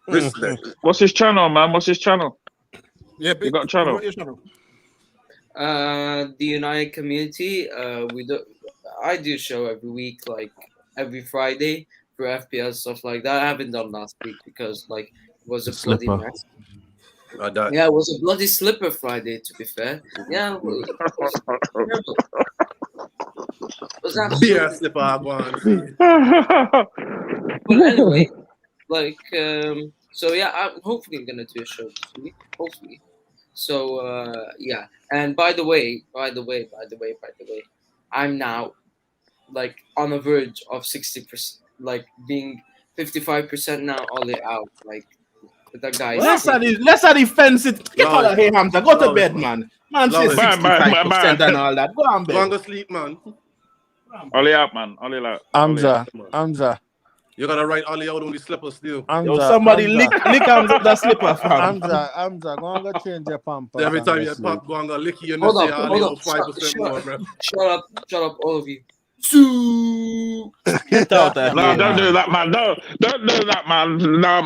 Respect. What's his channel, man? What's his channel? Yeah, you got a channel. What your channel? The United Community. I do a show every week, like every Friday for FPL stuff like that. I haven't done last week because like it was a bloody mess. Yeah, it was a bloody slipper Friday, to be fair. Yeah, it was terrible. Beer slipper, go on. But anyway, like, so yeah, I'm hopefully gonna do a show this week. Hopefully. So yeah, and by the way, I'm now like on the verge of 60%, like being 55% now all the out, like. That guy. Let's not defense it. Get out of here, Hamza. Go to bed, man. Man says 65% and all that. Go on bed. Go on, go sleep, man. Ollie out, man. Ollie out. Hamza. You gotta write Ollie out on the slippers still. Yo, somebody lick Hamza that slipper, fam. Hamza, go on, go change your pamper. Every time you pop, go on, go lick you and Hold say up, Ollie hold out up. 5% more, bro. Shut up, all of you. Get out there. No, don't do that, man. No, don't do that, man. No,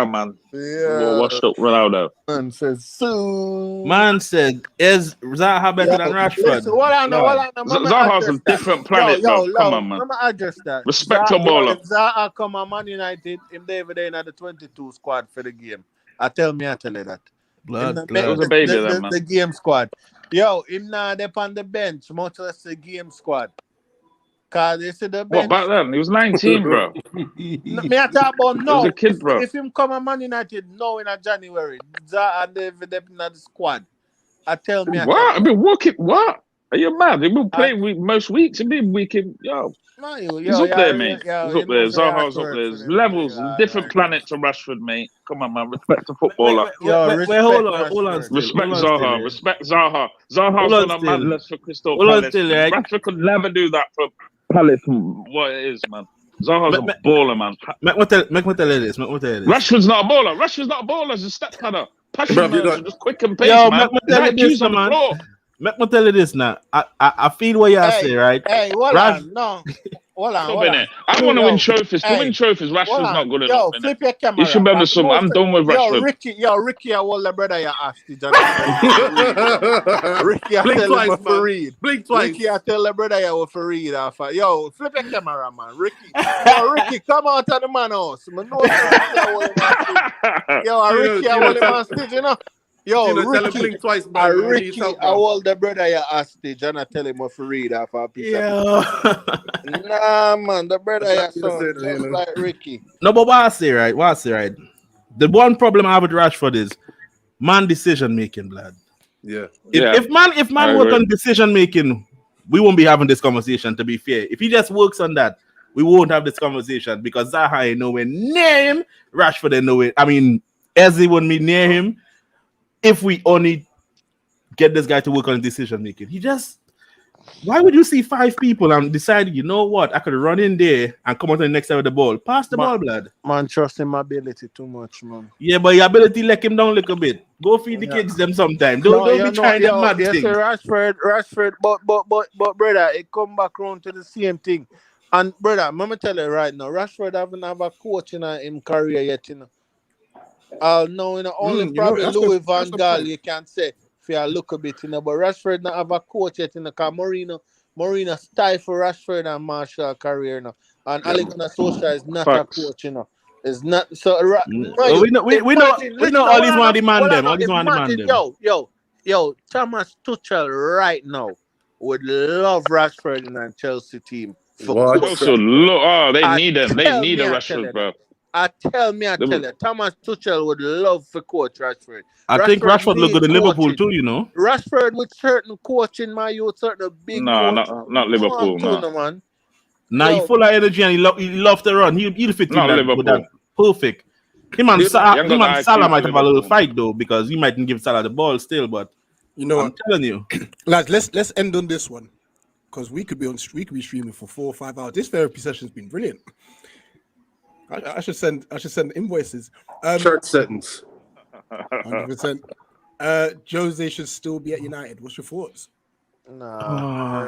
man. Yeah. Washed up Ronaldo. Man says so. Man said, is Zaha better than Rashford? Listen, what I know. Zaha's a different planet, bro. Come on, man. Let me address that. Respect your baller. If Zaha come on Man United, him David in the 22 squad for the game. I tell you that. Blood. It was a baby then, man. The game squad. Yo, him now they on the bench, much less the game squad. Cause they see the bench. What back then? He was 19, bro. Me I talk about He no. was a kid, bro. If him come on Man United now in January, Zaha and David in the squad. I tell me. What? I've been working. What? Are you mad? He's been playing most weeks. He's been weekend. Yo. He's up there, mate. He's up there. Zaha's up there. There's levels, different planet to Rashford, mate. Come on, man. Respect the footballer. Wait, hold on. Respect Zaha. Respect Zaha. Zaha's on a madness for Crystal Palace. Rashford could never do that for Palace. What it is, man. Zaha's a baller, man. Make me tell you this. Rashford's not a baller. He's a step cutter. Passion, man. Just quick and pace, Yo, man. Make me tell you this now. I feel what you say, right? Hey, hold on. No. Hold on. I want to win trophies. To win trophies, Rashford's not good enough. Yo, flip your camera. You should be able to I'm done with Rashford. Ricky, I want the brother you asked. Ricky, I tell him for read. Blink twice. Ricky, I tell the brother you for read. Yo, flip your camera, man. Ricky, come out of the man house. Yo, Ricky, I want him on stage, you know. Yo, Gina, tell him Ricky, blink twice, bro. We need Ricky, help, I bro. hold the brother your hostage and I tell him what to read off a piece of Yeah. Nah, man, the brother That's your what I son, said, you just know. like Ricky. No, but what I say, right? What I say, right? The one problem I have with Rashford is man decision making, blood. Yeah. If man I work agree. on decision making, we won't be having this conversation. To be fair, if he just works on that, we won't have this conversation because Zaha ain't nowhere near him. Rashford ain't nowhere. I mean, Eze wouldn't be near him if we only get this guy to work on decision making. He just. Why would you see 5 people and decide, you know what, I could run in there and come out on the next side of the ball? Pass the ball, blood. Man, trust in my ability too much, man. Yeah, but your ability let him down a little bit. Go feed the Yeah. kids them sometime. No, Don't you be know, trying that yo, mad you thing. see Rashford, but brother, it come back around to the same thing. And brother, I'm gonna tell you right now, Rashford haven't have a coach in him career yet, you know. No, you know, only You know, probably that's Louis that's Van the Gaal point. you can say if you look a bit, you know, but Rashford not have a coach yet, you know, because Mourinho stifle Rashford and Marshall career, you know. And Yeah, Ole Gunnar Solskjaer is not a facts. coach, you know. It's not so mind Well, you, we know imagine, we listen, know all these want to demand them. All these want to imagine, demand them. yo, Thomas Tuchel right now would love Rashford in a Chelsea team for What? coach. Also, look, they I need them. They tell need me, a I tell Rashford, you bro. that. I tell you, Thomas Tuchel would love for coach Rashford. I think Rashford Rashford look need good in Liverpool coaching. too, you know. Rashford with certain coaching, my youth, certain big No, coach. not No, I'm Liverpool. too, No, no, man. Now he Yo, full of energy and he love to run. He'll fit in not that with that Liverpool. perfect. Him and the, You ain't got the Salah IQ for might have a little Liverpool, man. fight though because he mightn't give Salah the ball still. But You know I'm what, telling you, lads? Let's end on this one because we could be streaming for 4 or 5 hours. This therapy session's been brilliant. I should send invoices. Church settings. 100%. Jose should still be at United. What's your thoughts? nah.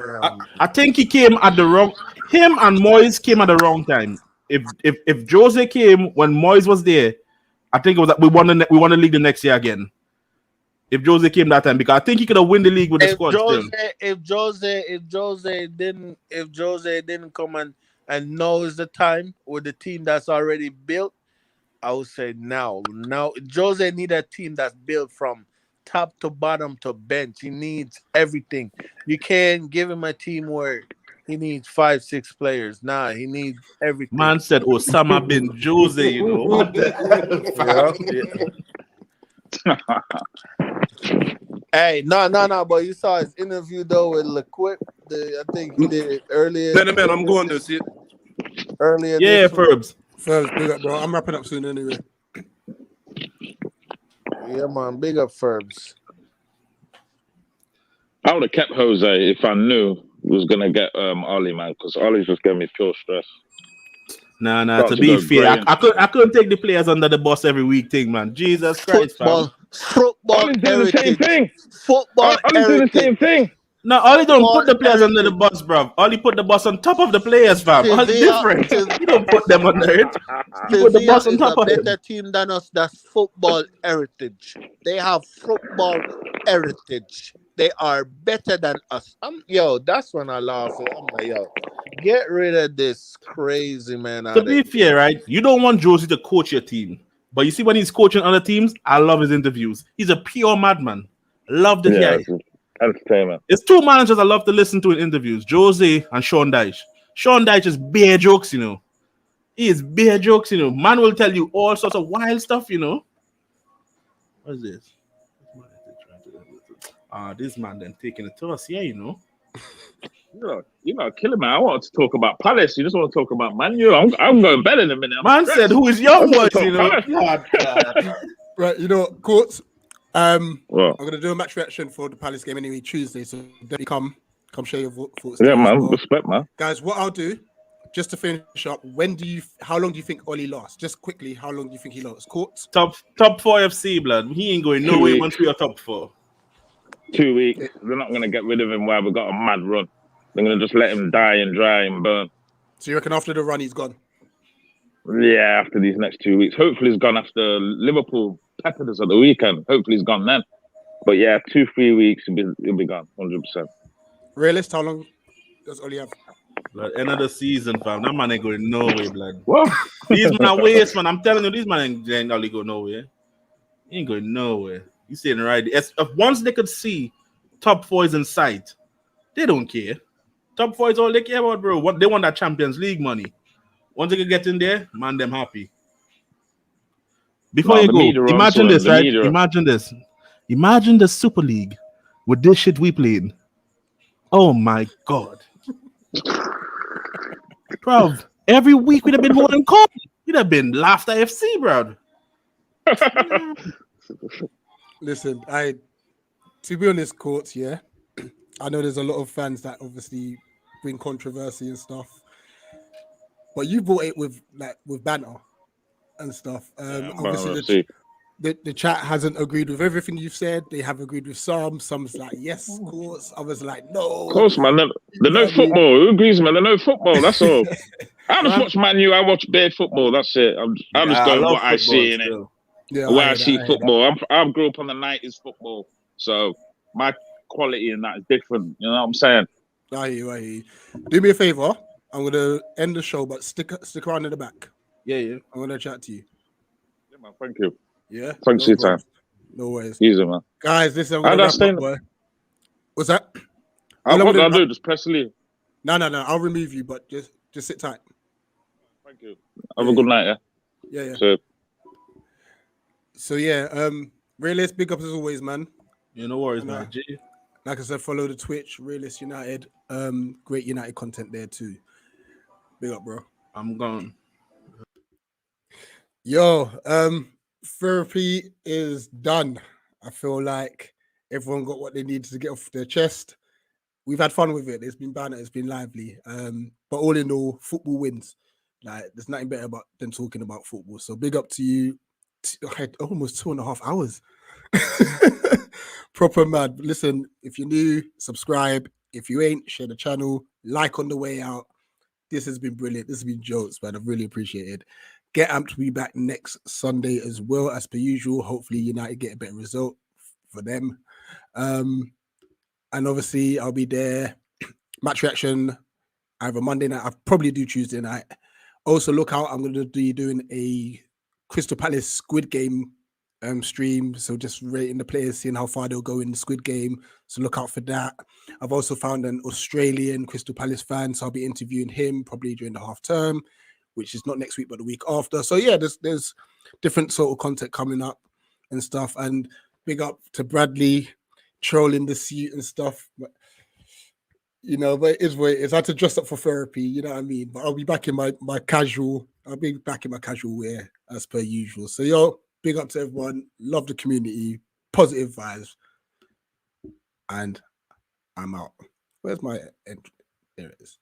I think he came at the wrong. Him and Moyes came at the wrong time. If Jose came when Moyes was there, I think it was that we won the league the next year again. If Jose came that time, because I think he could have won the league with the squad still. If Jose didn't come and knows the time with the team that's already built, I would say now Jose need a team that's built from top to bottom to bench. He needs everything. You can't give him a team where he needs 5-6 players. Nah, he needs everything. Man said Osama bin Jose, you know. What the hell, Yeah. Hey, no. But you saw his interview though with Liquid. I think he did it earlier. Man, I'm going to see it. Earlier Yeah, this week. Ferbs. First, big up, bro. I'm wrapping up soon anyway. Yeah, man. Big up Ferbs. I would have kept Jose if I knew he was gonna get Ollie, man, because Ollie's just giving me pure stress. Nah. Start To to be go fair, grey. I couldn't take the players under the bus every week thing, man. Jesus Christ, fam. Football Ollie's doing the same heritage. thing. Football Ollie's doing the same heritage. thing. No, Ollie don't Football put the players under the heritage. bus, bro. Ollie put the bus on top of the players, fam. Ollie different. He don't put them under it. He put the Sevilla bus on is a top of better them. team than us. That's football heritage. They have football heritage. They are better than us. That's when I laugh. I'm like, get rid of this crazy man To out of be here. fair, right? You don't want Josie to coach your team. But you see when he's coaching other teams, I love his interviews. He's a pure madman. Love the Yeah, guy. it's entertainment. There's 2 managers I love to listen to in interviews, Jose and Sean Dyche. Sean Dyche is bare jokes, you know. He is bare jokes, you know. Man will tell you all sorts of wild stuff, you know. What is this? This man then taking it to us, yeah, you know. You're not killing me. I want to talk about Palace. You just want to talk about Man U. I'm going bed in a minute. Man said, who is young boys, you know? Palace. Right, you know, Courts. I'm Well, gonna do a match reaction for the Palace game anyway Tuesday. So definitely come share your thoughts. yeah, there as man. well. Respect, man. Guys, what I'll do, just to finish up, how long do you think Ollie lasts? Just quickly, how long do you think he lasts? Courts? Top 4 FC, blood. He ain't going 2 nowhere weeks. once we are top 4. 2 weeks. They're not going to get rid of him while we got a mad run. They're going to just let him die and dry and burn. So you reckon after the run he's gone? Yeah, after these next 2 weeks. Hopefully he's gone after Liverpool peppered us at the weekend. Hopefully he's gone then. But yeah, 2-3 weeks he'll be gone, 100%. Realist, how long does Ollie have? Blood, end of the season, fam. That man ain't going nowhere, blood. What? These men are waste, man. I'm telling you, these men ain't only go nowhere. He ain't going nowhere. You saying it right? Once they could see top 4 is in sight, they don't care. Top 4 is all they care about, bro. What they want, that Champions League money. Once they can get in there, man, them happy. Before Nah, you the go, media on imagine to him. this, The right? media. Imagine this. Imagine the Super League with this shit we played. Oh my god. Bro, every week we'd have been holding court. We'd have been Laughter FC, bro. Listen, to be honest, Courts, yeah, I know there's a lot of fans that obviously bring controversy and stuff, but you brought it with banter and stuff. Obviously, the chat hasn't agreed with everything you've said. They have agreed with some. Some's like, yes, Courts. Others like, no. Of course, man. They know football. Who agrees, man? They know football. That's all. I just watch Man U. I watch bare football. That's it. I'm just going what I see in it. Yeah, the way I see football. I grew up on the 90s football, so my quality in that is different. You know what I'm saying? I hear you. Do me a favor. I'm gonna end the show, but stick around in the back. Yeah. I'm gonna chat to you. Yeah, man. Thank you. Yeah. Thanks for your time. No worries. Easy, man. Guys, listen, I'm gonna wrap up, boy. What's that? What do I do? Just press leave. No. I'll remove you, but just sit tight. Thank you. Have a good night, yeah. So yeah, Realist, big ups as always, man. Yeah, no worries, man. Like I said, follow the Twitch, Realist United. Great United content there too. Big up, bro. I'm gone. Yo, therapy is done. I feel like everyone got what they needed to get off their chest. We've had fun with it. It's been banter, it's been lively. But all in all, football wins. Like, there's nothing better than talking about football. So big up to you. I had almost 2.5 hours. Proper mad. Listen, if you're new, subscribe. If you ain't, share the channel. Like on the way out. This has been brilliant. This has been jokes, man. I really appreciate it. Get amped to be back next Sunday as well, as per usual. Hopefully United get a better result for them. And obviously I'll be there. Match reaction either Monday night. I'll probably do Tuesday night. Also look out. I'm going to be doing a Crystal Palace Squid Game stream. So just rating the players, seeing how far they'll go in the Squid Game. So look out for that. I've also found an Australian Crystal Palace fan. So I'll be interviewing him probably during the half term, which is not next week, but the week after. So yeah, there's different sort of content coming up and stuff. And big up to Bradley trolling the suit and stuff. But, you know, but it is what it is. I had to dress up for therapy, you know what I mean? But I'll be back in my casual wear as per usual. So yo, big up to everyone. Love the community. Positive vibes. And I'm out. Where's my entry? There it is.